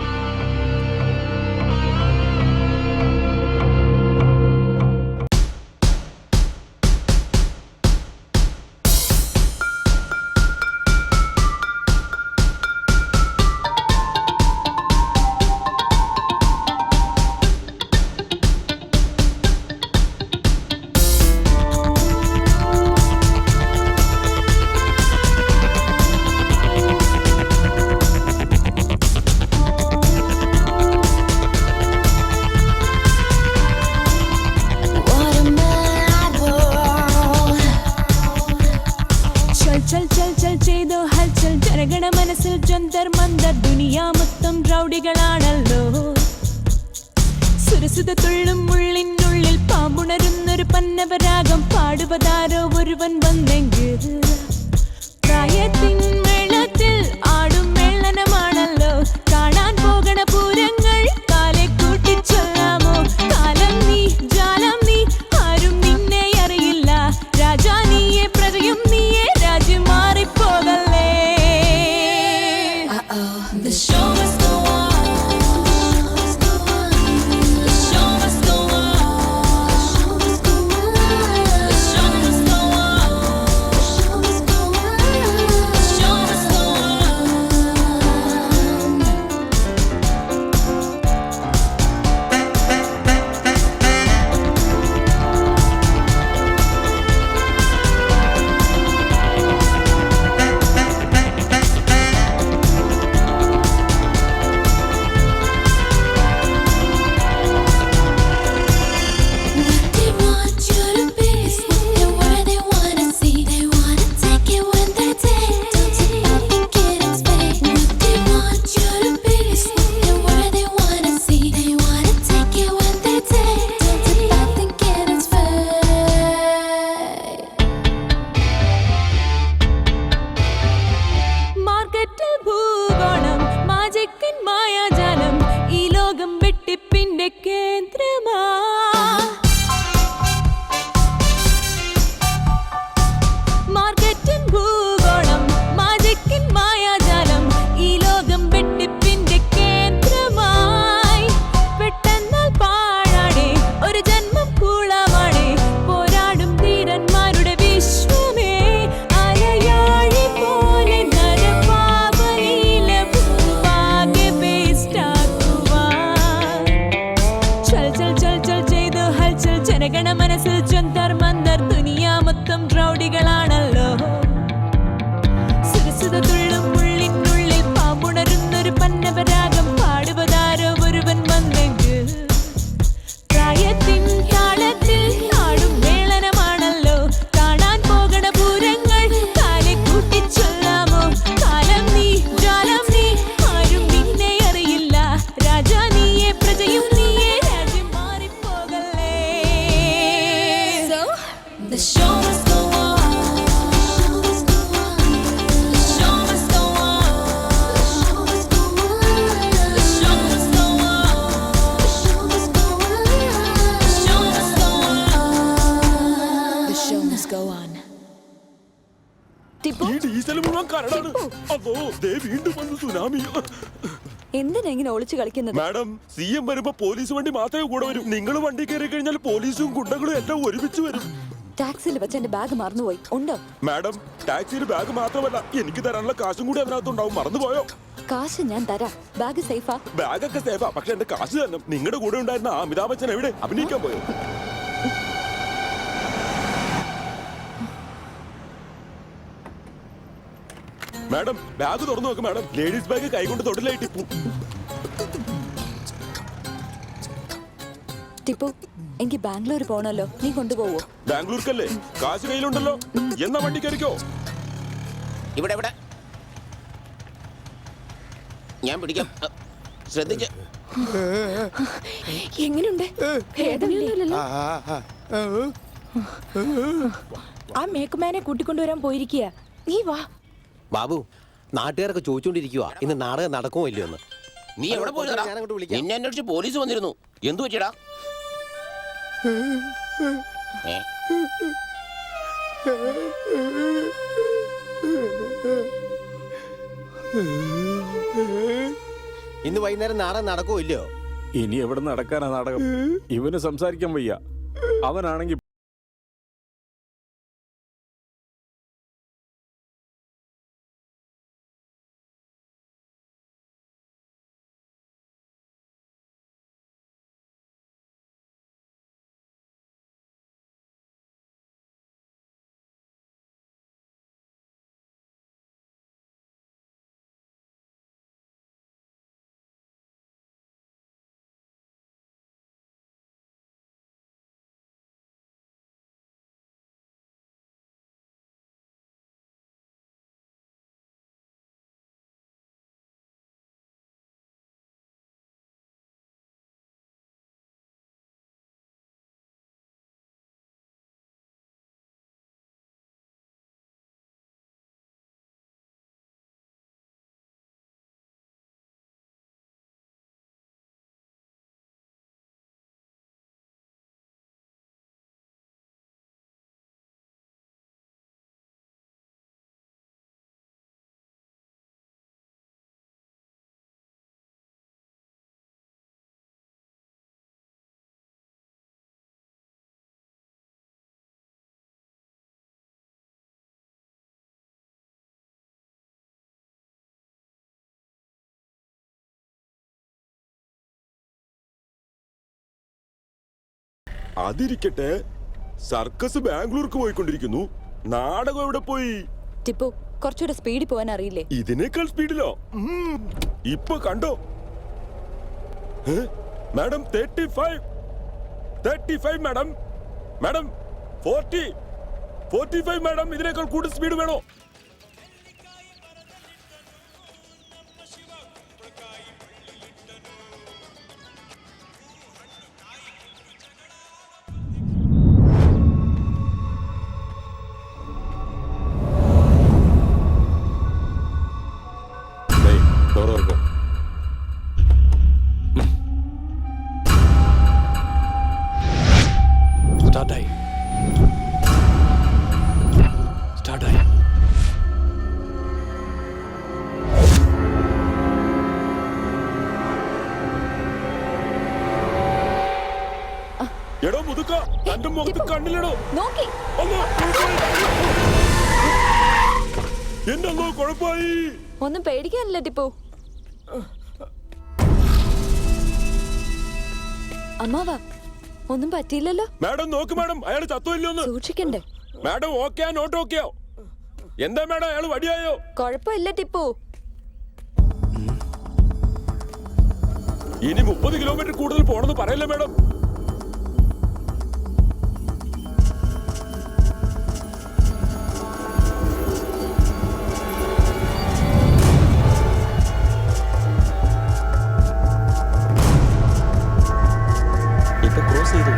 [SPEAKER 19] മനസ്സിൽ ജന്തർ മന്ദർ ദുനിയാ മൊത്തം റൗഡികളാണല്ലോ. സുരസുത തുള്ളും ഉള്ളിനുള്ളിൽ പാമ്പുണരുന്നൊരു പന്നവരാഗം പാടുവതാരോ ഒരുവൻ വന്നെങ്കിൽ. പ്രായത്തിൻ മേളത്തിൽ ആടും മേളനമാണല്ലോ. കാണാൻ പോകണ പൂരങ്ങൾ കാലെ കൂട്ടി ചൊല്ലാമോ? കാലം നീ ജാലം നീ, ആരും നിന്നെ അറിയില്ല. രാജാ നീയെ പ്രജയും നീയെ, രാജ്യം മാറിപ്പോകല്ലേ. The show must go on. The show must
[SPEAKER 6] diesel മുഴുവൻ കരടാണ്. അതോ ദേ വീണ്ടും വന്നു സുനാമി.
[SPEAKER 10] എന്തിനാ ഇങ്ങനെ ഒളിച്ചു കളിക്കുന്നത്?
[SPEAKER 6] മാഡം, CM വരുമ്പോ പോലീസ് വണ്ടി മാത്രമേ കൂടെ വരും. നിങ്ങൾ വണ്ടി കയറി കഴിഞ്ഞാൽ പോലീസും ഗുണ്ടകളും എല്ലാം ഒരുമിച്ച് വരും.
[SPEAKER 10] ടാക്സിയിൽ വെച്ച് എന്റെ ബാഗ് മറന്നുപോയി. ഉണ്ടോ?
[SPEAKER 6] മാഡം, ടാക്സിയിൽ ബാഗ് മാത്രമല്ല എനിക്ക് തരാനുള്ള കാശും കൂടി അതിനകത്തുണ്ടാവും. മറന്നുപോയോ?
[SPEAKER 10] കാശ് ഞാൻ തരാം. ബാഗ് സേഫാ?
[SPEAKER 6] ബാഗൊക്കെ സേഫാ, പക്ഷെ എന്റെ കാശ് തന്നെ. നിങ്ങളുടെ കൂടെ ഉണ്ടായിരുന്ന ആ അമിതാഭ് ബച്ചൻ എവിടെ? അഭിനയിക്കാൻ പോയോ? മാഡം, ബാഗ് തുറന്നു നോക്ക് മാഡം. ലേഡീസ് ബാഗ് കൈകൊണ്ട് തൊട്ടിലായി ടിപ്പു.
[SPEAKER 10] ടിപ്പു, എനിക്ക് ബാംഗ്ലൂർ പോണല്ലോ, നീ കൊണ്ടുപോവോ?
[SPEAKER 6] ബാംഗ്ലൂർക്കല്ലേ? കാശ് കയ്യിലുണ്ടല്ലോ, എന്നാ വണ്ടി കയറിക്കോ.
[SPEAKER 15] ഇവിടെ ഇവിടെ ഞാൻ പിടിക്കാം, ശ്രദ്ധിച്ച്.
[SPEAKER 17] എങ്ങനെയുണ്ട്? ആ മേക്കുമാനെ കൂട്ടിക്കൊണ്ടുവരാൻ പോയിരിക്കുക. നീ വാ.
[SPEAKER 16] ബാബു, നാട്ടുകാരൊക്കെ ചോദിച്ചോണ്ടിരിക്കുക ഇന്ന് നാടകം നടക്കുമോ ഇല്ലയോ എന്ന്.
[SPEAKER 2] നീ എവിടെ പോയതാ? നിന്നെ അന്വേഷിച്ച് പോലീസ് വന്നിരുന്നു. എന്തു പറ്റിയടാ?
[SPEAKER 16] ഇന്ന് വൈകുന്നേരം നാടകം നടക്കുമോ ഇല്ലയോ?
[SPEAKER 11] ഇനി എവിടെ നടക്കാനാ നാടകം? ഇവന് സംസാരിക്കാൻ വയ്യ. അവനാണെങ്കിൽ
[SPEAKER 6] അതിരിക്കട്ടെ, സർക്കസ് ബാംഗ്ലൂർക്ക് പോയിക്കൊണ്ടിരിക്കുന്നു. നാടകം എവിടെ പോയി?
[SPEAKER 10] ടിപ്പു, കുറച്ചുകൂടെ സ്പീഡിൽ പോകാൻ അറിയില്ലേ?
[SPEAKER 6] ഇതിനേക്കാൾ സ്പീഡിലോ? ഇപ്പൊ കണ്ടോ മാഡം? 35 മാഡം. Madam 45 madam. ഇതിനേക്കാൾ കൂടുതൽ സ്പീഡ് വേണോ? എടോ മുതുക്ക, തന്റെ മുഖത്ത് കണ്ണിലിടോ. എന്റെ കുഴപ്പമായി.
[SPEAKER 10] ഒന്നും പേടിക്കാനില്ല ടിപ്പു. അമ്മാവാ, ഒന്നും പറ്റിയില്ലല്ലോ?
[SPEAKER 6] മാഡം നോക്ക് മാഡം, അയാൾ ചത്തുമില്ലോന്ന്
[SPEAKER 10] സൂക്ഷിക്കണ്ടേ?
[SPEAKER 6] Madam ഓക്കെയാ not ഓക്കെയോ? എന്താ മാഡം, അയാൾ വടിയായോ?
[SPEAKER 10] കുഴപ്പമില്ല ടിപ്പു.
[SPEAKER 6] ഇനി 30 കിലോമീറ്റർ കൂടുതൽ പോണെന്ന് പറയല്ലേ മാഡം?
[SPEAKER 2] ഇപ്പൊ ക്രോസ് ചെയ്തു.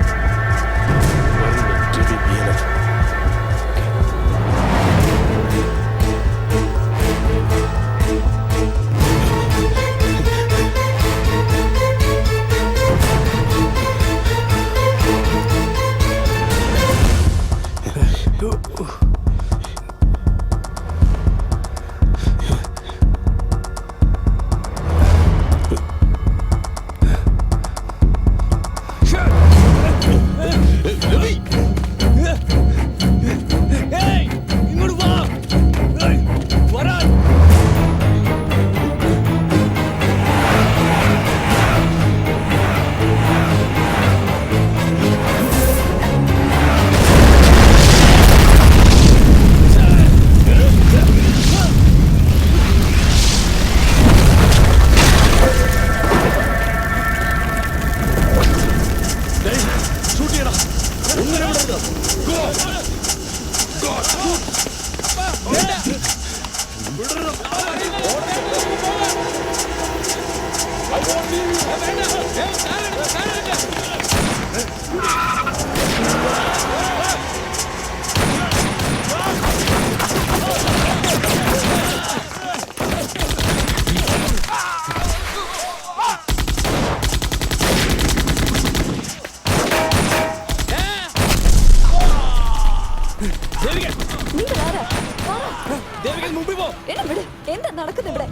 [SPEAKER 10] എന്താ നടക്കുന്നത് ഇവിടെ?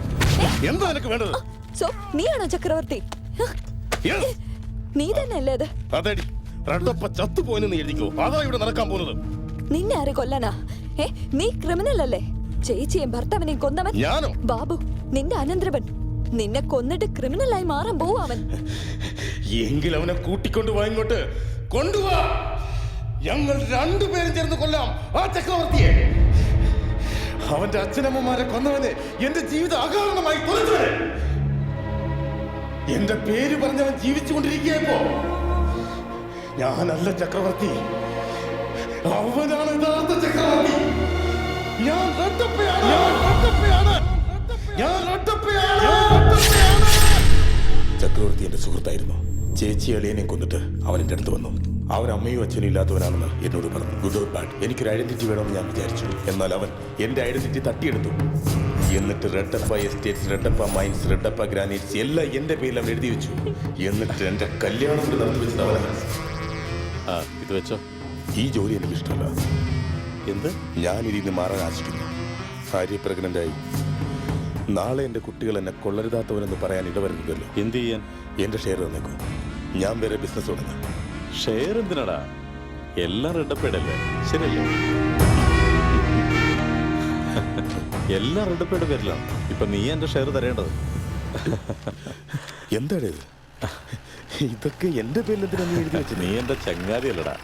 [SPEAKER 16] എന്താ നിനക്ക് വേണ്ടത്?
[SPEAKER 10] സോ നീയാണോ ചക്രവർത്തി? നീ തന്നെയല്ലേ അത്?
[SPEAKER 16] അതേടി, റെഡപ്പ ചത്തുപോയെന്ന് നീ എഴുതിക്കോ. അതാ ഇവിടെ നടക്കാൻ പോകുന്നത്.
[SPEAKER 10] നിന്നെ ആര് കൊല്ലാനാ? നീ ക്രിമിനൽ അല്ലേ? ചേച്ചിയും ഭർത്താവിനെയും കൊന്നവൻ
[SPEAKER 16] ഞാനോ?
[SPEAKER 10] ബാബു, നിന്റെ അനന്തരവൻ. നിന്നെ കൊന്നിട്ട് ക്രിമിനലായി മാറാൻ പോവും അവൻ.
[SPEAKER 16] എങ്കിൽ അവനെ കൂട്ടിക്കൊണ്ടുവാ, ഇങ്ങോട്ട് കൊണ്ടുവാ. ഞങ്ങൾ രണ്ടുപേരും ചേർന്ന് കൊല്ലാം ആ ചക്രവർത്തിയെ. അവന്റെ അച്ഛനമ്മമാരെ കൊന്നവനെ എന്റെ ജീവിതം അകാരണമായി കൊന്നവനെ. എന്റെ പേര് പറഞ്ഞവൻ ജീവിച്ചുകൊണ്ടിരിക്കുകയപ്പോ ഞാനല്ല ചക്രവർത്തി, അവനാണ് യഥാർത്ഥ ചക്രവർത്തി. ഞാൻ റെഡപ്പയാണ്, ഞാൻ റെഡപ്പയാണ്. ചക്രവർത്തി എന്റെ സുഹൃത്തായിരുന്നു. ചേച്ചി അളിയനെ കൊന്നിട്ട് അവൻ എന്റെ അടുത്ത് വന്നു. അവൻ അമ്മയും അച്ഛനും ഇല്ലാത്തവനാണെന്ന് എന്നോട് പറഞ്ഞു. ഗുഡ് ഓർ ബാഡ്, എനിക്കൊരു ഐഡന്റിറ്റി വേണമെന്ന് ഞാൻ വിചാരിച്ചു. എന്നാൽ അവൻ എന്റെ ഐഡന്റിറ്റി തട്ടിയെടുത്തു. എന്നിട്ട് റെഡപ്പ എസ്റ്റേറ്റ്സ്, റെഡപ്പ മൈൻസ്, റെഡപ്പ ഗ്രാനൈറ്റ്സ് എല്ലാം എന്റെ പേരിൽ അവൻ എഴുതി വെച്ചു. എന്നിട്ട് എന്റെ കല്യാണം കൂടി നടത്തി വെച്ചത് അവനാണ്.
[SPEAKER 11] ഇത് വെച്ചോ.
[SPEAKER 16] ഈ ജോലി എനിക്ക് ഇഷ്ടമല്ല. എന്ത്? ഞാൻ ഇതിന് മാറാൻ ആശിക്കുന്നു. ഭാര്യ പ്രഗ്നന്റായി. നാളെ എന്റെ കുട്ടികൾ എന്നെ കൊള്ളരുതാത്തവനെന്ന് പറയാൻ ഇടവരുന്നതല്ലോ.
[SPEAKER 11] എന്ത് ചെയ്യാൻ?
[SPEAKER 16] എന്റെ ഷെയർ തന്നേക്കോ. ഞാൻ വേറെ ബിസിനസ് തുടങ്ങാം.
[SPEAKER 11] ഷെയർ എന്തിനാടാ? എല്ലാം റെഡപ്പേടല്ലേ? ശരിയല്ലേ? എല്ലാം റെഡപ്പേടെ പേരിലാണ്. ഇപ്പൊ നീ എന്റെ ഷെയർ തരേണ്ടത്.
[SPEAKER 16] എന്താണ് ഇത്? ഇതൊക്കെ എന്റെ പേരിൽ എന്തിനാ നീ എഴുതി വെച്ചത്?
[SPEAKER 11] നീ എന്റെ ചങ്ങാതിയല്ലടാ.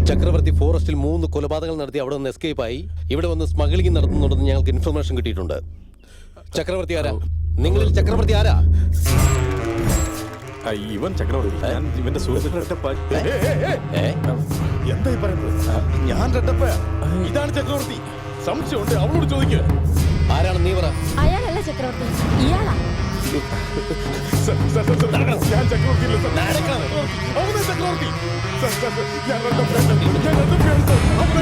[SPEAKER 1] ചക്രവർത്തി ഫോറസ്റ്റിൽ 3 കൊലപാതകങ്ങൾ നടത്തി അവിടെ നിന്ന് എസ്കേപ്പ് ആയി ഇവിടെ വന്ന് സ്മഗ്ലിംഗ് നടത്തുന്നുണ്ടെന്ന് ഞങ്ങൾക്ക് ഇൻഫർമേഷൻ കിട്ടിയിട്ടുണ്ട്. ചക്രവർത്തി ആരാ? നിങ്ങളിൽ ചക്രവർത്തി ആരാ?
[SPEAKER 11] ഇവൻ ചക്രവർത്തി. ഞാൻ ഇവന്റെ സുഹൃത്തുക്കളെ
[SPEAKER 16] എന്തായി പറയുന്നത്? ഞാൻ റെഡപ്പയാ. ഇതാണ് ചക്രവർത്തി. സംശയമുണ്ട്, അവളോട് ചോദിക്കുക.
[SPEAKER 1] ആരാണ് നീ പറ?
[SPEAKER 9] അയാളല്ല ചക്രവർത്തി, ഇയാളാ.
[SPEAKER 16] ഞാൻ ചക്രവർത്തി. അവനെ ചക്രവർത്തി. ഞാൻ റെഡപ്പയാണ്. ഞാൻ റെഡപ്പയാണ്. അവനെ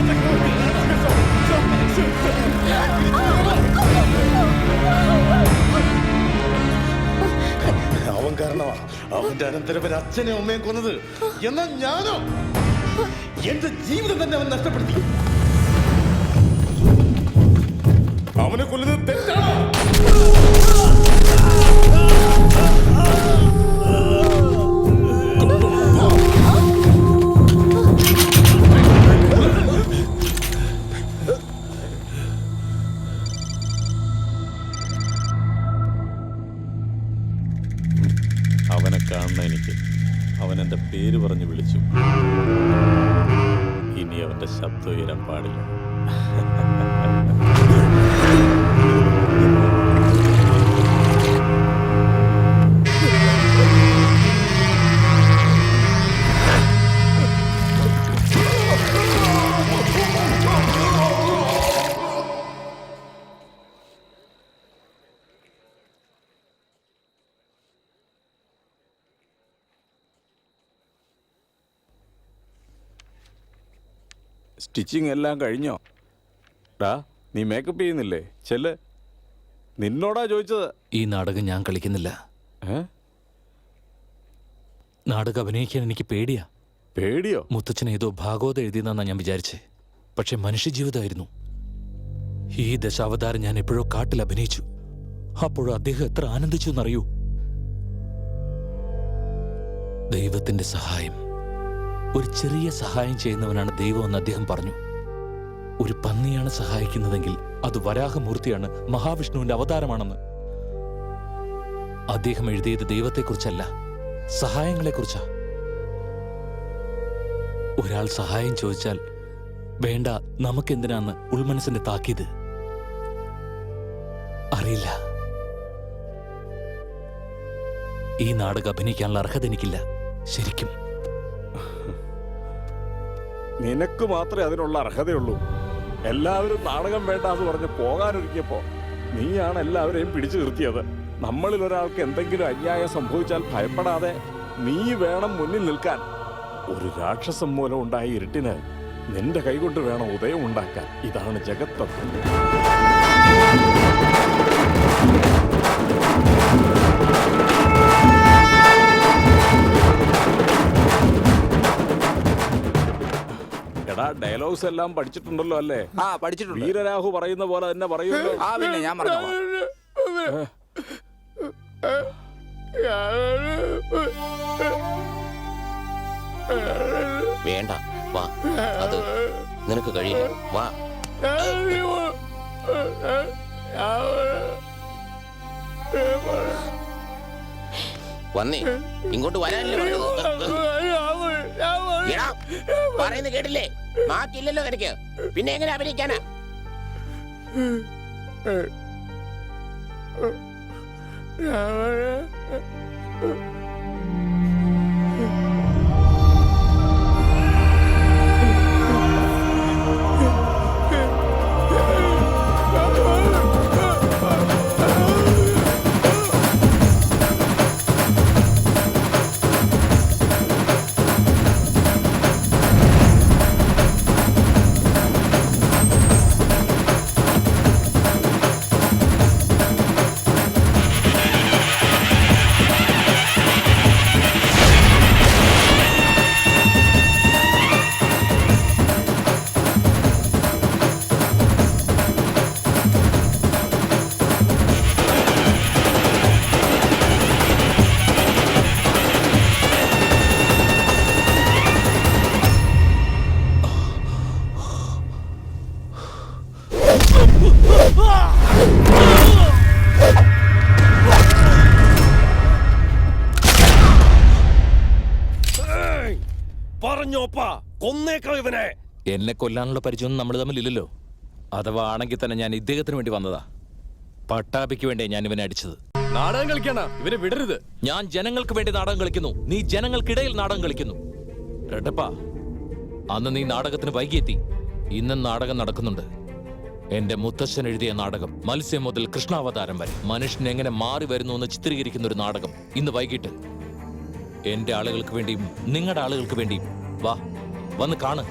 [SPEAKER 16] അവൻ കാരണമാ അവന്റെ അനന്തരവൻ അച്ഛനെയും അമ്മയും കൊന്നത്. എന്നാൽ ഞാനോ? എന്റെ ജീവിതം തന്നെ അവൻ നഷ്ടപ്പെടുത്തി. അവനെ കൊല്ലുന്നത് തെറ്റാണോ?
[SPEAKER 11] അവനെ കാണണം എനിക്ക്. അവൻ എൻ്റെ പേര് പറഞ്ഞ് വിളിച്ചു. ഇനി അവൻ്റെ ശബ്ദം ഉയരാൻ പാടില്ല. സ്റ്റിച്ചിങ് എല്ലാം കഴിഞ്ഞോ? ഡാ, നീ മേക്കപ്പ് ചെയ്യുന്നില്ലേ? ചെല്ല്. നിന്നോടാ ചോദിച്ചത്.
[SPEAKER 3] ഈ നാടകം ഞാൻ കളിക്കുന്നില്ല. നാടകം അഭിനയിക്കാൻ എനിക്ക് പേടിയാ.
[SPEAKER 11] പേടിയോ?
[SPEAKER 3] മുത്തച്ഛൻ ഏതോ ഭാഗവതം എഴുതിയെന്നാ ഞാൻ വിചാരിച്ചേ. പക്ഷെ മനുഷ്യജീവിതമായിരുന്നു. ഈ ദശാവതാരം ഞാൻ എപ്പോഴോ കാട്ടിൽ അഭിനയിച്ചു. അപ്പോഴും അദ്ദേഹം എത്ര ആനന്ദിച്ചു എന്നറിയൂ. ദൈവത്തിന്റെ സഹായം, ഒരു ചെറിയ സഹായം ചെയ്യുന്നവനാണ് ദൈവം എന്ന് അദ്ദേഹം പറഞ്ഞു. ഒരു പന്നിയാണ് സഹായിക്കുന്നതെങ്കിൽ അത് വരാഹമൂർത്തിയാണ്, മഹാവിഷ്ണുവിന്റെ അവതാരമാണെന്ന്. അദ്ദേഹം എഴുതിയത് ദൈവത്തെക്കുറിച്ചല്ല, സഹായങ്ങളെക്കുറിച്ചാ. ഒരാൾ സഹായം ചോദിച്ചാൽ വേണ്ട നമുക്കെന്തിനാന്ന് ഉൾമനസ്സിന്റെ താക്കീത്. അറിയില്ല, ഈ നാടകം അഭിനയിക്കാനുള്ള അർഹത എനിക്കില്ല ശരിക്കും.
[SPEAKER 13] നിനക്ക് മാത്രമേ അതിനുള്ള അർഹതയുള്ളൂ. എല്ലാവരും നാടകം വേണ്ട എന്ന് പറഞ്ഞ് പോകാനൊരുക്കിയപ്പോ നീയാണ് എല്ലാവരെയും പിടിച്ചു നിർത്തിയത്. നമ്മളിൽ ഒരാൾക്ക് എന്തെങ്കിലും അന്യായം സംഭവിച്ചാൽ ഭയപ്പെടാതെ നീ വേണം മുന്നിൽ നിൽക്കാൻ. ഒരു രാക്ഷസം മൂലം ഉണ്ടായ ഇരുട്ടിന് നിന്റെ കൈകൊണ്ട് വേണം ഉദയം ഉണ്ടാക്കാൻ. ഇതാണ് ജഗത് തത്വം. എടാ, ഡയലോഗ്സ് എല്ലാം പഠിച്ചിട്ടുണ്ടല്ലോ അല്ലേ?
[SPEAKER 4] ആ, പഠിച്ചിട്ടുണ്ട്.
[SPEAKER 13] വീരരാഹു പറയുന്ന പോലെ തന്നെ പറയുമല്ലോ.
[SPEAKER 4] ആ, പിന്നെ ഞാൻ പറഞ്ഞോളാം.
[SPEAKER 2] വേണ്ട, വാ, അത് നിനക്ക് കഴിയില്ല. വാ. വന്നേ, ഇങ്ങോട്ട് വരാനല്ലേ പറയുന്നത്? കേട്ടില്ലേ? മാക്കില്ലല്ലോ നിനക്ക്, പിന്നെ എങ്ങനെ അഭിനയിക്കാനാ?
[SPEAKER 3] എന്നെ കൊല്ലാനുള്ള പരിചയമൊന്നും നമ്മൾ തമ്മിലില്ലല്ലോ. അഥവാ ആണെങ്കിൽ തന്നെ ഞാൻ ഇദ്ദേഹത്തിന് വേണ്ടി വന്നതാ. പട്ടാഭിക്ക് വേണ്ടിയാ ഞാൻ ഇവനെ അടിച്ചത്.
[SPEAKER 20] നാടകം കളിക്കണ, ഇവനെ വിടരുത്.
[SPEAKER 3] ഞാൻ ജനങ്ങൾക്ക് വേണ്ടി നാടകം കളിക്കുന്നു, നീ ജനങ്ങൾക്കിടയിൽ നാടകം കളിക്കുന്നു. റെഡപ്പാ, അന്ന് നീ നാടകത്തിന് വൈകിയെത്തി. ഇന്നും നാടകം നടക്കുന്നുണ്ട്. എന്റെ മുത്തശ്ശൻ എഴുതിയ നാടകം, മത്സ്യം മുതൽ കൃഷ്ണാവതാരം വരെ മനുഷ്യൻ എങ്ങനെ മാറി വരുന്നു എന്ന് ചിത്രീകരിക്കുന്ന ഒരു നാടകം ഇന്ന് വൈകിട്ട്. എന്റെ ആളുകൾക്ക് വേണ്ടിയും നിങ്ങളുടെ ആളുകൾക്ക് വേണ്ടിയും വാ, വന്ന് കാണ്.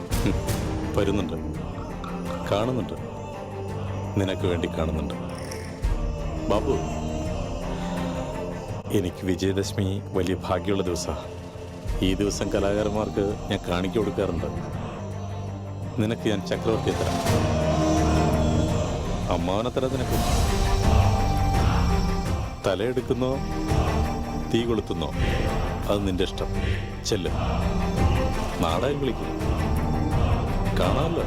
[SPEAKER 11] വരുന്നുണ്ട്, കാണുന്നുണ്ട്, നിനക്ക് വേണ്ടി കാണുന്നുണ്ട്. ബാബു, എനിക്ക് വിജയദശമി വലിയ ഭാഗ്യമുള്ള ദിവസമാണ്. ഈ ദിവസം കലാകാരന്മാർക്ക് ഞാൻ കാണിക്ക കൊടുക്കാറുണ്ട്. നിനക്ക് ഞാൻ ചക്രവർത്തിയെ തരാം, അമ്മാവനെ തരാം. നിനക്ക് തലയെടുക്കുന്നോ തീ കൊളുത്തുന്നോ അത് നിന്റെ ഇഷ്ടം. ചെല്ല്, നാടകം വിളിക്കും, കാണാമല്ലോ.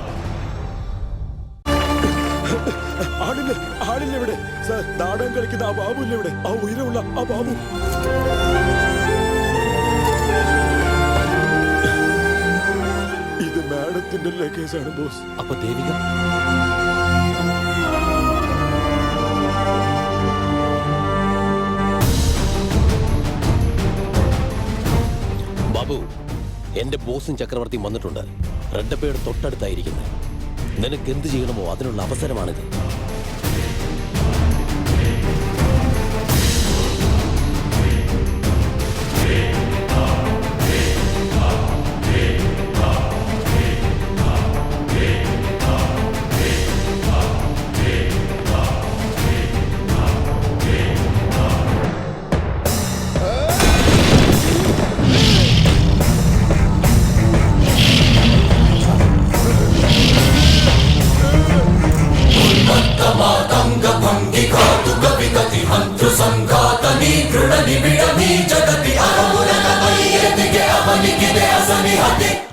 [SPEAKER 6] ആളില്ല ഇവിടെ സാർ. നാടകം കളിക്കുന്ന ആ ബാബു ഇല്ല ഇവിടെ, ആ ഉയരമുള്ള ആ ബാബു. ഇത് മാഡത്തിന്റെ ലഗേജാണ് ബോസ്.
[SPEAKER 2] അപ്പൊ ദേവിക ബാബു, എന്റെ ബോസും ചക്രവർത്തിയും വന്നിട്ടുണ്ട്. റെഡ്ഡപ്പയുടെ തൊട്ടടുത്തായിരിക്കുന്നത്. നിനക്ക് എന്ത് ചെയ്യണമോ അതിനുള്ള അവസരമാണിത്.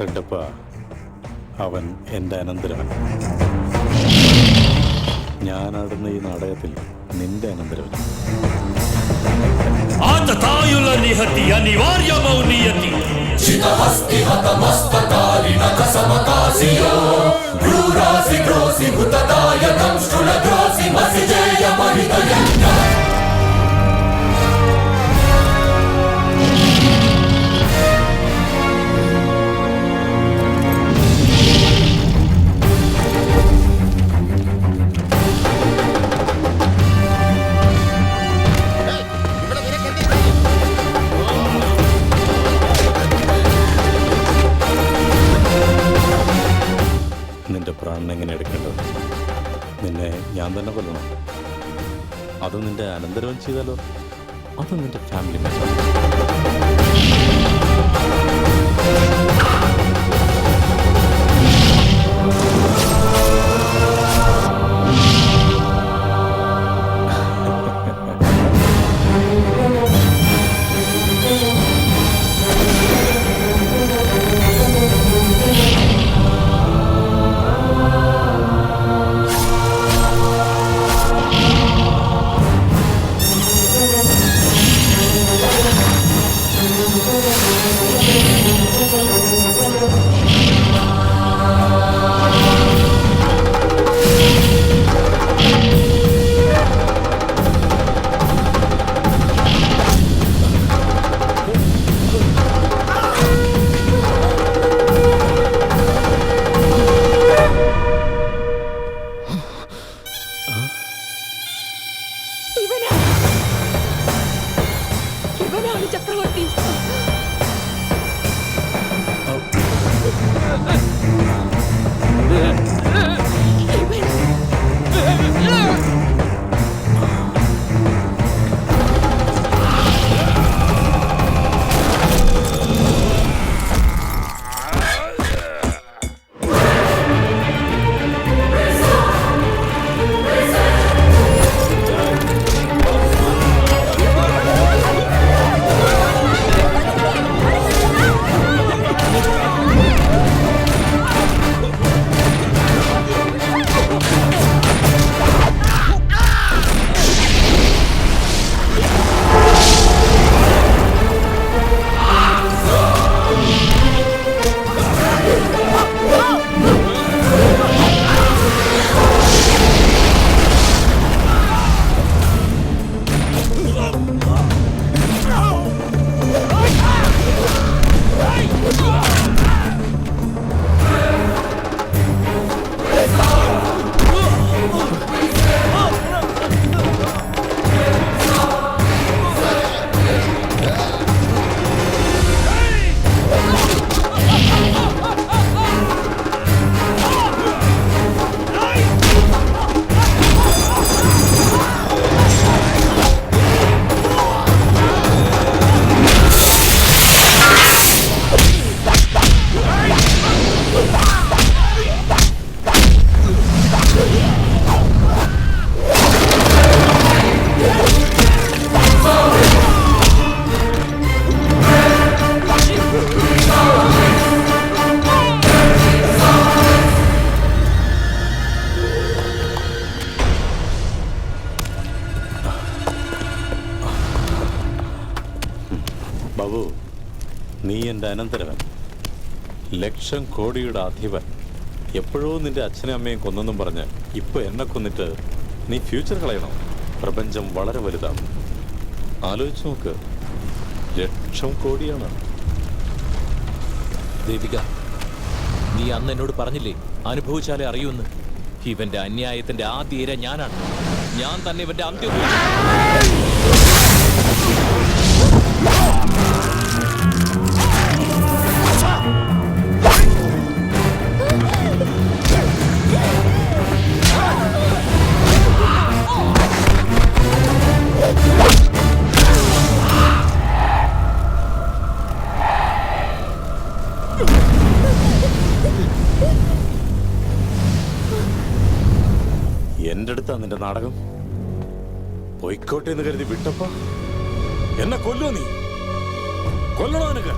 [SPEAKER 11] റെഡ്ഡപ്പ, അവൻ എൻ്റെ അനന്തരവൻ. ഞാനാടുന്ന ഈ നാടകത്തിൽ നിന്റെ അനന്തരവൻ. പ്രസാദിനെ എങ്ങനെ എടുക്കേണ്ടത്? നിന്നെ ഞാൻ തന്നെ കൊല്ലണം? അത് നിന്റെ അനന്തരവൻ ചെയ്താലോ? അത് നിന്റെ ഫാമിലി മെമ്പർ.
[SPEAKER 17] ഇവനാണ് ചക്രവർത്തി.
[SPEAKER 11] ബാബു, നീ എൻ്റെ അനന്തരവൻ, ലക്ഷം കോടിയുടെ അധിപൻ. എപ്പോഴോ നിന്റെ അച്ഛനും അമ്മയും കൊന്നെന്നും പറഞ്ഞ് ഇപ്പൊ എന്നെ കൊന്നിട്ട് നീ ഫ്യൂച്ചർ കളയണം. പ്രപഞ്ചം വളരെ വലുതാണ്. ആലോചിച്ച് നോക്ക്, ലക്ഷം കോടിയാണ്.
[SPEAKER 3] ദേവിക, നീ അന്ന് എന്നോട് പറഞ്ഞില്ലേ അനുഭവിച്ചാലേ അറിയൂന്ന്? ഇവന്റെ അന്യായത്തിന്റെ ആദ്യ ഇര ഞാനാണ്. ഞാൻ തന്നെ ഇവന്റെ അന്ത്യം.
[SPEAKER 11] എൻ്റെ അടുത്താ നിന്റെ നാടകം. പൊയ്ക്കോട്ടെ എന്ന് കരുതി വിട്ടപ്പോ എന്നെ കൊല്ലോ. നീ കൊല്ലണോ? നിനക്ക്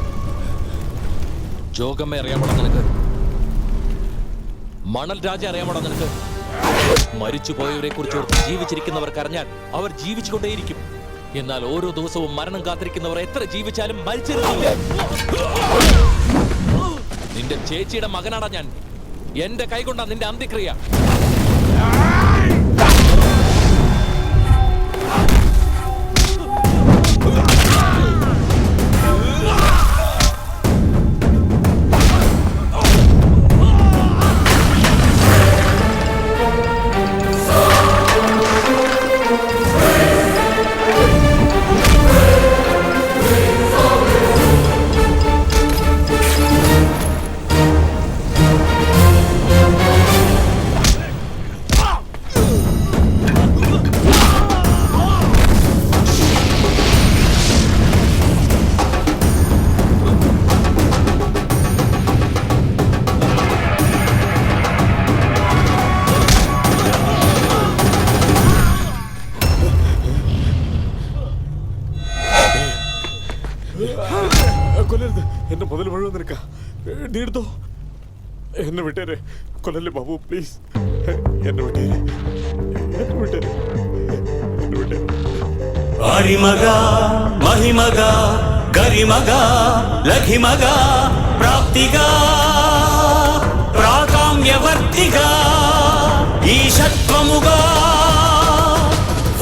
[SPEAKER 3] ജോഗമ്മ അറിയാമോ നിനക്ക്? മണൽ രാജ അറിയാമോ നിനക്ക്? മരിച്ചുപോയവരെ കുറിച്ച് ജീവിച്ചിരിക്കുന്നവർക്ക് അറിഞ്ഞാൽ അവർ ജീവിച്ചുകൊണ്ടേയിരിക്കും. എന്നാൽ ഓരോ ദിവസവും മരണം കാത്തിരിക്കുന്നവർ എത്ര ജീവിച്ചാലും മരിച്ചിരുന്നില്ല. നിന്റെ ചേച്ചിയുടെ മകനാടാ ഞാൻ. എന്റെ കൈകൊണ്ടാ നിന്റെ അന്ത്യക്രിയ.
[SPEAKER 6] കൊല്ലരുത്. എന്റെ മുതൽ മുഴുവൻ നിനക്ക. നീ എടുത്തോ. എന്നെ വിട്ടേരെ. കൊല്ലല്ലേ ബാബു, പ്ലീസ്. എന്നെ വിട്ടേരെ. എന്നെ വിട്ടേരെ. എന്നെ വിട്ടേരെ.
[SPEAKER 14] ಅರಿಮಗ ಮಹಿಮಗ ಗರಿಮಗ ಲಘಿಮಗ ಪ್ರಾಪ್ತಿಗ ಪ್ರಾಕಾಮ್ಯವರ್ತಿಗ ಈಶತ್ವಮುಗ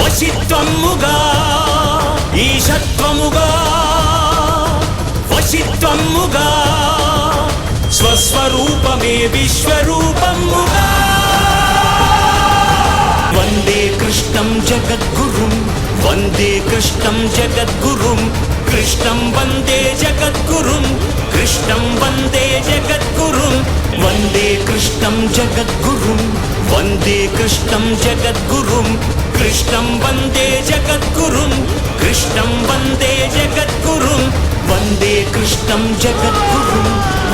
[SPEAKER 14] ವಶಿತ್ವಮುಗ ಈಶತ್ವಮುಗ ವಶಿತ್ವಮುಗ ಸ್ವಸ್ವರೂಪಮೇ ವಿಶ್ವರೂಪಮುಗ ವಂದೇ ಕೃಷ್ಣಂ ಜಗದ್ಗುರುಂ वन्दे कृष्णं जगद्गुरुं कृष्णं वन्दे जगद्गुरुं कृष्णं वन्दे जगद्गुरुं वन्दे कृष्णं जगद्गुरुं वन्दे कृष्णं जगद्गुरुं कृष्णं वन्दे जगद्गुरुं कृष्णं वन्दे जगद्गुरुं वन्दे कृष्णं जगद्गुरुं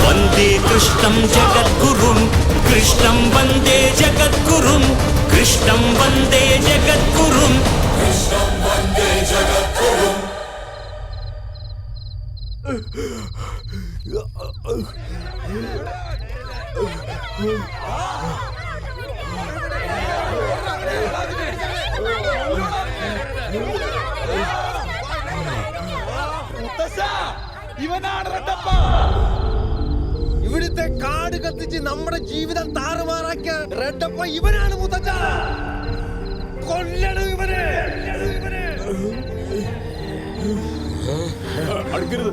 [SPEAKER 14] वन्दे कृष्णं जगद्गुरुं कृष्णं वन्दे जगद्गुरुं कृष्णं वन्दे जगद्गुरुं कृष्णं वन्दे जगद्गुरुं
[SPEAKER 15] ഇവനാണ് റെഡ്ഡപ്പ. ഇവിടുത്തെ കാട് കത്തിച്ച് നമ്മുടെ ജീവിതം താറുമാറാക്കിയ റെഡ്ഡപ്പ ഇവനാണ് മുത്തച്ഛ. കൊല്ലണം ഇവനെ.
[SPEAKER 6] അടുക്കരുത്.